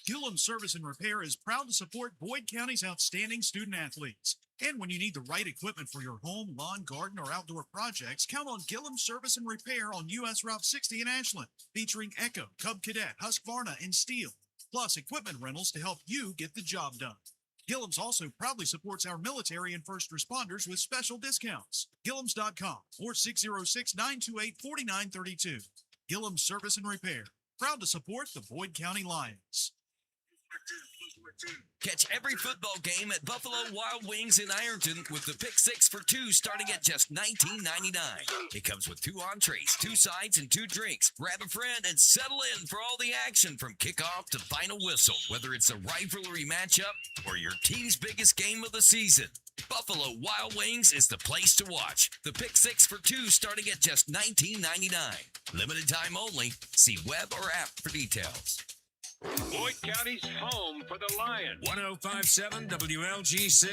Gillum Service and Repair is proud to support Boyd County's outstanding student athletes. And when you need the right equipment for your home, lawn, garden, or outdoor projects, count on Gillum Service and Repair on US Route 60 in Ashland, featuring Echo, Cub Cadet, Husqvarna, and Steel, plus equipment rentals to help you get the job done. Gillum's also proudly supports our military and first responders with special discounts. Gillums.com or 606-928-4932. Gillum Service and Repair. Proud to support the Boyd County Lions. Catch every football game at Buffalo Wild Wings in Ironton with the Pick 6 for 2 starting at just $19.99. It comes with 2 entrees, 2 sides, and 2 drinks. Grab a friend and settle in for all the action from kickoff to final whistle, whether it's a rivalry matchup or your team's biggest game of the season. Buffalo Wild Wings is the place to watch. The Pick 6 for 2 starting at just $19.99. Limited time only. See web or app for details. Boyd County's home for the Lions. 105.7 WLGC.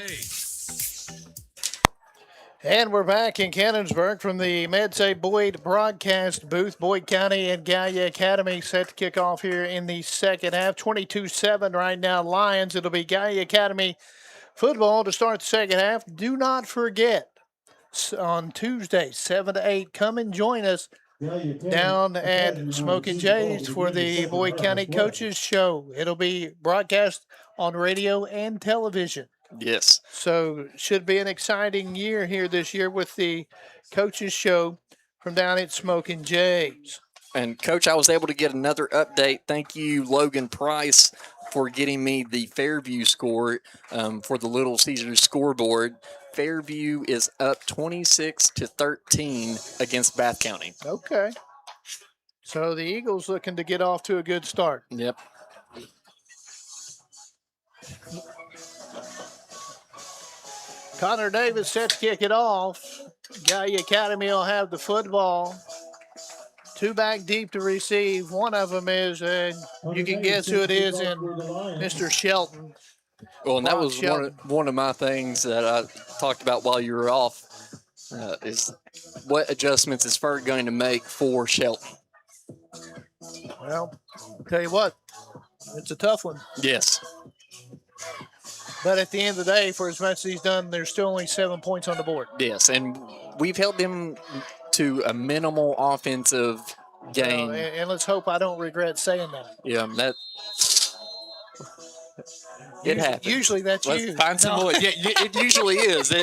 And we're back in Cannonsburg from the MedSay Boyd broadcast booth. Boyd County and Gallia Academy set to kick off here in the second half. 22-7 right now, Lions. It'll be Gallia Academy football to start the second half. Do not forget, on Tuesday, 7 to 8, come and join us down at Smoking Jay's for the Boyd County Coaches Show. It'll be broadcast on radio and television. Yes. So should be an exciting year here this year with the Coaches Show from down at Smoking Jay's. And, Coach, I was able to get another update. Thank you, Logan Price, for getting me the Fairview score for the Little Caesars scoreboard. Fairview is up 26-13 against Bath County. Okay. So the Eagles looking to get off to a good start. Yep. Connor Davis set to kick it off. Gallia Academy will have the football. 2 back deep to receive. One of them is, you can guess who it is, in Mr. Shelton. Well, and that was one of my things that I talked about while you were off, is what adjustments is Ferg going to make for Shelton? Well, I'll tell you what, it's a tough one. Yes. But at the end of the day, for as much as he's done, there's still only 7 points on the board. Yes, and we've held them to a minimal offensive gain. And let's hope I don't regret saying that. Yeah, that... It happens. Usually that's Let's you. find some more. Yeah, it usually is.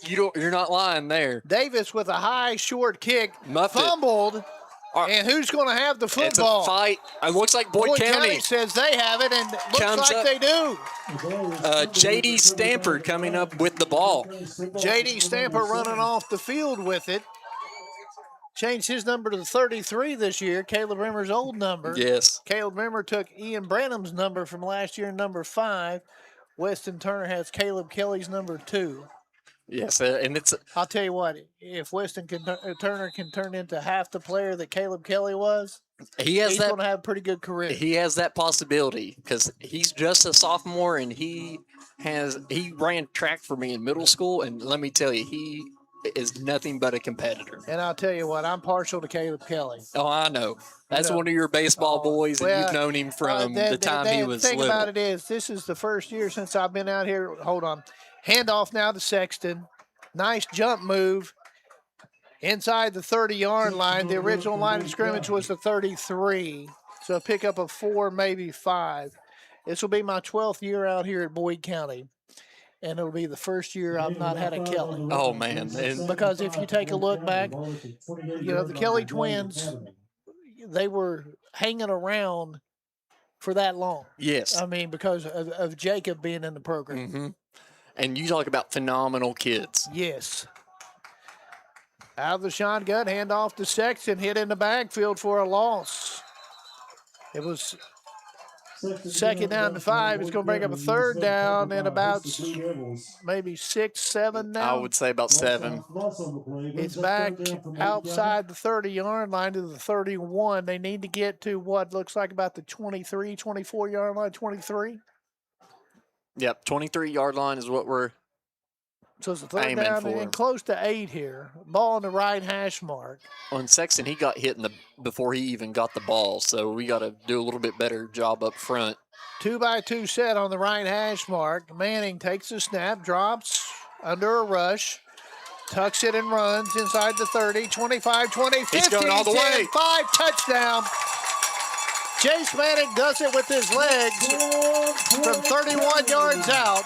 You're not lying there. Davis with a high short kick, fumbled, and who's going to have the football? It's a fight. It looks like Boyd County says they have it, and looks like they do. J.D. Stampert coming up with the ball. J.D. Stampert running off the field with it. Changed his number to 33 this year, Caleb Rimmer's old number. Yes. Caleb Rimmer took Ian Branham's number from last year, number 5. Weston Turner has Caleb Kelly's number 2. Yes, and it's. I'll tell you what. If Weston Turner can turn into half the player that Caleb Kelly was, he's going to have a pretty good career. He has that possibility because he's just a sophomore and he ran track for me in middle school, and let me tell you, he is nothing but a competitor. And I'll tell you what, I'm partial to Caleb Kelly. Oh, I know. That's one of your baseball boys, and you've known him from the time he was little. The thing about it is, this is the first year since I've been out here. Hold on. Handoff now to Sexton. Nice jump move inside the 30-yard line. The original line of scrimmage was the 33. So a pickup of 4, maybe 5. This will be my 12th year out here at Boyd County. And it'll be the first year I've not had a Kelly. Oh, man. Because if you take a look back, the Kelly twins, they were hanging around for that long. Yes. I mean, because of Jacob being in the program. Mm-hmm. And you talk about phenomenal kids. Yes. Out of the shotgun, handoff to Sexton, hit in the backfield for a loss. It was second down to 5. It's going to bring up a third down and about maybe 6, 7 now. I would say about 7. It's back outside the 30-yard line to the 31. They need to get to what looks like about the 23, 24-yard line, 23. Yep, 23-yard line is what we're so it's a third down and close to 8 here. Ball on the right hash mark. On Sexton, he got hit before he even got the ball, so we got to do a little bit better job up front. 2-by-2 set on the right hash mark. Manning takes the snap, drops under a rush, tucks it and runs inside the 30, 25, 20, 50, He's going all the 10, way. 5, touchdown. Chase Manning does it with his legs from 31 yards out.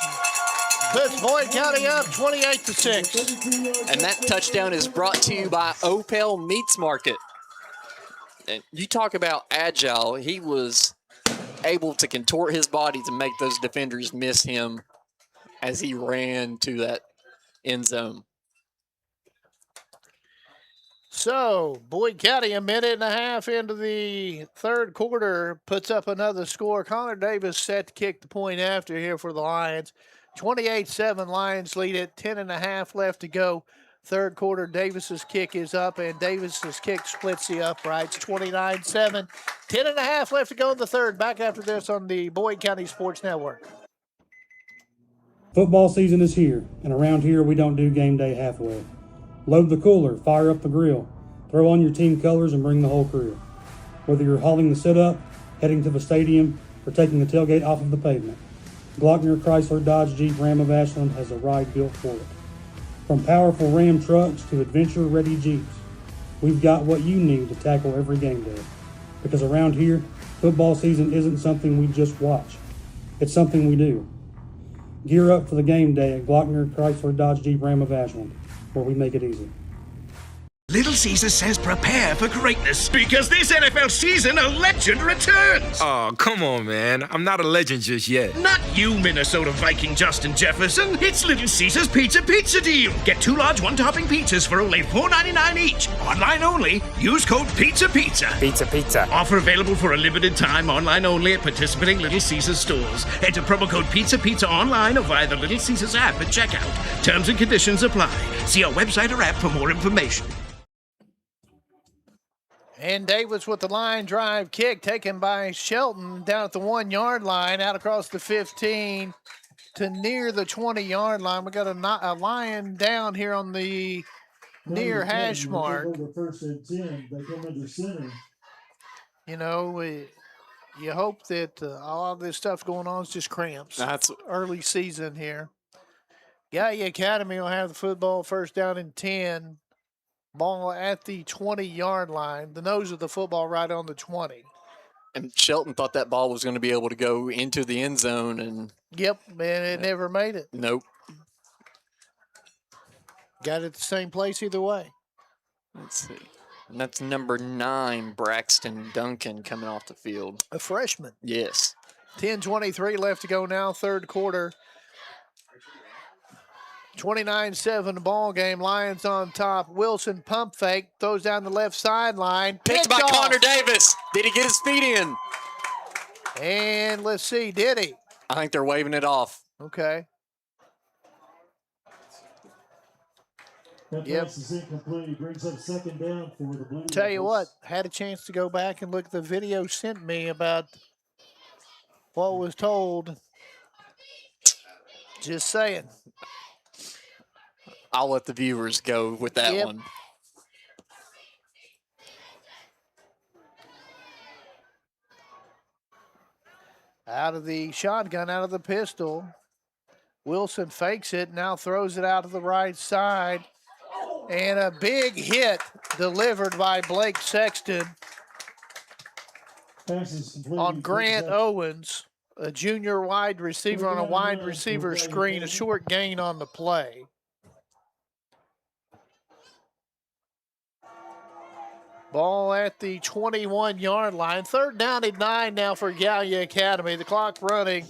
Puts Boyd County up 28-6. And that touchdown is brought to you by Opel Meats Market. And you talk about agile. He was able to contort his body to make those defenders miss him as he ran to that end zone. So, Boyd County, a minute and a half into the third quarter, puts up another score. Connor Davis set to kick the point after here for the Lions. 28-7, Lions lead it. 10.5 left to go. Third quarter, Davis's kick is up, and Davis's kick splits the uprights. 29-7. 10.5 left to go in the third. Back after this on the Boyd County Sports Network. Football season is here, and around here we don't do game day halfway. Load the cooler, fire up the grill, throw on your team colors and bring the whole crew. Whether you're hauling the sit-up, heading to the stadium, or taking the tailgate off of the pavement, Glockner Chrysler Dodge Jeep Ram of Ashland has a ride built for it. From powerful Ram trucks to adventure-ready Jeeps, we've got what you need to tackle every game day. Because around here, football season isn't something we just watch. It's something we do. Gear up for the game day at Glockner Chrysler Dodge Jeep Ram of Ashland, where we make it easy. Little Caesar says prepare for greatness because this NFL season a legend returns. Oh, come on, man. I'm not a legend just yet. Not you, Minnesota Viking Justin Jefferson. It's Little Caesar's Pizza Deal. Get 2 large one-topping pizzas for only $4.99 each. Online only. Use code PIZZA. Pizza. Offer available for a limited time. Online only at participating Little Caesars stores. Enter promo code PIZZA online or via the Little Caesars app at checkout. Terms and conditions apply. See our website or app for more information. And Davis with the line drive kick taken by Shelton down at the 1-yard line, out across the 15 to near the 20-yard line. We got a Lion down here on the near hash mark. You know, you hope that all of this stuff going on is just cramps. That's early season here. Gallia Academy will have the football first down and 10. Ball at the 20-yard line. The nose of the football right on the 20. And Shelton thought that ball was going to be able to go into the end zone. And yep, and it never made it. Nope. Got it at the same place either way. Let's see. And that's number 9, Braxton Duncan, coming off the field. A freshman. Yes. 10:23 left to go now, third quarter. 29-7 ball game. Lions on top. Wilson pump fake. Throws down the left sideline. Picked by Connor Davis. Did he get his feet in? And let's see. Did he? I think they're waving it off. Okay. That pass is incomplete. Brings up second down for the Blue Tell you what, Devils. had a chance to go back and look at the video sent me about what was told. Just saying. I'll let the viewers go with that Yep. one. Out of the shotgun, out of the pistol. Wilson fakes it, now throws it out to the right side. And a big hit delivered by Blake Sexton on Grant Owens, a junior wide receiver on a wide receiver screen, a short gain on the play. Ball at the 21-yard line. 3rd down and 9 now for Gallia Academy. The clock running.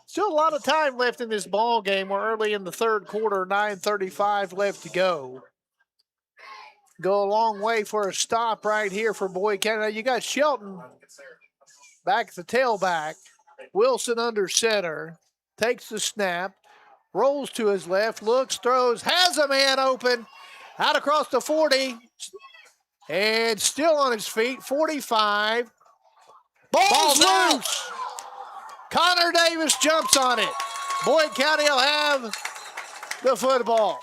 Still a lot of time left in this ball game. We're early in the 3rd quarter, 9:35 left to go. Go a long way for a stop right here for Boyd County. Now you got Shelton back at the tailback. Wilson under center. Takes the snap. Rolls to his left. Looks, throws, has a man open. Out across the 40. And still on his feet. 45. Ball's loose. Connor Davis jumps on it. Boyd County will have the football.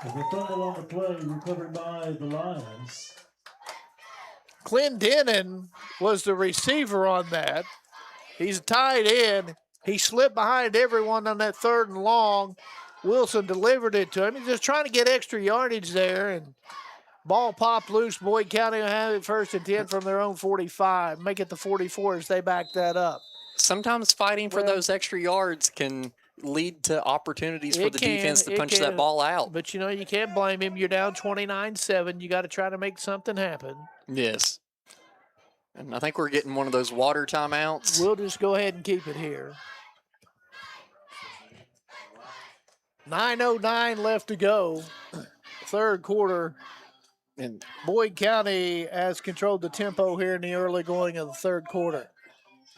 And the fumble on the play recovered by the Lions. Clendenin was the receiver on that. He's a tight end. He slipped behind everyone on that 3rd and long. Wilson delivered it to him. He's just trying to get extra yardage there, and ball popped loose. Boyd County will have it 1st and 10 from their own 45. Make it the 44 as they back that up. Sometimes fighting for those extra yards can lead to opportunities for the defense to punch that ball out. But, you know, you can't blame him. You're down 29-7. You got to try to make something happen. Yes. And I think we're getting one of those water timeouts. We'll just go ahead and keep it here. 9:09 left to go. 3rd quarter. And Boyd County has controlled the tempo here in the early going of the 3rd quarter.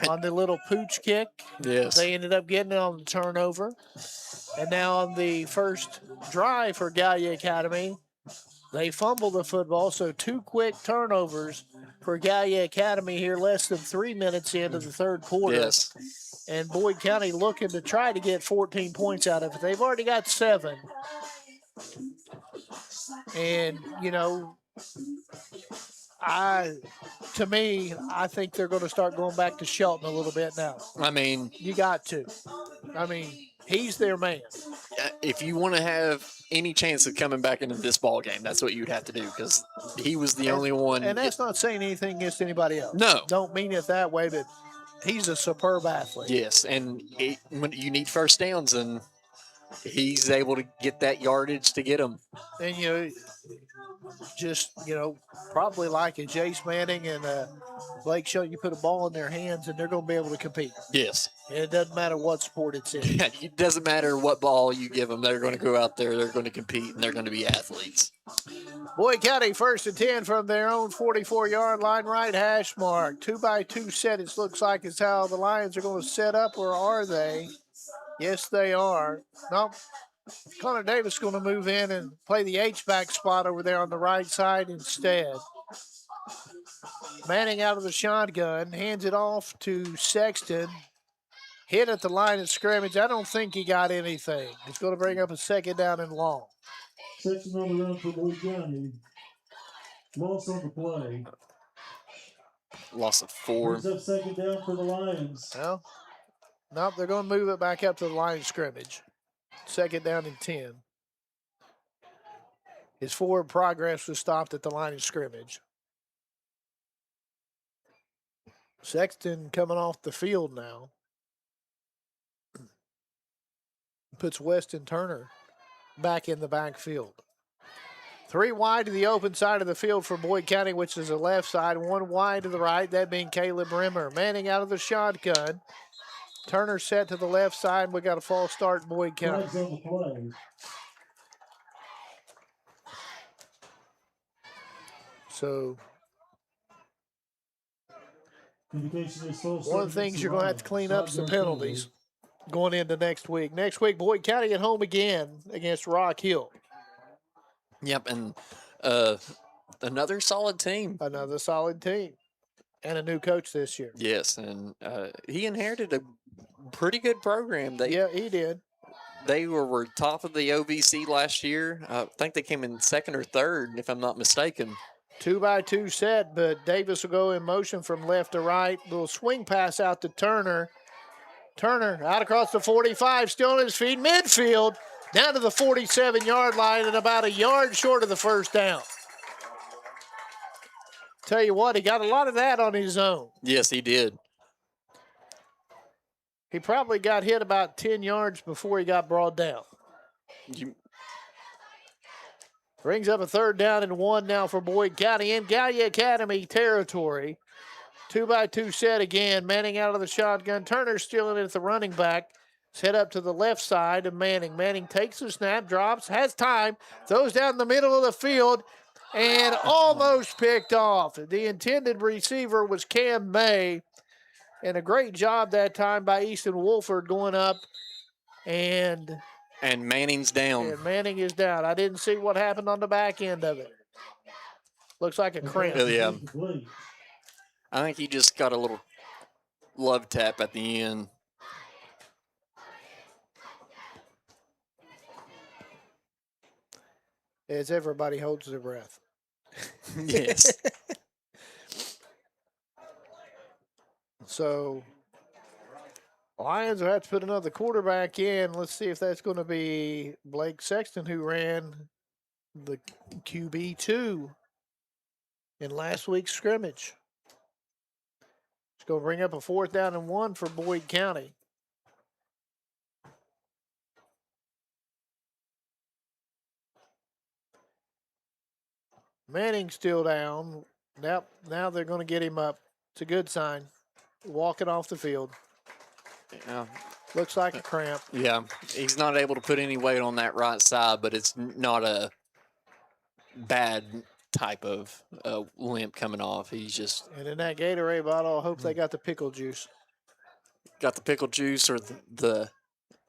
On the little pooch kick, yes, they ended up getting it on the turnover. And now on the first drive for Gallia Academy, they fumbled the football, so 2 quick turnovers for Gallia Academy here, less than 3 minutes into the 3rd quarter. Yes. And Boyd County looking to try to get 14 points out of it. They've already got 7. And, you know, to me, I think they're going to start going back to Shelton a little bit now. I mean, you got to. I mean, he's their man. If you want to have any chance of coming back into this ball game, that's what you'd have to do, because he was the only one. And that's not saying anything against anybody else. No. Don't mean it that way, but he's a superb athlete. Yes, and when you need first downs, and he's able to get that yardage to get them. And, you know, just, you know, probably like a Jace Manning and Blake Shelton, you put a ball in their hands and they're going to be able to compete. Yes. And it doesn't matter what sport it's in. Yeah, it doesn't matter what ball you give them. They're going to go out there, they're going to compete, and they're going to be athletes. Boyd County 1st and 10 from their own 44-yard line, right hash mark. 2-by-2 set, it looks like is how the Lions are going to set up, or are they? Yes, they are. Nope. Connor Davis is going to move in and play the H-back spot over there on the right side instead. Manning out of the shotgun, hands it off to Sexton. Hit at the line of scrimmage. I don't think he got anything. He's going to bring up a 2nd down and long. Sexton on the run for Boyd County. Loss on the play. Loss of 4. Brings up 2nd down for the Lions. Well, nope, they're going to move it back up to the line of scrimmage. 2nd down and 10. His forward progress was stopped at the line of scrimmage. Sexton coming off the field now. Puts Weston Turner back in the backfield. 3 wide to the open side of the field for Boyd County, which is the left side. 1 wide to the right, that being Caleb Rimmer. Manning out of the shotgun. Turner set to the left side. We got a false start in Boyd County. So one of the things you're going to have to clean up some penalties going into next week. Next week, Boyd County at home again against Rock Hill. Yep, and another solid team. Another solid team. And a new coach this year. Yes, and he inherited a pretty good program. Yeah, he did. They were top of the OVC last year. I think they came in second or third, if I'm not mistaken. 2x2 set, but Davis will go in motion from left to right. Little swing pass out to Turner. Turner out across the 45, still on his feet, midfield, down to the 47-yard line and about a yard short of the first down. Tell you what, he got a lot of that on his own. Yes, he did. He probably got hit about 10 yards before he got brought down. Brings up a 3rd down and 1 now for Boyd County in Gallia Academy territory. 2x2 set again. Manning out of the shotgun. Turner still in at the running back. Set up to the left side of Manning. Manning takes the snap, drops, has time, throws down the middle of the field, and almost picked off. The intended receiver was Cam May, and a great job that time by Easton Wolford going up, and Manning's down. And Manning is down. I didn't see what happened on the back end of it. Looks like a cramp. Yeah. I think he just got a little love tap at the end. As everybody holds their breath. Yes. So, Lions will have to put another quarterback in. Let's see if that's going to be Blake Sexton, who ran the QB2 in last week's scrimmage. It's going to bring up a 4th down and 1 for Boyd County. Manning's still down. Now they're going to get him up. It's a good sign. Walking off the field. Yeah. Looks like a cramp. Yeah, he's not able to put any weight on that right side, but it's not a bad type of limp coming off. He's just... And in that Gatorade bottle, I hope they got the pickle juice. Got the pickle juice or the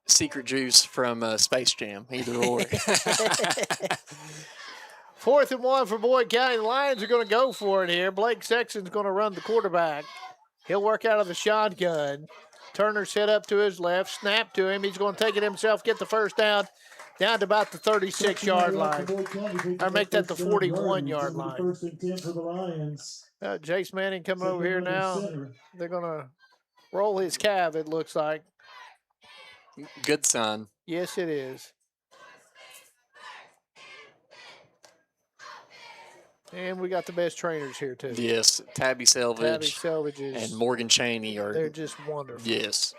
secret juice from Space Jam, either or. 4th and 1 for Boyd County. The Lions are going to go for it here. Blake Sexton's going to run the quarterback. He'll work out of the shotgun. Turner set up to his left, snap to him. He's going to take it himself, get the first down to about the 36-yard line. Or make that the 41-yard line. 1st and 10 for the Lions. Jace Manning coming over here now. They're going to roll his calf, it looks like. Good sign. Yes, it is. And we got the best trainers here, too. Yes, Tabby Selvage and Morgan Chaney they're just wonderful. Yes.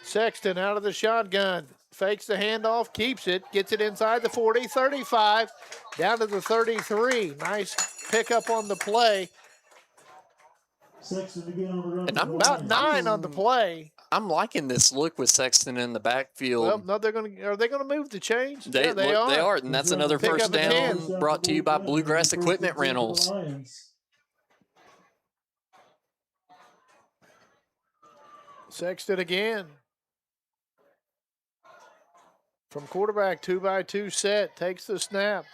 Sexton out of the shotgun. Fakes the handoff, keeps it, gets it inside the 40, 35, down to the 33. Nice pickup on the play. Sexton again on the run. And I'm about 9 on the play. I'm liking this look with Sexton in the backfield. Well, no, are they going to move the chains? They are. They are, and that's another first down brought to you by Bluegrass Equipment Rentals. Sexton again. From quarterback, 2x2 set, takes the snap.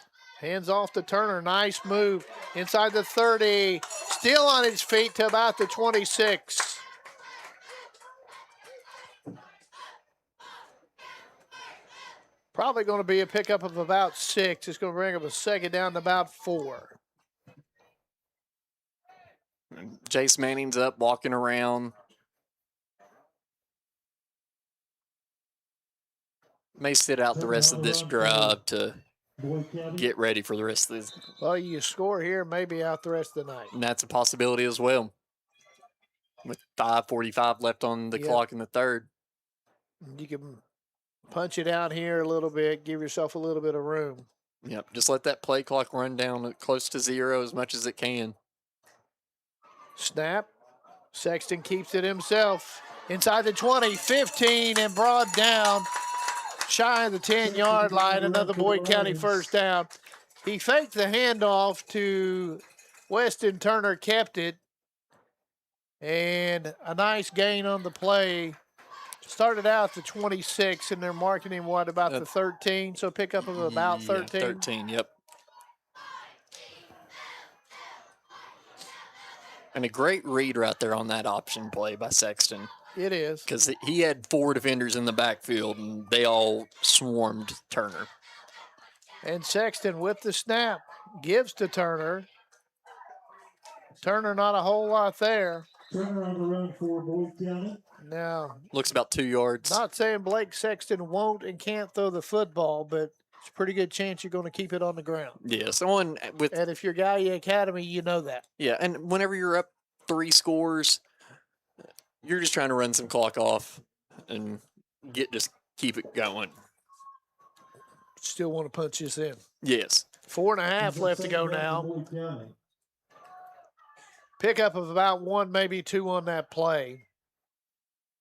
Hands off to Turner, nice move. Inside the 30, still on his feet to about the 26. Probably going to be a pickup of about 6. It's going to bring up a 2nd down to about 4. Jace Manning's up, walking around. May sit out the rest of this drive to get ready for the rest of this. Well, you score here, maybe out the rest of the night. And that's a possibility as well. With 5:45 left on the clock in the 3rd. You can punch it out here a little bit, give yourself a little bit of room. Yep, just let that play clock run down close to 0 as much as it can. Snap. Sexton keeps it himself. Inside the 20, 15, and brought down. Shy of the 10-yard line, another Boyd County first down. He faked the handoff to Weston Turner, kept it. And a nice gain on the play. Started out the 26, and they're marking him, what, about the 13? So pickup of about 13? 13, yep. And a great read right there on that option play by Sexton. It is. Because he had 4 defenders in the backfield, and they all swarmed Turner. And Sexton with the snap gives to Turner. Turner not a whole lot there. Turner on the run for Boyd County. Now, looks about 2 yards. Not saying Blake Sexton won't and can't throw the football, but it's a pretty good chance you're going to keep it on the ground. Yeah, someone with. And if you're Gallia Academy, you know that. Yeah, and whenever you're up 3 scores, you're just trying to run some clock off and just keep it going. Still want to punch this in. Yes. 4.5 left to go now. Pickup of about 1, maybe 2 on that play.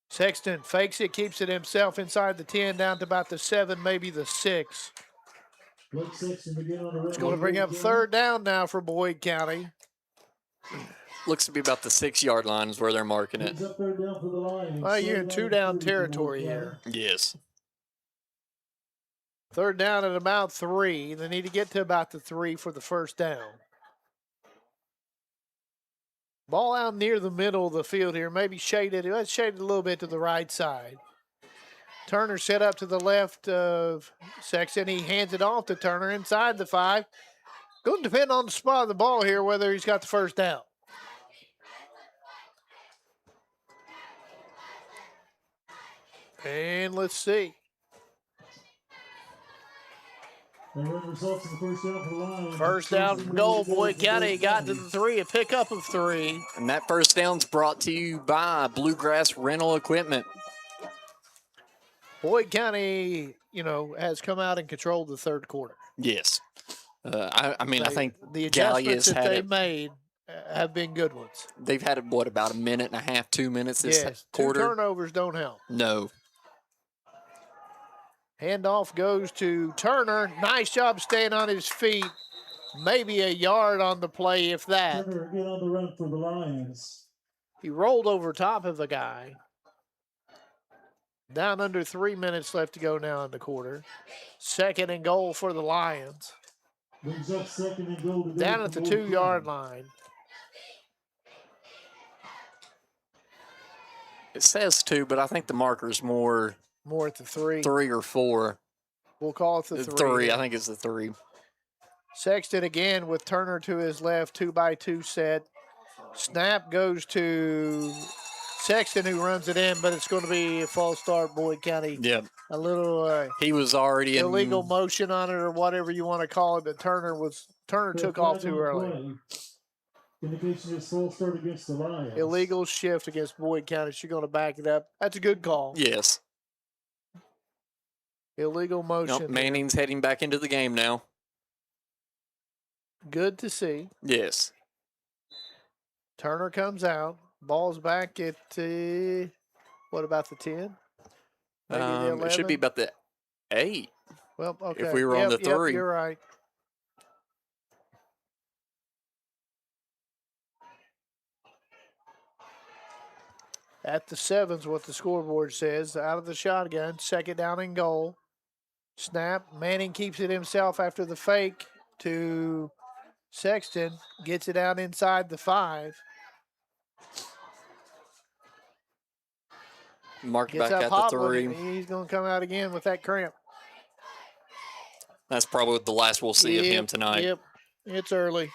Sexton fakes it, keeps it himself inside the 10, down to about the 7, maybe the 6. It's going to bring up 3rd down now for Boyd County. Looks to be about the 6-yard line is where they're marking it. Well, you're in 2-down territory here. Yes. 3rd down at about 3. They need to get to about the 3 for the 1st down. Ball out near the middle of the field here, maybe shaded. Let's shade it a little bit to the right side. Turner set up to the left of Sexton. He hands it off to Turner inside the 5. Going to depend on the spot of the ball here, whether he's got the 1st down. And let's see. First down from goal, Boyd County got to the 3, a pickup of 3. And that 1st down's brought to you by Bluegrass Rental Equipment. Boyd County, has come out and controlled the 3rd quarter. Yes. I think the Gallia's adjustments that had they made have been good ones. They've had, about a minute and a half, 2 minutes this quarter? 2 turnovers don't help. No. Handoff goes to Turner. Nice job staying on his feet. Maybe a yard on the play, if that. Turner again on the run for the Lions. He rolled over top of the guy. Down under 3 minutes left to go now in the quarter. 2nd and goal for the Lions. Brings up 2nd and goal down at the 2-yard line. It says 2, but I think the marker's more at the 3. 3 or 4. We'll call it the 3. 3, I think it's the 3. Sexton again with Turner to his left, 2-by-2 set. Snap goes to Sexton, who runs it in, but it's going to be a false start. Boyd County. Yep. A little he was already illegal motion on it, or whatever you want to call it, but Turner took off too early. Indication is full start against the Lions. Illegal shift against Boyd County. She's going to back it up. That's a good call. Yes. Illegal motion. Nope, Manning's heading back into the game now. Good to see. Yes. Turner comes out. Ball's back at, what about the 10? Maybe the 11? It should be about the 8. Well, okay. If we were on the 3. You're right. At the 7's what the scoreboard says. Out of the shotgun, 2nd down and goal. Snap. Manning keeps it himself after the fake to Sexton. Gets it out inside the 5. Marked back at the 3. He's going to come out again with that cramp. That's probably the last we'll see of him tonight. Yep, it's early.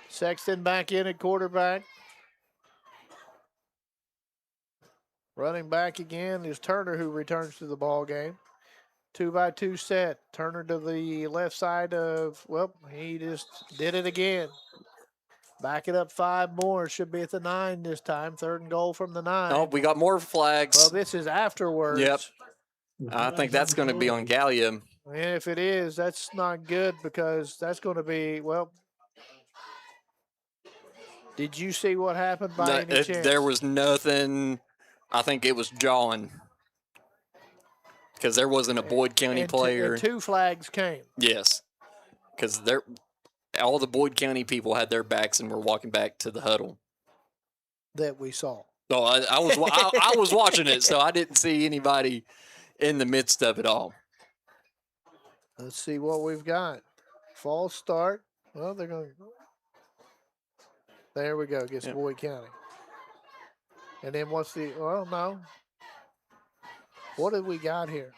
Sexton back in at quarterback. Running back again is Turner, who returns to the ball game. 2-by-2 set. Turner to the left side of, he just did it again. Back it up 5 more. Should be at the 9 this time. 3rd and goal from the 9. Oh, we got more flags. Well, this is afterwards. Yep. I think that's going to be on Gallia. And if it is, that's not good, because that's going to be, did you see what happened by any chance? There was nothing. I think it was jawing, because there wasn't a Boyd County player. 2 flags came. Yes, because all the Boyd County people had their backs and were walking back to the huddle. That we saw. Oh, I was watching it, so I didn't see anybody in the midst of it all. Let's see what we've got. False start. Well, they're going to. There we go. Against Boyd County. And then what's the. Well, no. What have we got here?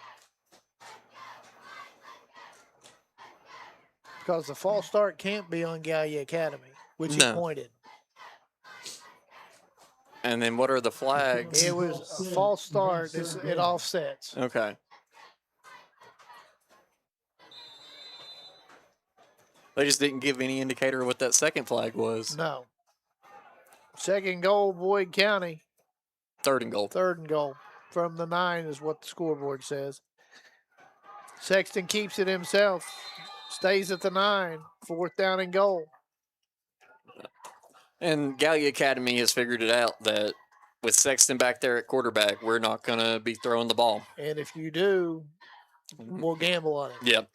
Because the false start can't be on Gallia Academy, which he pointed. And then what are the flags? It was a false start. It offsets. Okay. They just didn't give any indicator of what that second flag was. No. Second goal, Boyd County. Third and goal. Third and goal. From the 9 is what the scoreboard says. Sexton keeps it himself. Stays at the 9. 4th down and goal. And Gallia Academy has figured it out that with Sexton back there at quarterback, we're not going to be throwing the ball. And if you do, we'll gamble on it. Yep.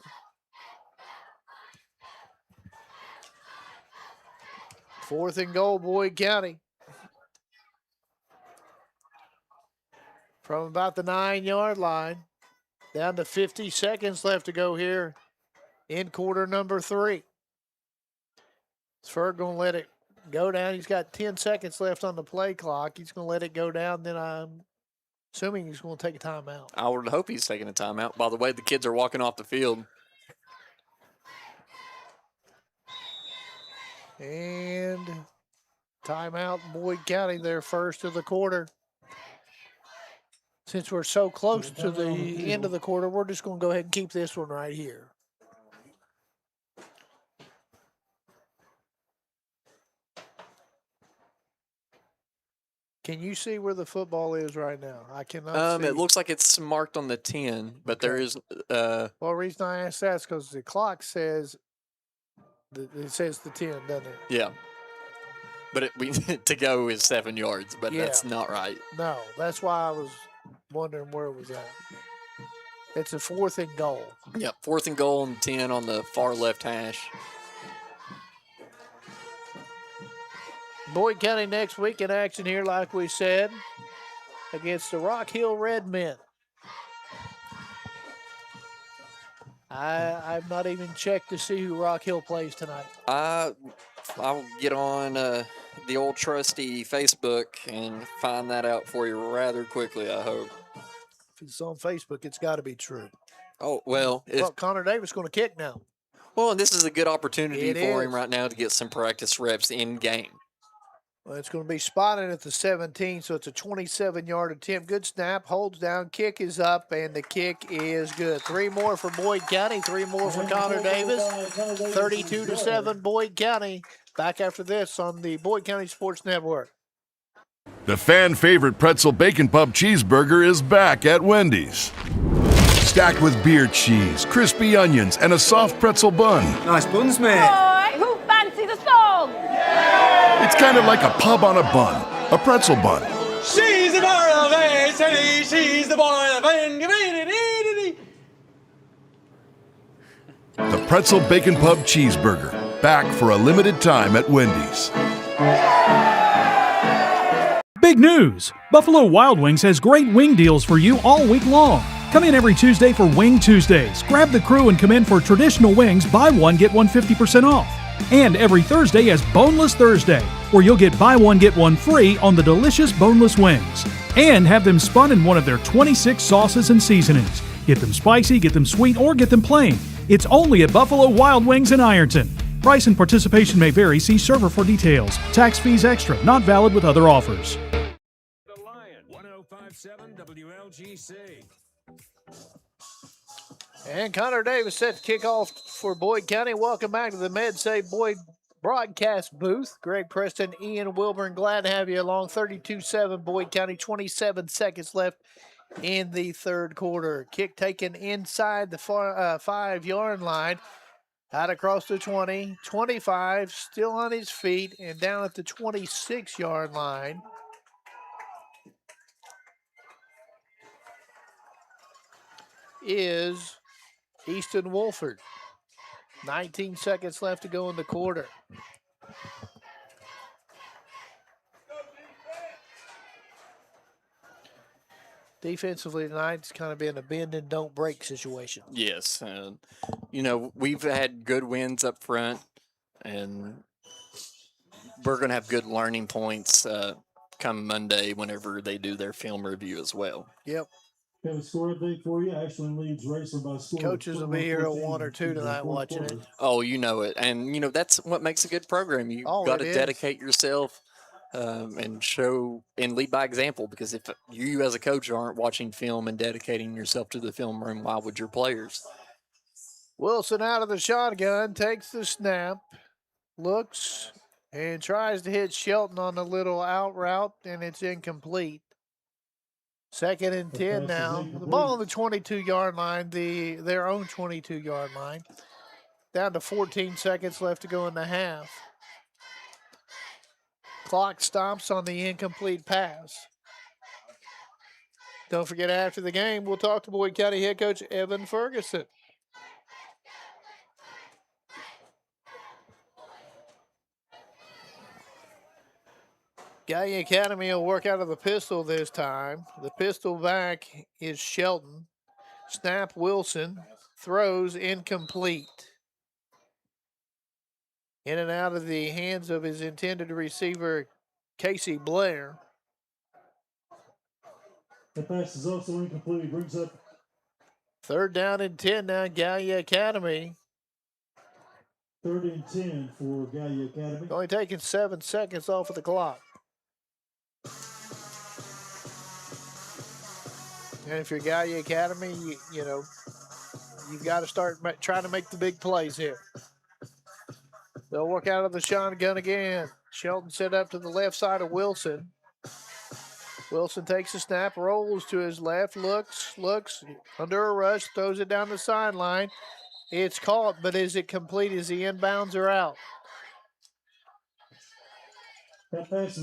Fourth and goal, Boyd County. From about the 9-yard line, down to 50 seconds left to go here in quarter number 3. Ferg going to let it go down. He's got 10 seconds left on the play clock. He's going to let it go down. Then I'm assuming he's going to take a timeout. I would hope he's taking a timeout. By the way, the kids are walking off the field. And timeout, Boyd County, their first of the quarter. Since we're so close to the end of the quarter, we're just going to go ahead and keep this one right here. Can you see where the football is right now? I cannot see. It looks like it's marked on the 10, but there is... Well, the reason I asked that is because the clock says... It says the 10, doesn't it? Yeah. But to go is 7 yards, but that's not right. No, that's why I was wondering where it was at. It's a 4th and goal. Yep, 4th and goal and 10 on the far left hash. Boyd County next week in action here, like we said, against the Rock Hill Redmen. I've not even checked to see who Rock Hill plays tonight. I'll get on the old trusty Facebook and find that out for you rather quickly, I hope. If it's on Facebook, it's got to be true. Oh, well. Connor Davis going to kick now. Well, and this is a good opportunity for him right now to get some practice reps in game. Well, it's going to be spotted at the 17, so it's a 27-yard attempt. Good snap, holds down, kick is up, and the kick is good. 3 more for Boyd County, 3 more for Connor Davis. 32-7 Boyd County. Back after this on the Boyd County Sports Network. The fan favorite pretzel bacon pub cheeseburger is back at Wendy's. Stacked with beer cheese, crispy onions, and a soft pretzel bun. Nice buns, mate. Boy, who fancy the song? It's kind of like a pub on a bun, a pretzel bun. She's the bar of A, she's the boy of The pretzel bacon pub cheeseburger, back for a limited time at Wendy's. Big news! Buffalo Wild Wings has great wing deals for you all week long. Come in every Tuesday for Wing Tuesdays. Grab the crew and come in for traditional wings, buy one, get one 50% off. And every Thursday is Boneless Thursday, where you'll get buy one, get one free on the delicious boneless wings. And have them spun in one of their 26 sauces and seasonings. Get them spicy, get them sweet, or get them plain. It's only at Buffalo Wild Wings in Ironton. Price and participation may vary. See server for details. Tax fees extra. Not valid with other offers. The Lion, 105.7 WLGC. And Connor Davis set to kick off for Boyd County. Welcome back to the MedSave Boyd broadcast booth. Greg Preston, Ian Wilburn, glad to have you along. 32-7 Boyd County, 27 seconds left in the third quarter. Kick taken inside the 5-yard line. Out across the 20, 25, still on his feet, and down at the 26-yard line. Is Easton Wolford. 19 seconds left to go in the quarter. Defensively tonight, it's kind of been a bend and don't break situation. Yes. We've had good wins up front, and we're going to have good learning points come Monday whenever they do their film review as well. Yep. Have a score update for you. Ashland leads Racing by score. Coaches will be here at 1 or 2 tonight watching it. Oh, you know it. And, that's what makes a good program. You've got to dedicate yourself and show and lead by example, because if you as a coach aren't watching film and dedicating yourself to the film room, why would your players? Wilson out of the shotgun, takes the snap, looks, and tries to hit Shelton on a little out route, and it's incomplete. 2nd and 10 now. The ball on the 22-yard line, their own 22-yard line. Down to 14 seconds left to go in the half. Clock stops on the incomplete pass. Don't forget, after the game, we'll talk to Boyd County head coach Evan Ferguson. Gallia Academy will work out of the pistol this time. The pistol back is Shelton. Snap Wilson. Throws incomplete. In and out of the hands of his intended receiver, Casey Blair. The pass is also incomplete. Brings up 3rd down and 10 now, Gallia Academy. 3rd and 10 for Gallia Academy. Only taking 7 seconds off of the clock. And if you're Gallia Academy, you've got to start trying to make the big plays here. They'll work out of the shotgun again. Shelton set up to the left side of Wilson. Wilson takes the snap, rolls to his left, looks, under a rush, throws it down the sideline. It's caught, but is it complete? Is he inbounds or out?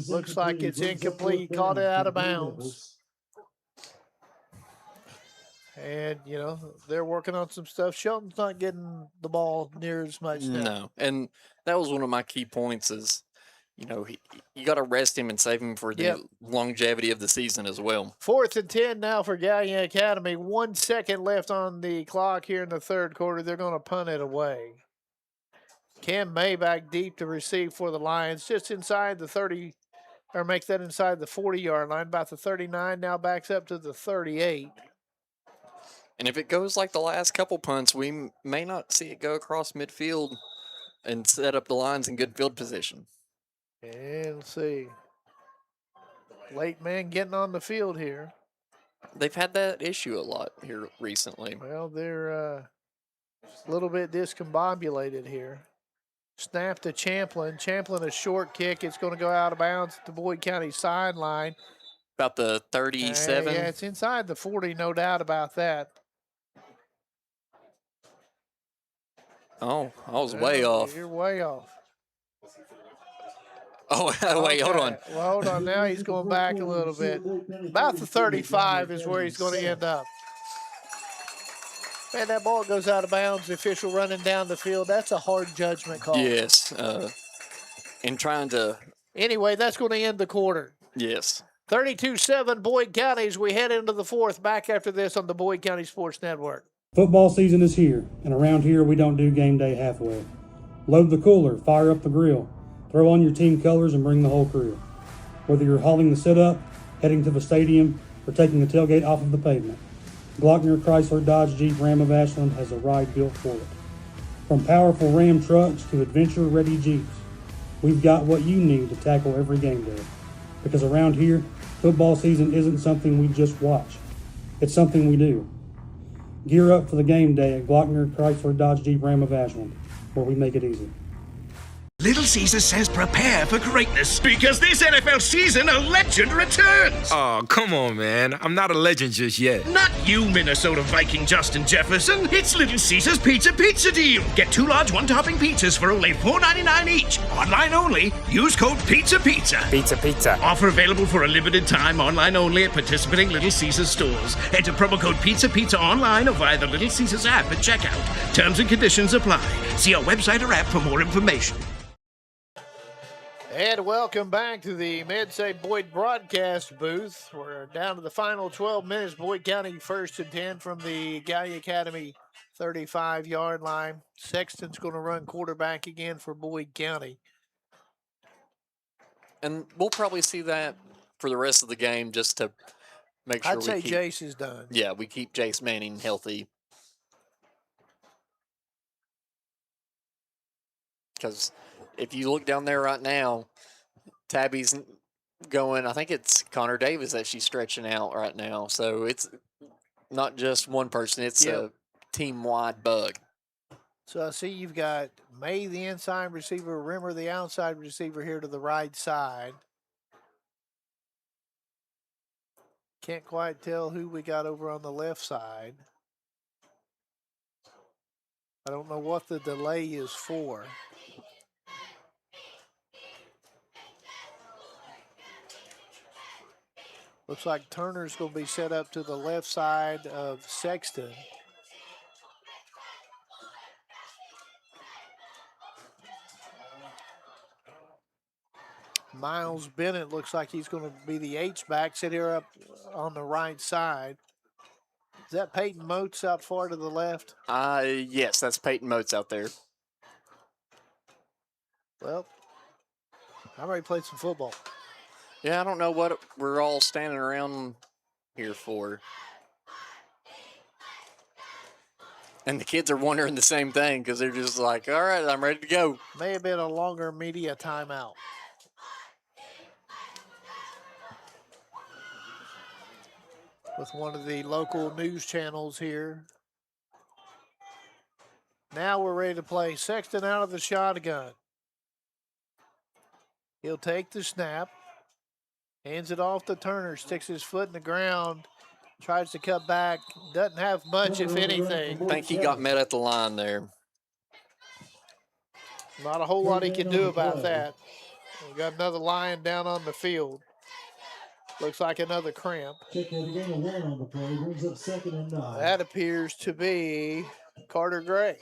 Looks like it's incomplete. Caught it out of bounds. And, they're working on some stuff. Shelton's not getting the ball near as much now. No, and that was one of my key points is, you got to rest him and save him for the longevity of the season as well. 4th and 10 now for Gallia Academy. 1 second left on the clock here in the 3rd quarter. They're going to punt it away. Cam Maybach deep to receive for the Lions, just inside the 30, or make that inside the 40-yard line, about the 39, now backs up to the 38. And if it goes like the last couple punts, we may not see it go across midfield and set up the lines in good field position. And let's see. Late man getting on the field here. They've had that issue a lot here recently. Well, they're a little bit discombobulated here. Snap to Champlin. Champlin, a short kick. It's going to go out of bounds at the Boyd County sideline. About the 37? Yeah, it's inside the 40, no doubt about that. Oh, I was way off. You're way off. Oh, wait, hold on. Well, hold on. Now he's going back a little bit. About the 35 is where he's going to end up. Man, that ball goes out of bounds. The official running down the field. That's a hard judgment call. Yes. And trying to. Anyway, that's going to end the quarter. Yes. 32-7 Boyd County as we head into the 4th. Back after this on the Boyd County Sports Network. Football season is here, and around here we don't do game day halfway. Load the cooler, fire up the grill, throw on your team colors, and bring the whole crew. Whether you're hauling the sit-up, heading to the stadium, or taking the tailgate off of the pavement, Glockner Chrysler Dodge Jeep Ram of Ashland has a ride built for it. From powerful Ram trucks to adventure-ready Jeeps, we've got what you need to tackle every game day. Because around here, football season isn't something we just watch. It's something we do. Gear up for the game day at Glockner Chrysler Dodge Jeep Ram of Ashland, where we make it easy. Little Caesar says prepare for greatness because this NFL season a legend returns. Oh, come on, man. I'm not a legend just yet. Not you, Minnesota Viking Justin Jefferson. It's Little Caesar's Pizza Deal. Get 2 large one-topping pizzas for only $4.99 each. Online only. Use code PIZZA. Pizza. Offer available for a limited time. Online only at participating Little Caesars stores. Enter promo code PIZZA online or via the Little Caesars app at checkout. Terms and conditions apply. See our website or app for more information. And welcome back to the MedSafe Boyd broadcast booth. We're down to the final 12 minutes. Boyd County 1st and 10 from the Gallia Academy 35-yard line. Sexton's going to run quarterback again for Boyd County. And we'll probably see that for the rest of the game just to make sure I'd say Jace is done. Yeah, we keep Jace Manning healthy. Because if you look down there right now, Tabby's going, I think it's Connor Davis that she's stretching out right now. So it's not just one person, it's a team-wide bug. So I see you've got May, the inside receiver, Rimmer, the outside receiver here to the right side. Can't quite tell who we got over on the left side. I don't know what the delay is for. Looks like Turner's going to be set up to the left side of Sexton. Miles Bennett looks like he's going to be the H-back, sit here up on the right side. Is that Peyton Moats out far to the left? Yes, that's Peyton Moats out there. Well, I'm ready to play some football. Yeah, I don't know what we're all standing around here for. And the kids are wondering the same thing because they're just like, all right, I'm ready to go. May have been a longer media timeout. With one of the local news channels here. Now we're ready to play. Sexton out of the shotgun. He'll take the snap. Hands it off to Turner. Sticks his foot in the ground. Tries to cut back. Doesn't have much, if anything. I think he got met at the line there. Not a whole lot he can do about that. We got another Lion down on the field. Looks like another cramp. That appears to be Carter Gray.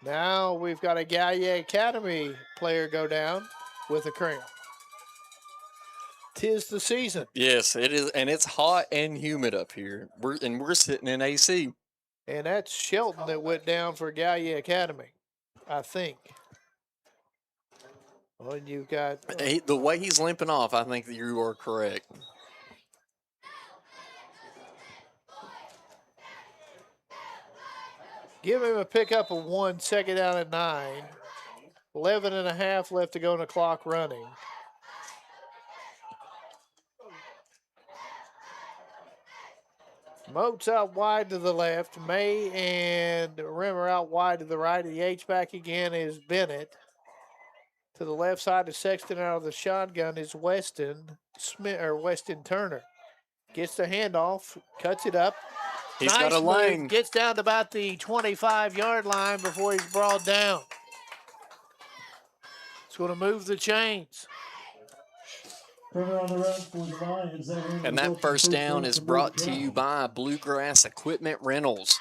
Now we've got a Gallia Academy player go down with a cramp. 'Tis the season. Yes, it is, and it's hot and humid up here. We're sitting in AC. And that's Shelton that went down for Gallia Academy, I think. Well, you've got The way he's limping off, I think that you are correct. Give him a pickup of 1, 2nd down and 9. 11 and a half left to go in the clock running. Moats out wide to the left. May and Rimmer out wide to the right. The H-back again is Bennett. To the left side of Sexton out of the shotgun is Weston Turner. Gets the handoff, cuts it up. He's got a lane. Gets down to about the 25-yard line before he's brought down. It's going to move the chains. And that first down is brought to you by Bluegrass Equipment Rentals.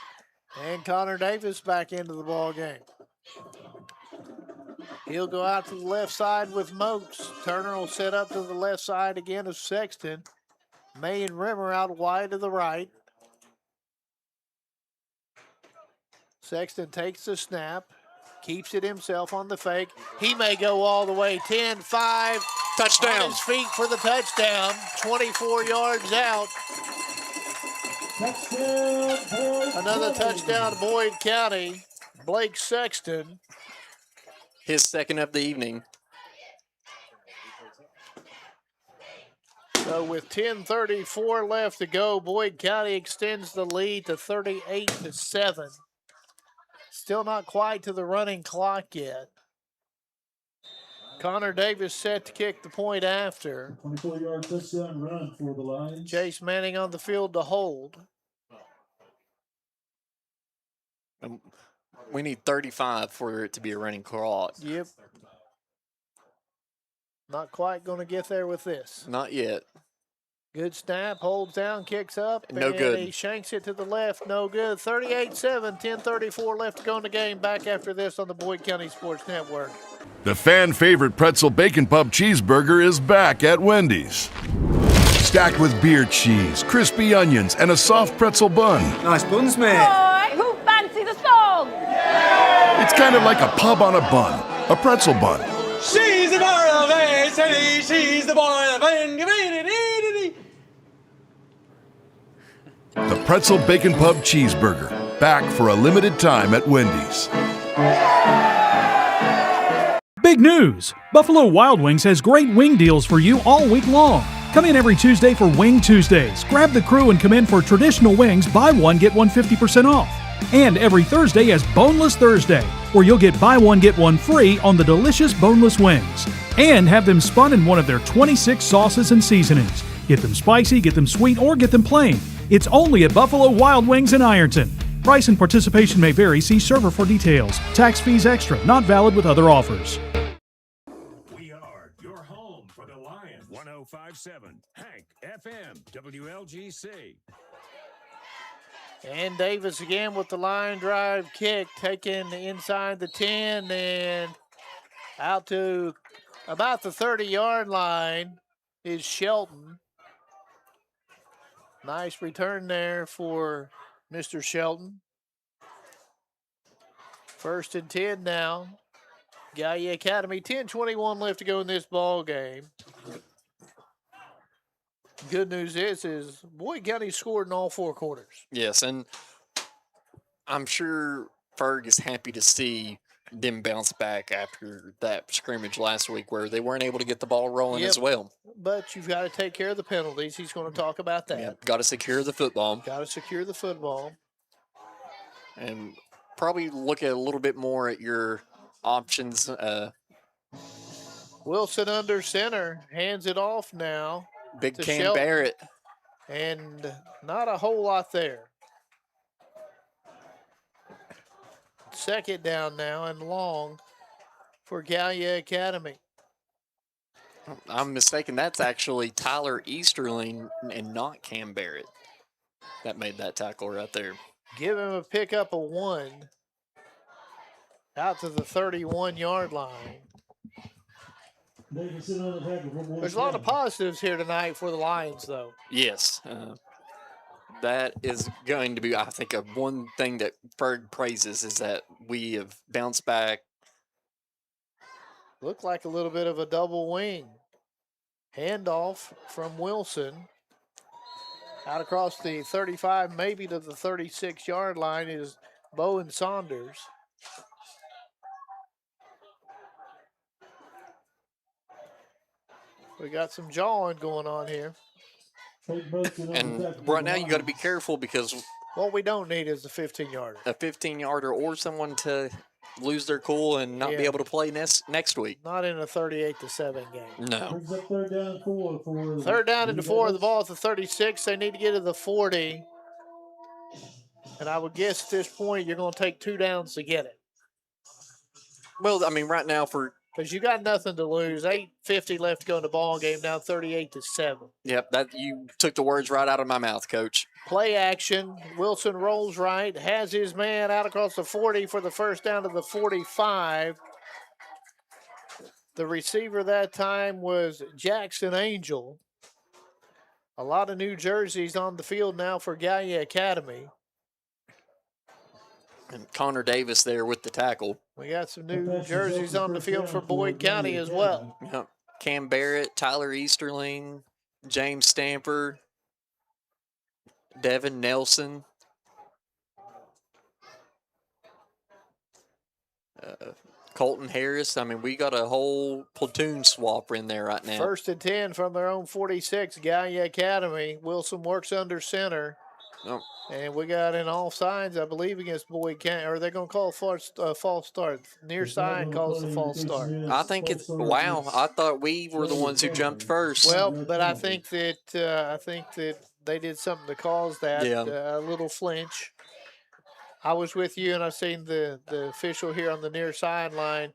And Connor Davis back into the ball game. He'll go out to the left side with Moats. Turner will set up to the left side again of Sexton. May and Rimmer out wide to the right. Sexton takes the snap, keeps it himself on the fake. He may go all the way. 10, 5. Touchdown. On his feet for the touchdown. 24 yards out. Another touchdown to Boyd County. Blake Sexton. His second of the evening. So with 10:34 left to go, Boyd County extends the lead to 38-7. Still not quite to the running clock yet. Connor Davis set to kick the point after. 24-yard touchdown run for the Lions. Jace Manning on the field to hold. We need 35 for it to be a running clock. Yep. Not quite going to get there with this. Not yet. Good snap, holds down, kicks up, No and good. he shanks it to the left. No good. 38-7, 10:34 left to go in the game. Back after this on the Boyd County Sports Network. The fan favorite pretzel bacon pub cheeseburger is back at Wendy's. Stacked with beer cheese, crispy onions, and a soft pretzel bun. Nice buns, mate. Boy, who fancy the song? It's kind of like a pub on a bun, a pretzel bun. She's the boy of a city. She's the boy of a The pretzel bacon pub cheeseburger, back for a limited time at Wendy's. Big news! Buffalo Wild Wings has great wing deals for you all week long. Come in every Tuesday for Wing Tuesdays. Grab the crew and come in for traditional wings, buy one, get one 50% off. And every Thursday is Boneless Thursday, where you'll get buy one, get one free on the delicious boneless wings. And have them spun in one of their 26 sauces and seasonings. Get them spicy, get them sweet, or get them plain. It's only at Buffalo Wild Wings in Ironton. Price and participation may vary. See server for details. Tax fees extra. Not valid with other offers. We are your home for the Lions. 105.7 Hank FM WLGC. And Davis again with the line drive kick, taken inside the 10 and out to about the 30-yard line is Shelton. Nice return there for Mr. Shelton. 1st and 10 now. Gallia Academy, 10:21 left to go in this ball game. Good news is Boyd County scored in all 4 quarters. Yes, and I'm sure Ferg is happy to see them bounce back after that scrimmage last week where they weren't able to get the ball rolling as well. But you've got to take care of the penalties. He's going to talk about that. Yep, got to secure the football. Got to secure the football. And probably look at a little bit more at your options. Wilson under center, hands it off now. Big to Cam Shelton. Barrett. And not a whole lot there. 2nd down now and long for Gallia Academy. I'm mistaken. That's actually Tyler Easterling and not Cam Barrett that made that tackle right there. Give him a pickup of 1 out to the 31-yard line. There's a lot of positives here tonight for the Lions, though. Yes. That is going to be, I think, one thing that Ferg praises is that we have bounced back. Looked like a little bit of a double wing. Handoff from Wilson. Out across the 35, maybe to the 36-yard line is Bowen Saunders. We got some jawing going on here. And right now you got to be careful because what we don't need is a 15-yarder. A 15-yarder or someone to lose their cool and not be able to play next week. Not in a 38-7 game. No. 3rd down and 4 for 3rd down and 4. The ball at the 36. They need to get to the 40. And I would guess at this point you're going to take 2 downs to get it. Well, I mean, right now because you got nothing to lose. 8:50 left to go in the ball game. Now 38-7. Yep, that you took the words right out of my mouth, Coach. Play action. Wilson rolls right, has his man out across the 40 for the 1st down to the 45. The receiver that time was Jackson Angel. A lot of new jerseys on the field now for Gallia Academy. And Connor Davis there with the tackle. We got some new jerseys on the field for Boyd County as well. Yep. Cam Barrett, Tyler Easterling, James Stamper, Devin Nelson, Colton Harris. I mean, we got a whole platoon swap in there right now. 1st and 10 from their own 46, Gallia Academy. Wilson works under center. Oh. And we got an offsides, I believe, against Boyd County. Or are they going to call a false start? Near side calls the false start. I think it's wow. I thought we were the ones who jumped first. Well, but I think that they did something to cause that a little flinch. I was with you, and I seen the official here on the near sideline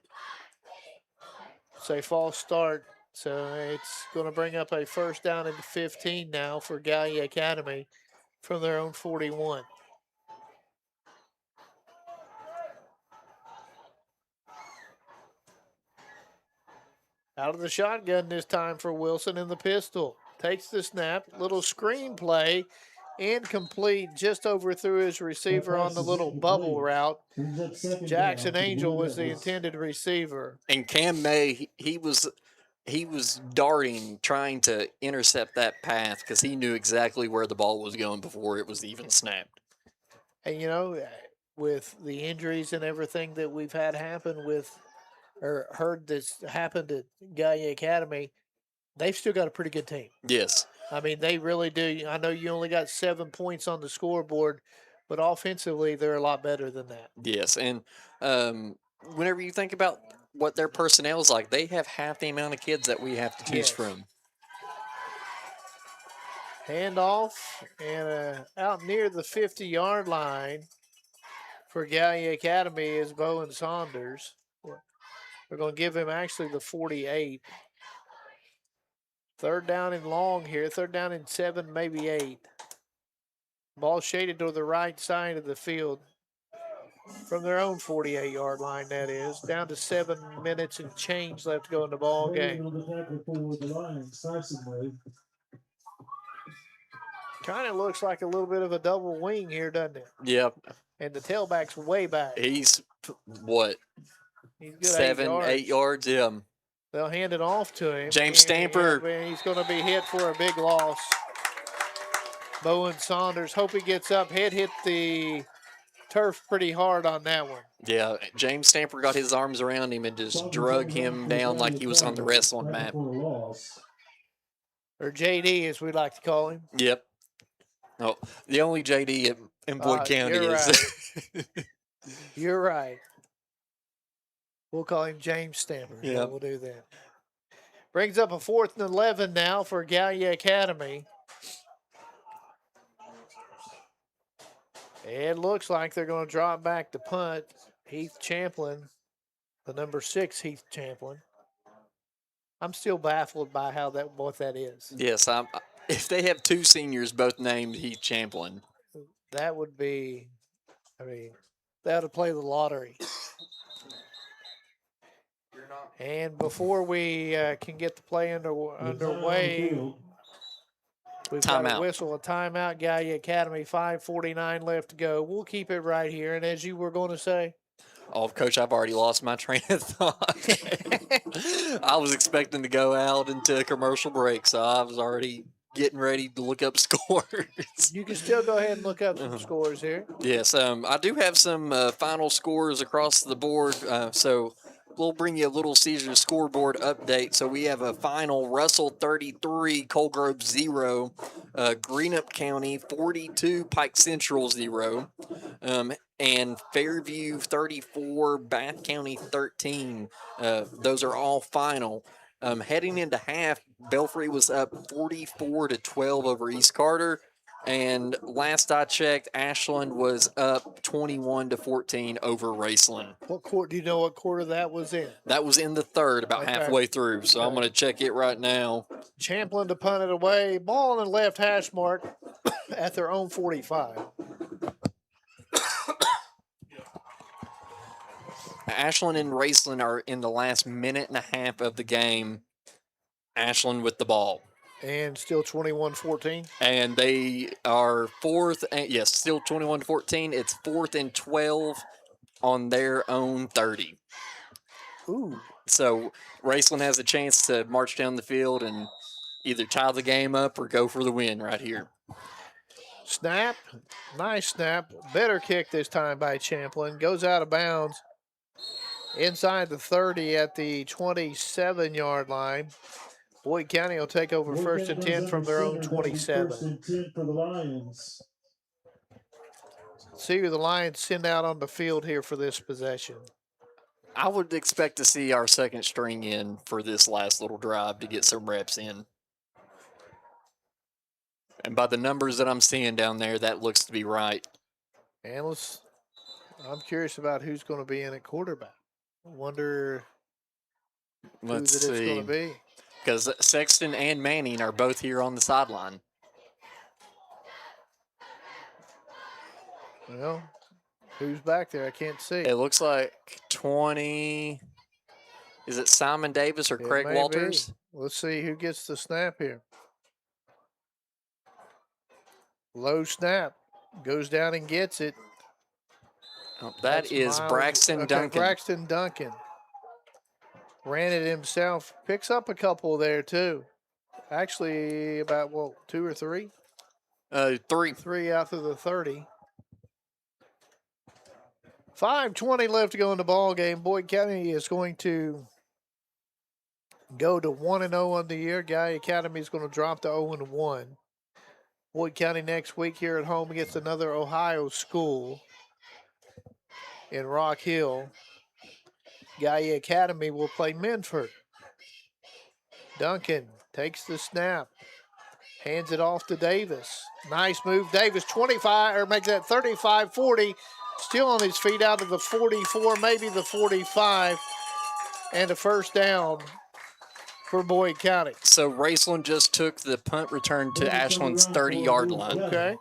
say false start. So it's going to bring up a first down and 15 now for Gallia Academy from their own 41. Out of the shotgun this time for Wilson in the pistol. Takes the snap, little screen play, incomplete, just overthrew his receiver on the little bubble route. Jackson Angel was the intended receiver. And Cam May, he was darting, trying to intercept that path because he knew exactly where the ball was going before it was even snapped. And, you know, with the injuries and everything that we've had happen with, or heard this happened at Gallia Academy, they've still got a pretty good team. Yes. I mean, they really do. I know you only got 7 points on the scoreboard, but offensively, they're a lot better than that. Yes. And whenever you think about what their personnel is like, they have half the amount of kids that we have to choose from. Handoff and out near the 50-yard line for Gallia Academy is Bowen Saunders. They're going to give him actually the 48. Third down and long here. Third down and 7, maybe 8. Ball shaded to the right side of the field from their own 48-yard line, that is. Down to 7 minutes and change left to go in the ball game. Kind of looks like a little bit of a double wing here, doesn't it? Yep. And the tailback's way back. He's, what, He's good 8 yards? Yeah. They'll hand it off to him. James Stamper. And he's going to be hit for a big loss. Bowen Saunders, hope he gets up. Hit the turf pretty hard on that one. Yeah, James Stamper got his arms around him and just drug him down like he was on the wrestling mat. Or JD, as we like to call him. Yep. Oh, the only JD in Boyd County is. Right. You're right. We'll call him James Stamper. Yeah, we'll do that. Brings up a 4th and 11 now for Gallia Academy. It looks like they're going to drop back the punt. Heath Champlin, the number 6 Heath Champlin. I'm still baffled by what that is. Yes, if they have 2 seniors both named Heath Champlin, that would be. I mean, they ought to play the lottery. And before we can get the play underway, we've got a whistle, a timeout. Gallia Academy, 5:49 left to go. We'll keep it right here. And as you were going to say? Oh, Coach, I've already lost my train of thought. I was expecting to go out into a commercial break, so I was already getting ready to look up scores. You can still go ahead and look up some scores here. Yes, I do have some final scores across the board, so we'll bring you a Little Caesars scoreboard update. So we have a final: Russell 33, Colgrove 0, Greenup County 42, Pike Central 0, and Fairview 34, Bath County 13. Those are all final. Heading into half, Belfry was up 44-12 over East Carter. And last I checked, Ashland was up 21-14 over Raceland. What quarter? Do you know what quarter that was in? That was in the third, about halfway through. So I'm going to check it right now. Champlin to punt it away. Ball in the left hash mark at their own 45. Ashland and Raceland are in the last minute and a half of the game. Ashland with the ball. And still 21-14. And they are fourth. Yes, still 21-14. It's 4th and 12 on their own 30. Ooh. So Raceland has a chance to march down the field and either tie the game up or go for the win right here. Snap. Nice snap. Better kick this time by Champlin. Goes out of bounds inside the 30 at the 27-yard line. Boyd County will take over 1st and 10 from their own 27. 1st and 10 for the Lions. See who the Lions send out on the field here for this possession. I would expect to see our second string in for this last little drive to get some reps in. And by the numbers that I'm seeing down there, that looks to be right. And I'm curious about who's going to be in at quarterback. I wonder who it's going to be. because Sexton and Manning are both here on the sideline. Well, who's back there? I can't see. It looks like 20. Is it Simon Davis or Craig may Walters? be. Let's see who gets the snap here. Low snap. Goes down and gets it. Oh, That's is Miles- Braxton okay, Duncan. Braxton Duncan. Ran it himself. Picks up a couple there, too. Actually, about, 2 or 3? 3. 3 out of the 30. 5:20 left to go in the ball game. Boyd County is going to go to 1-0 on the year. Gallia Academy is going to drop to 0-1. Boyd County next week here at home against another Ohio school in Rock Hill. Gallia Academy will play Minford. Duncan takes the snap. Hands it off to Davis. Nice move. Davis 25, or makes that 35-40. Still on his feet out of the 44, maybe the 45. And a first down for Boyd County. So Raceland just took the punt return to Ashland's 30-yard line. Okay.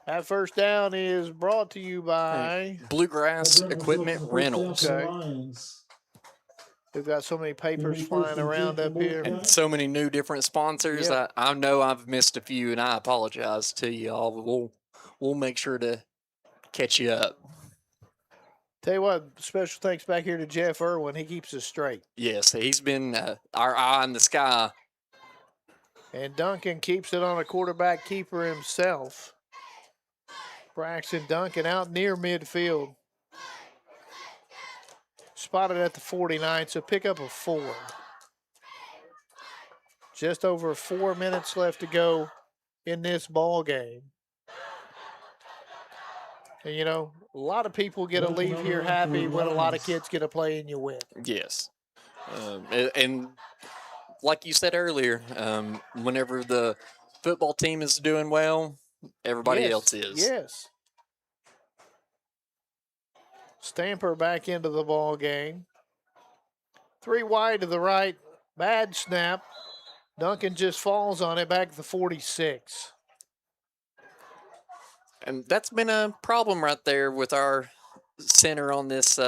That first down is brought to you by Bluegrass Equipment Rentals. Okay. We've got so many papers flying around up here. And so many new different sponsors. Yep. I know I've missed a few, and I apologize to you all. We'll make sure to catch you up. Tell you what, special thanks back here to Jeff Irwin. He keeps us straight. Yes, he's been our eye in the sky. And Duncan keeps it on a quarterback keeper himself. Braxton Duncan out near midfield. Spotted at the 49, so pick up a 4. Just over 4 minutes left to go in this ball game. And, you know, a lot of people get to leave here happy when a lot of kids get to play and you win. Yes. And like you said earlier, whenever the football team is doing well, everybody else is. Yes. Stamper back into the ball game. 3 wide to the right. Bad snap. Duncan just falls on it back to the 46. And that's been a problem right there with our center on this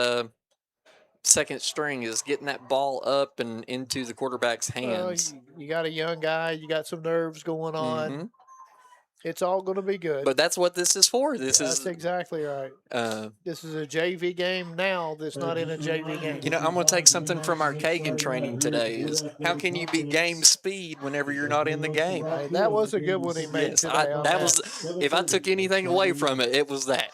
second string, is getting that ball up and into the quarterback's hands. You got a young guy. You got some nerves going on. Mm-hmm. It's all going to be good. But that's what this is for. That's exactly right. This is a JV game now that's not in a JV game. You know, I'm going to take something from our Kagan training today. Is how can you be game speed whenever you're not in the game? Hey, that was a good one he made today. If I took anything away from it, it was that.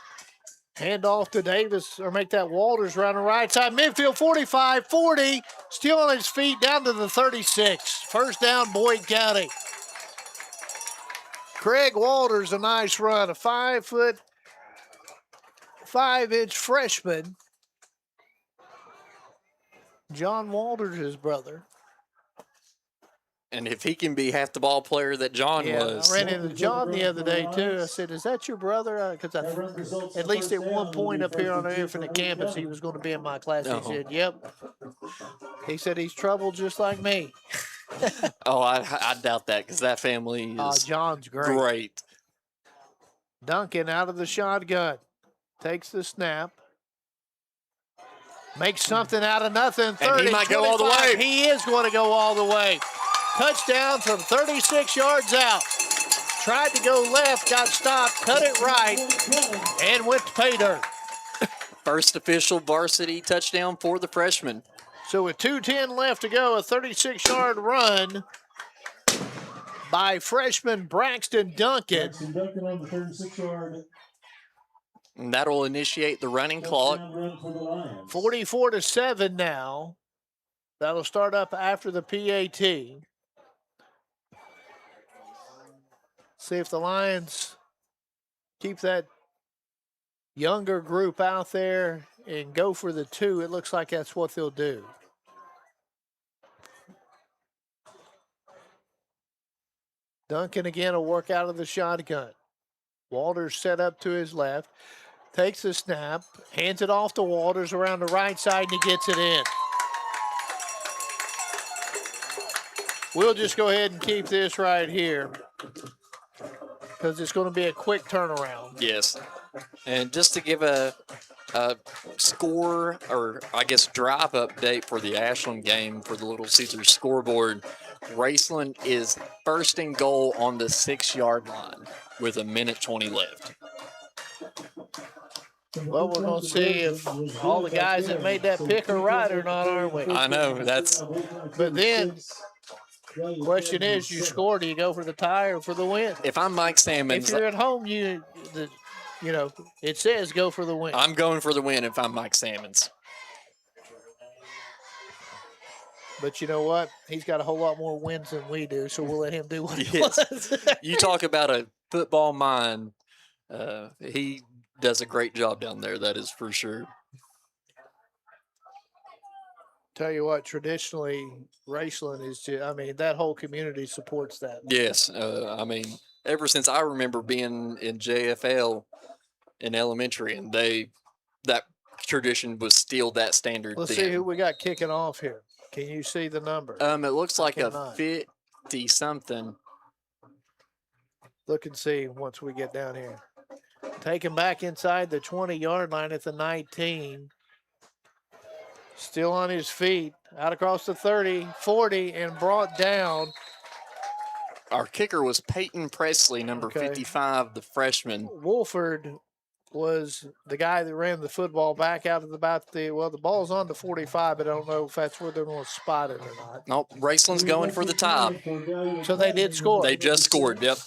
Hand off to Davis, or make that Walters run the right side. Midfield 45-40. Still on his feet down to the 36. First down, Boyd County. Craig Walters, a nice run. A 5'5" freshman. John Walters, his brother. And if he can be half the ball player that John was. I ran into John the other day, too. I said, is that your brother? Because at least at one point up here on the Infinite campus, he was going to be in my class. He said, yep. He said he's troubled just like me. I doubt that, because that family is John's great. Duncan out of the shotgun. Takes the snap. Makes something out of nothing. 30, and he might 25. go all the way. He is going to go all the way. Touchdown from 36 yards out. Tried to go left, got stopped, cut it right, and went to pay dirt. First official varsity touchdown for the freshman. So with 2:10 left to go, a 36-yard run by freshman Braxton Duncan. Braxton Duncan on the 36-yard. And that'll initiate the running clock. 44-7 now. That'll start up after the PAT. See if the Lions keep that younger group out there and go for the 2. It looks like that's what they'll do. Duncan again will work out of the shotgun. Walters set up to his left. Takes the snap. Hands it off to Walters around the right side, and he gets it in. We'll just go ahead and keep this right here because it's going to be a quick turnaround. Yes. And just to give a score, or I guess drive update for the Ashland game for the Little Caesars scoreboard, Raceland is first and goal on the 6-yard line with 1:20 left. Well, we're going to see if all the guys that made that pick are right or not, aren't we? I know, that's... But then, the question is, you score, do you go for the tie or for the win? If I'm Mike Sammons... If you're at home, it says go for the win. I'm going for the win if I'm Mike Sammons. But you know what? He's got a whole lot more wins than we do, so we'll let him do what he wants. You talk about a football mind. He does a great job down there, that is for sure. Tell you what, traditionally, Raceland is just, that whole community supports that. Yes. Ever since I remember being in JFL in elementary, and that tradition was still that standard. Let's see who we got kicking off here. Can you see the number? It looks like a 50-something. Look and see once we get down here. Taken back inside the 20-yard line at the 19. Still on his feet. Out across the 30, 40, and brought down. Our kicker was Peyton Presley, number 55, the freshman. Wolford was the guy that ran the football back out of the ball's on the 45, but I don't know if that's where they're going to spot it or not. Nope, Raceland's going for the top. So they did score. They just scored, yep.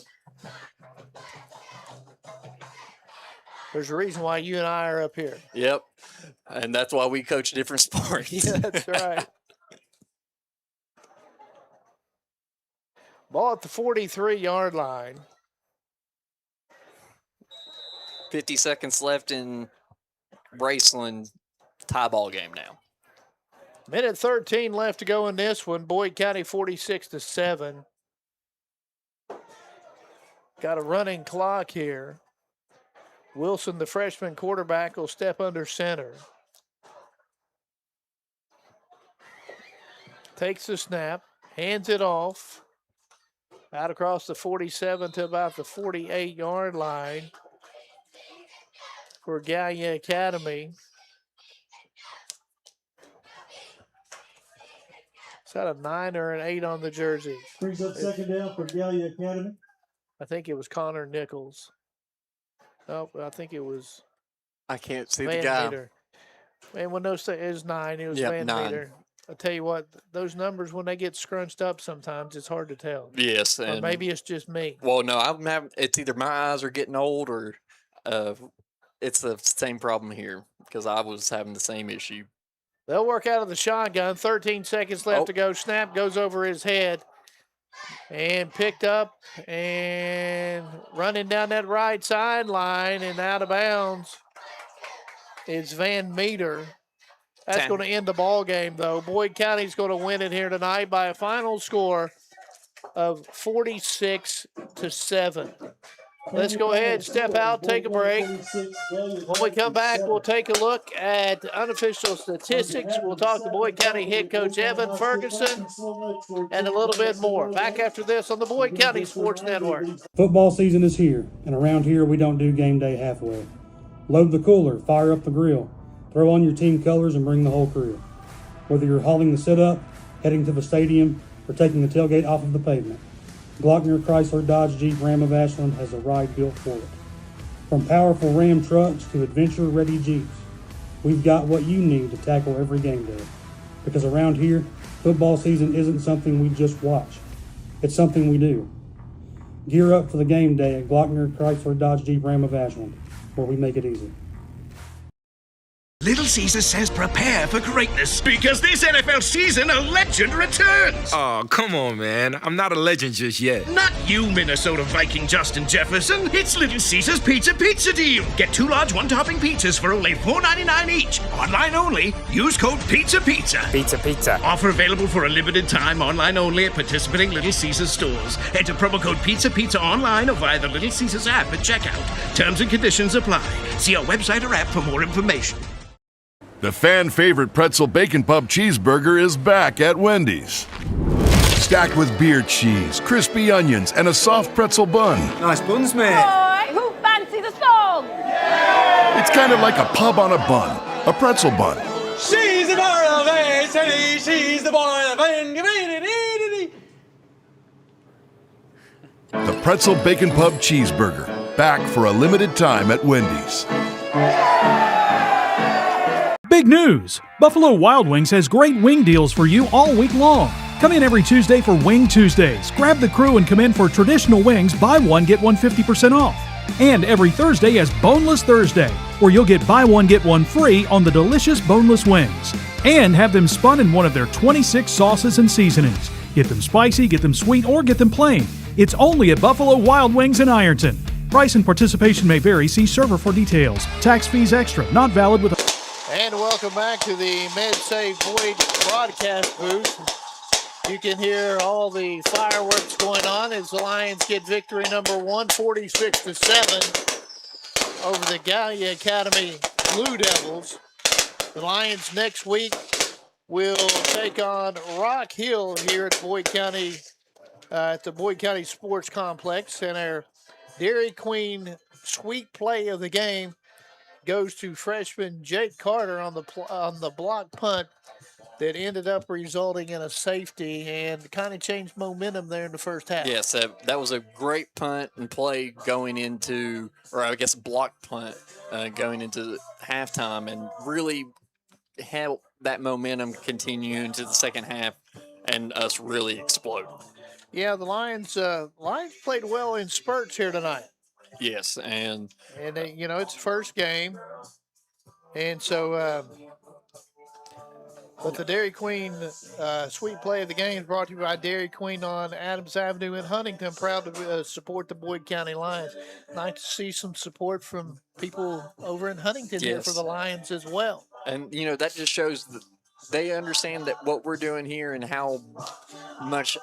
There's a reason why you and I are up here. Yep, and that's why we coach different sports. Yeah, that's right. Ball at the 43-yard line. 50 seconds left in Raceland, tie ball game now. Minute 13 left to go in this one. Boyd County 46-7. Got a running clock here. Wilson, the freshman quarterback, will step under center. Takes the snap, hands it off. Out across the 47 to about the 48-yard line for Gallia Academy. Is that a 9 or an 8 on the jersey? Brings up second down for Gallia Academy. I think it was Connor Nichols. No, I think it was. I can't see Van the guy. Meter. And when those it was 9, it was Van 9. Meter. I'll tell you what, those numbers, when they get scrunched up sometimes, it's hard to tell. Yes. Or maybe it's just me. Well, no, it's either my eyes are getting old or it's the same problem here because I was having the same issue. They'll work out of the shotgun. 13 seconds left to go. Snap goes over his head. And picked up and running down that right sideline and out of bounds. It's Van Meter. That's going to end the ball game, though. Boyd County's going to win it here tonight by a final score of 46-7. Let's go ahead, step out, take a break. When we come back, we'll take a look at unofficial statistics. We'll talk to Boyd County head coach Evan Ferguson and a little bit more. Back after this on the Boyd County Sports Network. Football season is here, and around here we don't do game day halfway. Load the cooler, fire up the grill, throw on your team colors, and bring the whole crew. Whether you're hauling the sit-up, heading to the stadium, or taking the tailgate off of the pavement, Glockner Chrysler Dodge Jeep Ram of Ashland has a ride built for it. From powerful Ram trucks to adventure-ready Jeeps, we've got what you need to tackle every game day. Because around here, football season isn't something we just watch. It's something we do. Gear up for the game day at Glockner Chrysler Dodge Jeep Ram of Ashland, where we make it easy. Little Caesar says prepare for greatness because this NFL season a legend returns. Oh, come on, man. I'm not a legend just yet. Not you, Minnesota Viking Justin Jefferson. It's Little Caesar's Pizza Deal. Get 2 large one-topping pizzas for only $4.99 each. Online only. Use code PIZZA. Pizza. Offer available for a limited time. Online only at participating Little Caesars stores. Enter promo code PIZZA online or via the Little Caesars app at checkout. Terms and conditions apply. See our website or app for more information. The fan favorite pretzel bacon pub cheeseburger is back at Wendy's. Stacked with beer cheese, crispy onions, and a soft pretzel bun. Nice buns, mate. Boy, who fancy the song? It's kind of like a pub on a bun, a pretzel bun. She's the bar of A, she's the boy of A. The Pretzel Bacon Pub Cheeseburger, back for a limited time at Wendy's. Big news! Buffalo Wild Wings has great wing deals for you all week long. Come in every Tuesday for Wing Tuesdays. Grab the crew and come in for traditional wings, buy one, get one 50% off. And every Thursday is Boneless Thursday, where you'll get buy one, get one free on the delicious boneless wings. And have them spun in one of their 26 sauces and seasonings. Get them spicy, get them sweet, or get them plain. It's only at Buffalo Wild Wings in Ironton. Price and participation may vary. See server for details. Tax fees extra. Not valid with a... And welcome back to the MedSave Boyd broadcast booth. You can hear all the fireworks going on as the Lions get victory number 1, 46-7 over the Gallia Academy Blue Devils. The Lions next week will take on Rock Hill here at Boyd County, at the Boyd County Sports Complex, and our Dairy Queen sweet play of the game goes to freshman Jake Carter on the block punt that ended up resulting in a safety and kind of changed momentum there in the first half. Yes, that was a great punt and play going into, or I guess block punt going into halftime, and really helped that momentum continue into the second half and us really explode. Yeah, the Lions played well in spurts here tonight. Yes, and they, it's the first game, and so but the Dairy Queen sweet play of the game is brought to you by Dairy Queen on Adams Avenue in Huntington. Proud to support the Boyd County Lions. Nice to see some support from people over in Huntington here for the Lions as well. And that just shows that they understand that what we're doing here and how much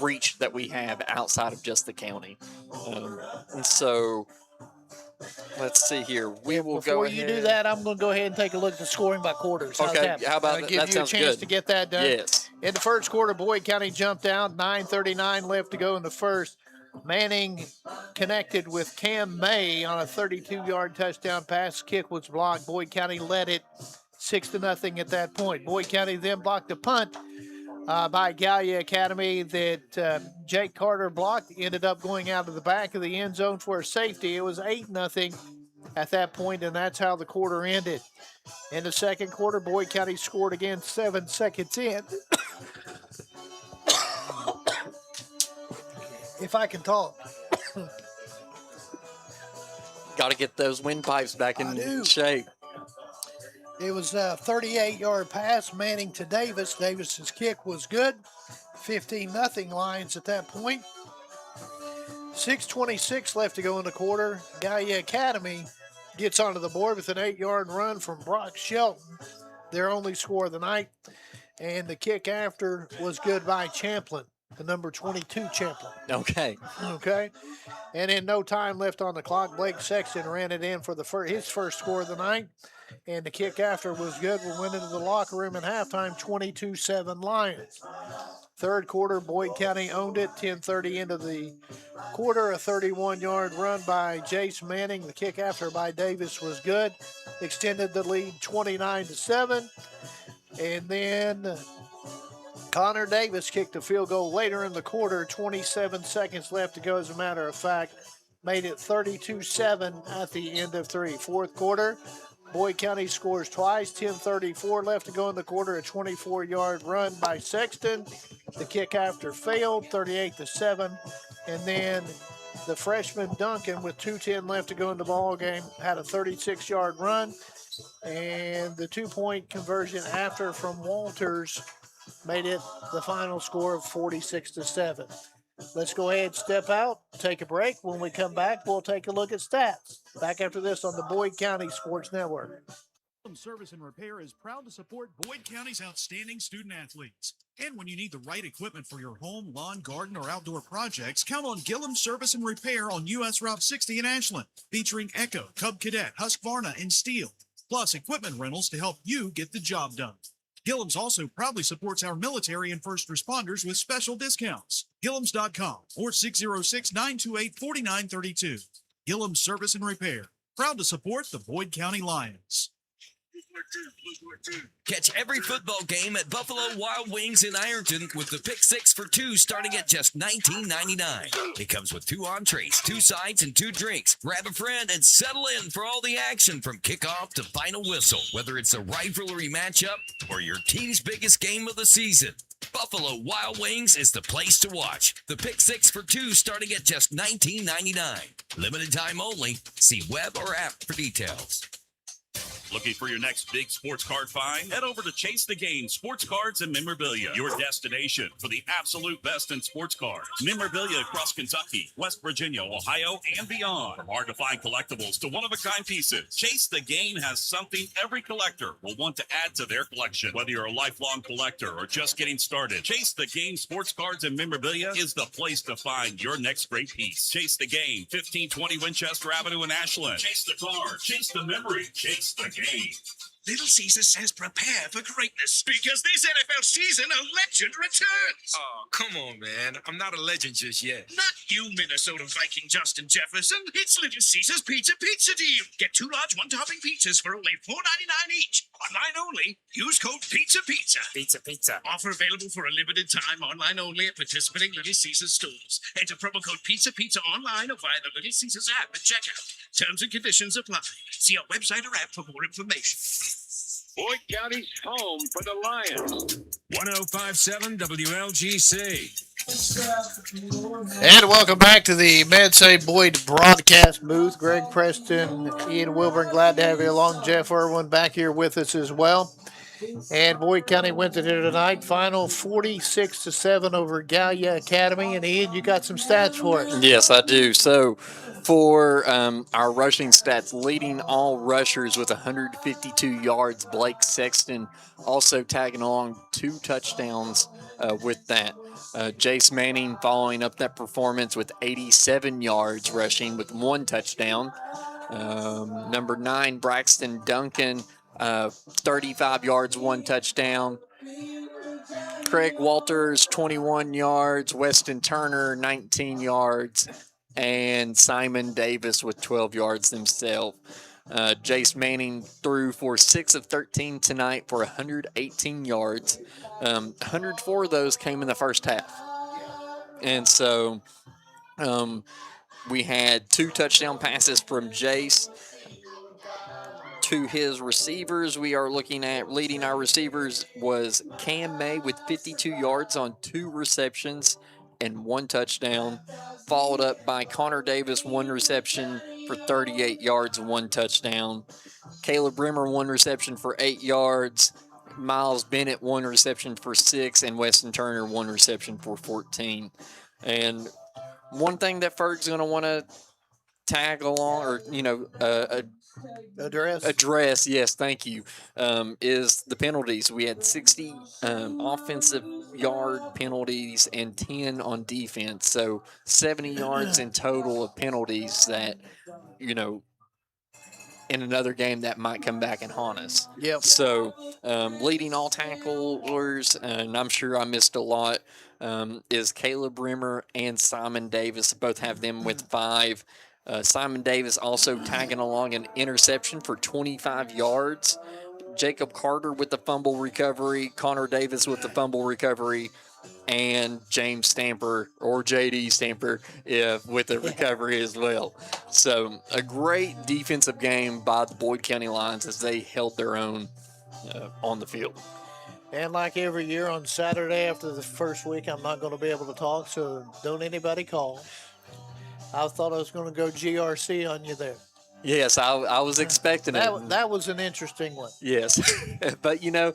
reach that we have outside of just the county. And so let's see here. We will go ahead. Before you do that, I'm going to go ahead and take a look at the scoring by quarters. Okay, how about that? Give you a chance to get that done. Yes. In the first quarter, Boyd County jumped out. 9:39 left to go in the first. Manning connected with Cam May on a 32-yard touchdown pass. Kick was blocked. Boyd County led it 6-0 at that point. Boyd County then blocked a punt by Gallia Academy that Jake Carter blocked. Ended up going out of the back of the end zone for a safety. It was 8-0 at that point, and that's how the quarter ended. In the second quarter, Boyd County scored again 7 seconds in. If I can talk. Got to get those windpipes back in shape. It was a 38-yard pass, Manning to Davis. Davis's kick was good. 15-0 Lions at that point. 6:26 left to go in the quarter. Gallia Academy gets onto the board with an 8-yard run from Brock Shelton, their only score of the night. And the kick after was good by Champlin, the number 22 Champlin. Okay. And in no time left on the clock, Blake Sexton ran it in for his first score of the night. And the kick after was good. We went into the locker room at halftime, 22-7 Lions. Third quarter, Boyd County owned it. 10:30 into the quarter, a 31-yard run by Jace Manning. The kick after by Davis was good. Extended the lead 29-7. And then Connor Davis kicked a field goal later in the quarter. 27 seconds left to go, as a matter of fact. Made it 32-7 at the end of three. Fourth quarter, Boyd County scores twice. 10:34 left to go in the quarter. A 24-yard run by Sexton. The kick after failed, 38-7. And then the freshman Duncan, with 2:10 left to go in the ball game, had a 36-yard run. And the 2-point conversion after from Walters made it the final score of 46-7. Let's go ahead and step out, take a break. When we come back, we'll take a look at stats. Back after this on the Boyd County Sports Network. Service and Repair is proud to support Boyd County's outstanding student athletes. And when you need the right equipment for your home, lawn, garden, or outdoor projects, count on Gillum Service and Repair on US Route 60 in Ashland, featuring Echo, Cub Cadet, Husqvarna, and Steel, plus equipment rentals to help you get the job done. Gillum's also proudly supports our military and first responders with special discounts. Gillums.com or 606-928-4932. Gillum's Service and Repair. Proud to support the Boyd County Lions. Catch every football game at Buffalo Wild Wings in Ironton with the Pick 6 for 2 starting at just $19.99. It comes with 2 entrees, 2 sides, and 2 drinks. Grab a friend and settle in for all the action from kickoff to final whistle, whether it's a rivalry matchup or your team's biggest game of the season. Buffalo Wild Wings is the place to watch. The Pick 6 for 2 starting at just $19.99. Limited time only. See web or app for details. Looking for your next big sports card find? Head over to Chase the Game Sports Cards and Memorabilia, your destination for the absolute best in sports cards. Memorabilia across Kentucky, West Virginia, Ohio, and beyond. From hard-to-find collectibles to one-of-a-kind pieces, Chase the Game has something every collector will want to add to their collection. Whether you're a lifelong collector or just getting started, Chase the Game Sports Cards and Memorabilia is the place to find your next great piece. Chase the Game, 1520 Winchester Avenue in Ashland. Chase the card, chase the memory, chase the game. Little Caesar says prepare for greatness because this NFL season a legend returns. Oh, come on, man. I'm not a legend just yet. Not you, Minnesota Viking Justin Jefferson. It's Little Caesar's Pizza Deal. Get 2 large one-topping pizzas for only $4.99 each. Online only. Use code Pizza. Pizza. Offer available for a limited time. Online only at participating Little Caesars stores. Enter promo code Pizza online or via the Little Caesars app at checkout. Terms and conditions apply. See our website or app for more information. Boyd County's home for the Lions. 1057 WLGC. And welcome back to the MedSave Boyd broadcast booth. Greg Preston, Ian Wilburn, glad to have you along. Jeff Irwin back here with us as well. And Boyd County wins it here tonight. Final 46-7 over Gallia Academy. And Ian, you got some stats for us. Yes, I do. So for our rushing stats, leading all rushers with 152 yards, Blake Sexton also tagging along 2 touchdowns with that. Jace Manning following up that performance with 87 yards rushing with 1 touchdown. Number 9, Braxton Duncan, 35 yards, 1 touchdown. Craig Walters, 21 yards. Weston Turner, 19 yards. And Simon Davis with 12 yards himself. Jace Manning threw for 6 of 13 tonight for 118 yards. 104 of those came in the first half. And so we had 2 touchdown passes from Jace. To his receivers, we are looking at leading our receivers was Cam May with 52 yards on 2 receptions and 1 touchdown, followed up by Connor Davis, 1 reception for 38 yards and 1 touchdown. Caleb Brimmer, 1 reception for 8 yards. Miles Bennett, 1 reception for 6, and Weston Turner, 1 reception for 14. And one thing that Ferg's going to want to tag along, or address, yes, thank you, is the penalties. We had 60 offensive yard penalties and 10 on defense, so 70 yards in total of penalties that, in another game that might come back and haunt us. Yep. So leading all tacklers, and I'm sure I missed a lot, is Caleb Rimmer and Simon Davis. Both have them with 5. Simon Davis also tagging along an interception for 25 yards. Jacob Carter with the fumble recovery. Connor Davis with the fumble recovery. And James Stamper, or J.D. Stamper, with the recovery as well. So a great defensive game by the Boyd County Lions as they held their own on the field. And like every year on Saturday after the first week, I'm not going to be able to talk, so don't anybody call. I thought I was going to go GRC on you there. Yes, I was expecting it. That was an interesting one. Yes, but I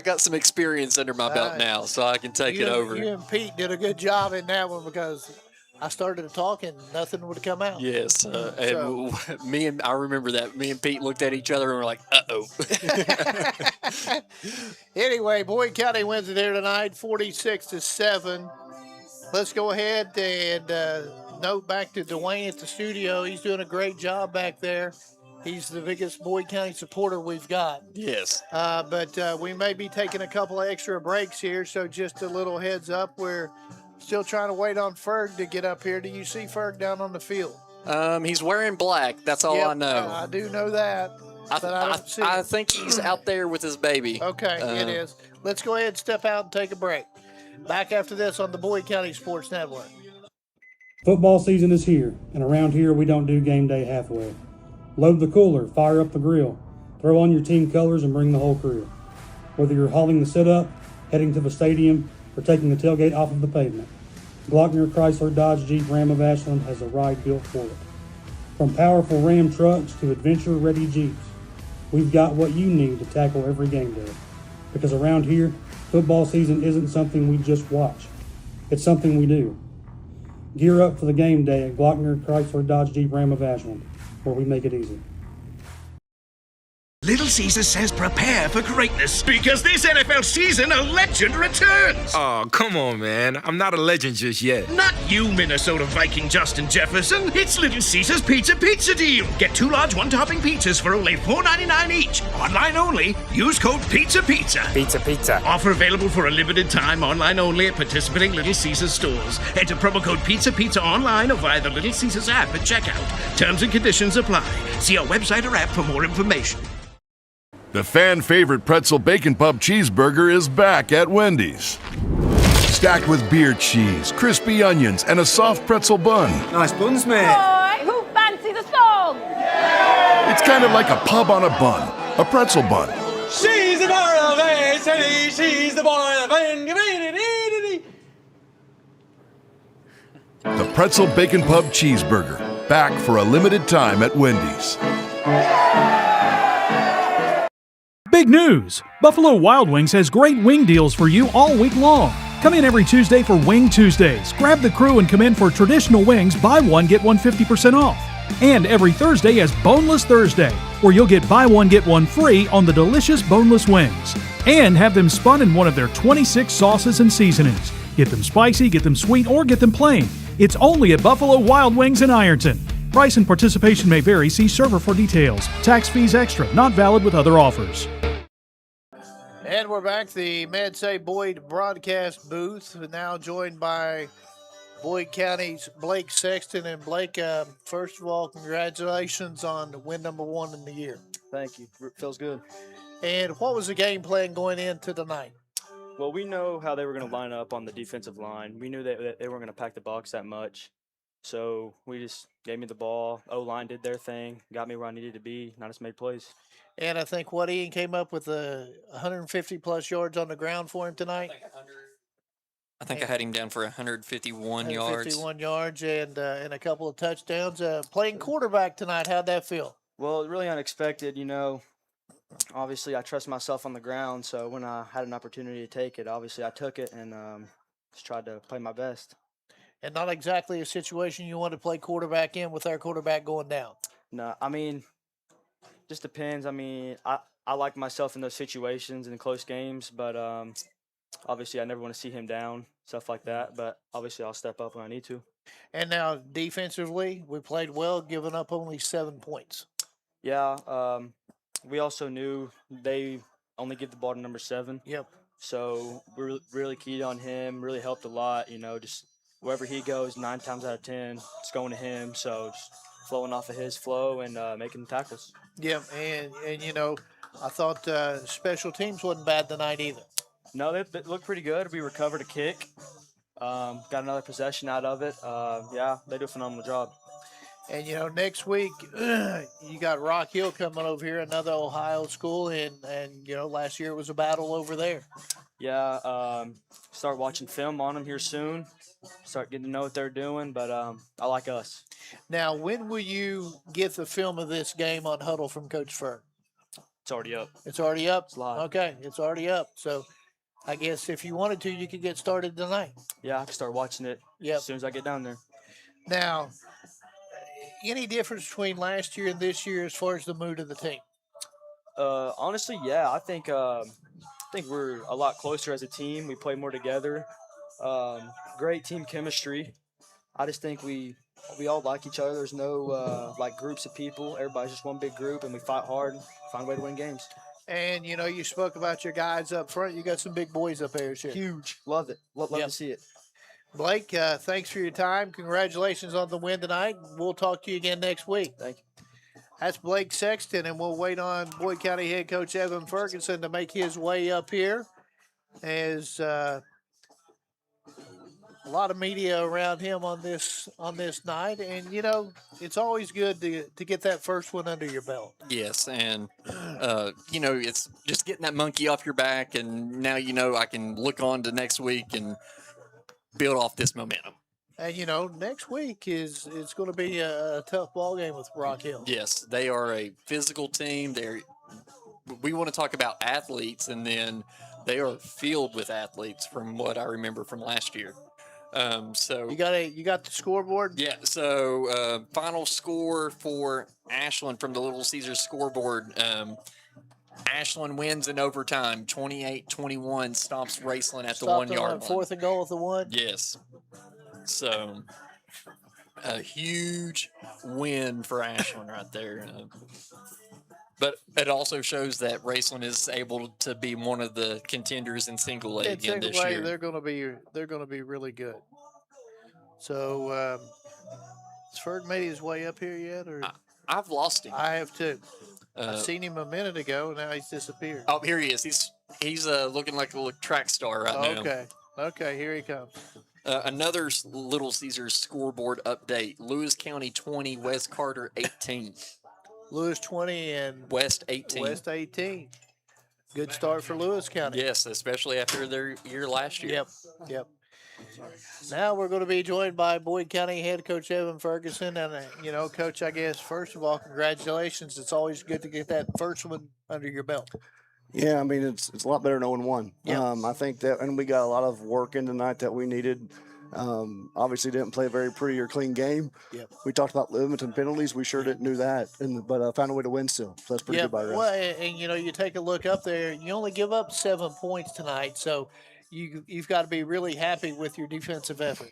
got some experience under my belt now, so I can take it over. You and Pete did a good job in that one because I started to talk and nothing would come out. Yes, and I remember that. Me and Pete looked at each other and were like, "Uh-oh." Anyway, Boyd County wins it here tonight, 46-7. Let's go ahead and note back to Dwayne at the studio. He's doing a great job back there. He's the biggest Boyd County supporter we've got. Yes. But we may be taking a couple of extra breaks here, so just a little heads up. We're still trying to wait on Ferg to get up here. Do you see Ferg down on the field? He's wearing black. That's all I know. I do know that, but I don't see I him. think he's out there with his baby. Okay, it is. Let's go ahead and step out and take a break. Back after this on the Boyd County Sports Network. Football season is here, and around here we don't do game day halfway. Load the cooler, fire up the grill, throw on your team colors and bring the whole crew. Whether you're hauling the sit-up, heading to the stadium, or taking the tailgate off of the pavement, Glockner Chrysler Dodge Jeep Ram of Ashland has a ride built for it. From powerful Ram trucks to adventure-ready Jeeps, we've got what you need to tackle every game day. Because around here, football season isn't something we just watch. It's something we do. Gear up for the game day at Glockner Chrysler Dodge Jeep Ram of Ashland, where we make it easy. Little Caesar says prepare for greatness because this NFL season a legend returns. Oh, come on, man. I'm not a legend just yet. Not you, Minnesota Viking Justin Jefferson. It's Little Caesar's Pizza Deal. Get 2 large one-topping pizzas for only $4.99 each. Online only. Use code Pizza. Pizza. Offer available for a limited time. Online only at participating Little Caesars stores. Enter promo code Pizza online or via the Little Caesars app at checkout. Terms and conditions apply. See our website or app for more information. The fan-favorite pretzel bacon pub cheeseburger is back at Wendy's. Stacked with beer cheese, crispy onions, and a soft pretzel bun. Nice buns, mate. Boy, who fancy the song? It's kind of like a pub on a bun, a pretzel bun. She's the boy of the city. She's the boy of The pretzel bacon pub cheeseburger, back for a limited time at Wendy's. Big news! Buffalo Wild Wings has great wing deals for you all week long. Come in every Tuesday for Wing Tuesdays. Grab the crew and come in for traditional wings, buy one, get one 50% off. And every Thursday is Boneless Thursday, where you'll get buy one, get one free on the delicious boneless wings. And have them spun in one of their 26 sauces and seasonings. Get them spicy, get them sweet, or get them plain. It's only at Buffalo Wild Wings in Ironton. Price and participation may vary. See server for details. Tax fees extra. Not valid with other offers. And we're back, the MedSay Boyd broadcast booth, now joined by Boyd County's Blake Sexton. And Blake, first of all, congratulations on win number 1 in the year. Thank you. Feels good. And what was the game plan going into tonight? Well, we know how they were going to line up on the defensive line. We knew that they weren't going to pack the box that much. So we just gave me the ball. O-line did their thing, got me where I needed to be, and I just made plays. And I think Ian came up with 150-plus yards on the ground for him tonight. I think I had him down for 151 yards. 151 yards and a couple of touchdowns. Playing quarterback tonight, how'd that feel? Well, really unexpected, Obviously, I trust myself on the ground, so when I had an opportunity to take it, obviously I took it and just tried to play my best. And not exactly a situation you want to play quarterback in with our quarterback going down. No, just depends. I like myself in those situations in close games, but obviously I never want to see him down, stuff like that. But obviously I'll step up when I need to. And now defensively, we played well, giving up only 7 points. Yeah, we also knew they only give the ball to number 7. Yep. So we're really keyed on him, really helped a lot, just wherever he goes, 9 times out of 10, it's going to him. So just flowing off of his flow and making tackles. Yeah, and I thought special teams wasn't bad tonight either. No, they looked pretty good. We recovered a kick, got another possession out of it. Yeah, they do a phenomenal job. And, next week, you got Rock Hill coming over here, another Ohio school, and last year it was a battle over there. Yeah, start watching film on them here soon, start getting to know what they're doing, but I like us. Now, when will you get the film of this game on Huddle from Coach Ferg? It's already up. It's already up? It's live. Okay, it's already up. So I guess if you wanted to, you could get started tonight. Yeah, I can start watching it as soon as I get down there. Now, any difference between last year and this year as far as the mood of the team? Honestly, yeah. I think we're a lot closer as a team. We play more together. Great team chemistry. I just think we we all like each other. There's no like groups of people. Everybody's just one big group, and we fight hard, find a way to win games. And you spoke about your guys up front. You got some big boys up there, sure. Huge, love it. Love to see it. Blake, thanks for your time. Congratulations on the win tonight. We'll talk to you again next week. Thank you. That's Blake Sexton, and we'll wait on Boyd County head coach Evan Ferguson to make his way up here. As a lot of media around him on this night, and it's always good to get that first one under your belt. Yes, and it's just getting that monkey off your back, and now I can look on to next week and build off this momentum. And next week it's going to be a tough ball game with Rock Hill. Yes, they are a physical team. We want to talk about athletes, and then they are filled with athletes from what I remember from last year. So you got the scoreboard? Yeah. So final score for Ashland from the Little Caesars scoreboard. Ashland wins in overtime, 28-21, stops Raceland at the 1 yard line. 4th and goal at the 1? Yes. So a huge win for Ashland right there. But it also shows that Raceland is able to be one of the contenders in single A again this year. They're going to be really good. So has Ferg made his way up here yet? Or I've lost him. I have too. I seen him a minute ago. Now he's disappeared. Oh, here he is. He's looking like a little track star right now. Okay, here he comes. Another Little Caesars scoreboard update. Lewis County 20, West Carter 18. Lewis 20 and West 18. West 18. Good start for Lewis County. Yes, especially after their year last year. Yep. Now we're going to be joined by Boyd County head coach Evan Ferguson. And, Coach, I guess, first of all, congratulations. It's always good to get that first one under your belt. Yeah, I mean, it's a lot better knowing one. Yep. I think that, and we got a lot of work in tonight that we needed. Obviously didn't play a very pretty or clean game. Yep. We talked about limiting penalties. We sure didn't do that, but found a way to win still. So that's pretty good by us. Well, and you take a look up there. You only give up 7 points tonight, so you've got to be really happy with your defensive effort.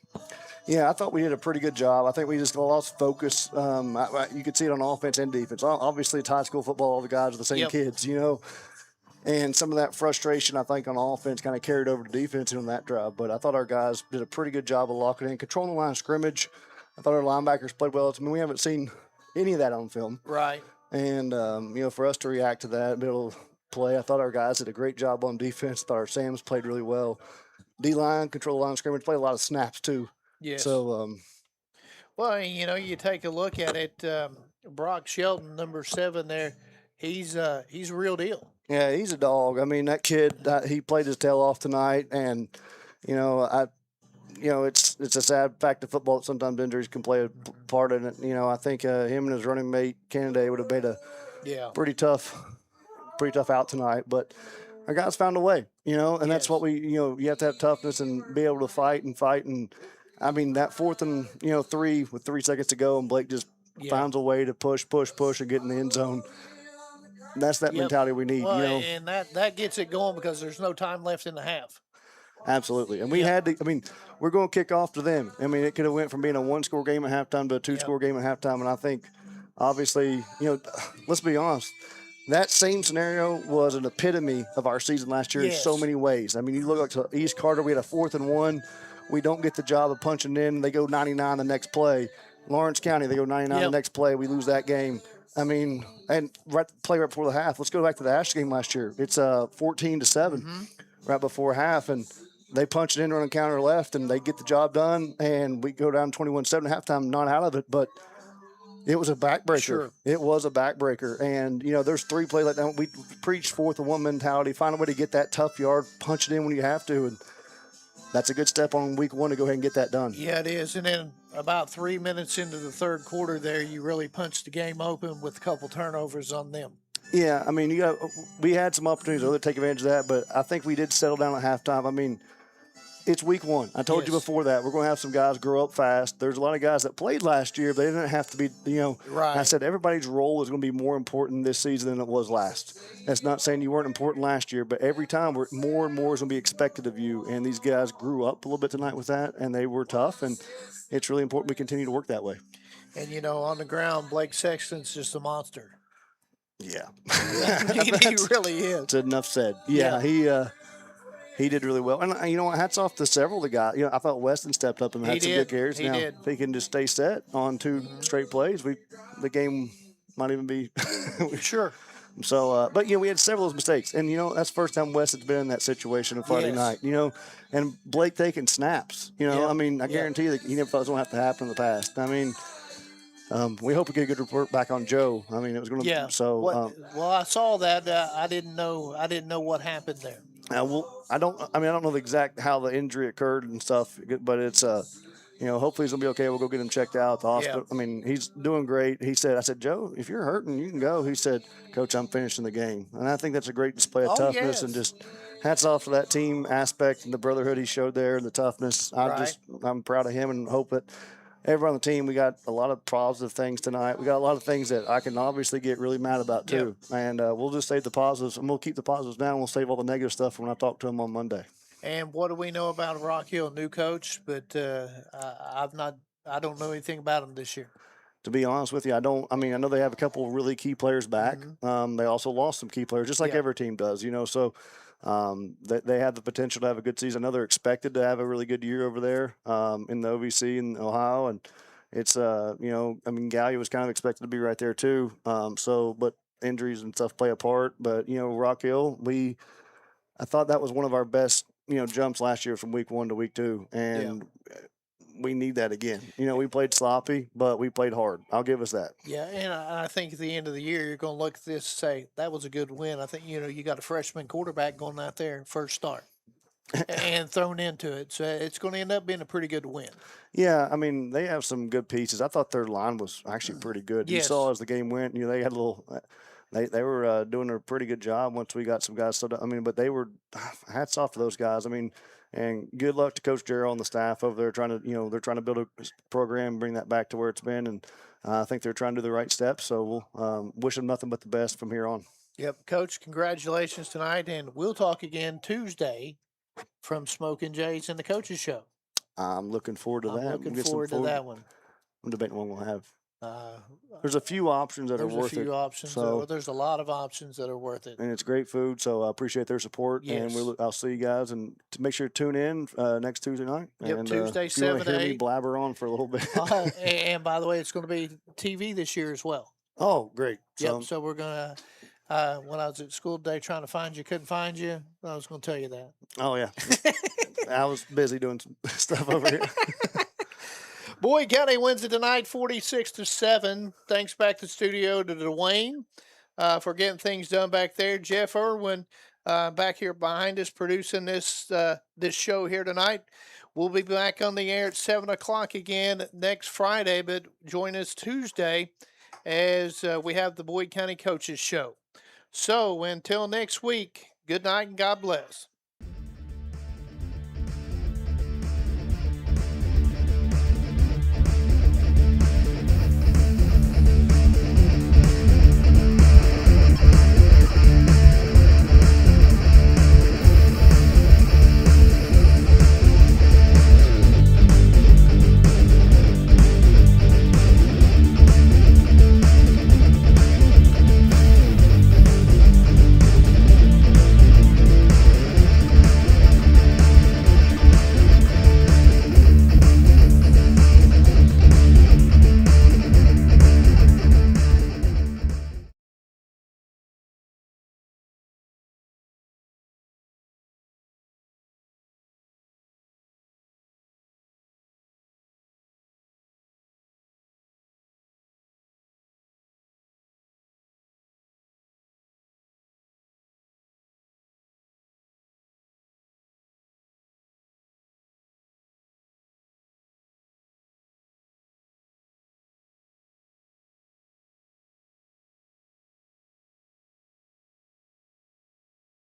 Yeah, I thought we did a pretty good job. I think we just lost focus. You could see it on offense and defense. Obviously, it's high school football. All the guys are the same kids, And some of that frustration, I think, on offense kind of carried over to defense on that drive. But I thought our guys did a pretty good job of locking in, controlling the line of scrimmage. I thought our linebackers played well. I mean, we haven't seen any of that on film. Right. And, for us to react to that and be able to play, I thought our guys did a great job on defense. I thought our Sams played really well. D-line, control the line of scrimmage, played a lot of snaps too. Yes. So, well, you take a look at it. Brock Shelton, number 7 there, he's a real deal. Yeah, he's a dog. I mean, that kid, he played his tail off tonight, and it's a sad fact of football that sometimes injuries can play a part in it. I think him and his running mate Kennedy would have made a pretty tough out tonight, but our guys found a way. And that's what you have to have toughness and be able to fight. And I mean, that 4th and 3 with 3 seconds to go, and Blake just finds a way to push, and get in the end zone. That's that mentality we need, And that gets it going because there's no time left in the half. Absolutely. And we had to, we're going to kick off to them. It could have went from being a 1-score game at halftime to a 2-score game at halftime. And I think, obviously, let's be honest, that same scenario was an epitome of our season last year in so many ways. You look like to East Carter, we had a 4th and 1. We don't get the job of punching in. They go 99 the next play. Lawrence County, they go 99 the next play. We lose that game. And play right before the half. Let's go back to the Ash game last year. It's 14-7 right before half, and they punch it in, run a counter left, and they get the job done. And we go down 21-7 at halftime, not out of it, but it was a backbreaker. Sure. It was a backbreaker. And there's 3 plays like that. We preach 4th and 1 mentality. Find a way to get that tough yard, punch it in when you have to, and that's a good step on week 1 to go ahead and get that done. Yeah, it is. And then about 3 minutes into the third quarter there, you really punched the game open with a couple turnovers on them. Yeah, we had some opportunities to take advantage of that, but I think we did settle down at halftime. it's week one. I told you Yes. before that we're going to have some guys grow up fast. There's a lot of guys that played last year, but they didn't have to be, Right. I said everybody's role is going to be more important this season than it was last. That's not saying you weren't important last year, but every time more and more is going to be expected of you. And these guys grew up a little bit tonight with that, and they were tough. And it's really important we continue to work that way. And, on the ground, Blake Sexton's just a monster. Yeah. He really is. That's enough said. Yeah. He did really well. And, hats off to several of the guys. I thought Weston stepped up and had some good carries. He did. If he can just stay set on 2 straight plays, the game might even be sure. So, but we had several of those mistakes, and that's the first time Weston's been in that situation on Friday night. And Blake taking snaps. I mean, I guarantee you that he never thought it was going to have to happen in the past. I mean, we hope we get a good report back on Joe. I mean, it was going to. Yeah. So, well, I saw that. I didn't know what happened there. I don't know the exact how the injury occurred and stuff, but it's hopefully he's gonna be okay. We'll go get him checked out at the hospital. Yeah. I mean, he's doing great. I said, Joe, if you're hurting, you can go. He said, Coach, I'm finishing the game, and I think that's a great display of toughness and just hats off to that team aspect and the brotherhood he showed there and the toughness. I'm proud of him and hope that everyone on the team, we got a lot of positive things tonight. We got a lot of things that I can obviously get really mad about too. Yep. And we'll just save the positives, and we'll keep the positives down. We'll save all the negative stuff when I talk to him on Monday. And what do we know about Rock Hill, new coach? But I don't know anything about him this year. To be honest with you, I know they have a couple of really key players back. They also lost some key players, just like every team does, So they have the potential to have a good season. I know they're expected to have a really good year over there in the OVC in Ohio, and it's Gallia was kind of expected to be right there too. But injuries and stuff play a part. But Rock Hill, I thought that was one of our best jumps last year from week 1 to week 2, and we need that again. We played sloppy, but we played hard. I'll give us that. Yeah, and I think at the end of the year, you're going to look at this and say, that was a good win. I think, you got a freshman quarterback going out there, first start, and thrown into it. So it's going to end up being a pretty good win. Yeah, I mean, they have some good pieces. I thought their line was actually pretty good. Yes. You saw as the game went, they had a little they were doing a pretty good job once we got some guys. So, but they were hats off to those guys. And good luck to Coach Jarrell and the staff over there trying to, they're trying to build a program, bring that back to where it's been. And I think they're trying to do the right steps. So we'll wish them nothing but the best from here on. Yep. Coach, congratulations tonight. And we'll talk again Tuesday from Smoking Jays and the Coaches Show. I'm looking forward to that. Looking forward to that one. I'm debating what we'll have. There's a few options that are worth it. There's a few options. So there's a lot of options that are worth it. And it's great food, so I appreciate their support. Yes. And I'll see you guys, and to make sure to tune in next Tuesday night. Yep, and, Tuesday, if you want 7 to to hear 8. me blabber on for a little bit. And by the way, it's going to be TV this year as well. Oh, great. Yep. So we're going to, when I was at school today trying to find you, couldn't find you, I was going to tell you that. Oh, yeah. I was busy doing some stuff over here. Boyd County wins it tonight, 46-7. Thanks back to the studio to Dwayne for getting things done back there. Jeff Irwin back here behind us producing this show here tonight. We'll be back on the air at 7 o'clock again next Friday, but join us Tuesday as we have the Boyd County Coaches Show. So until next week, good night and God bless.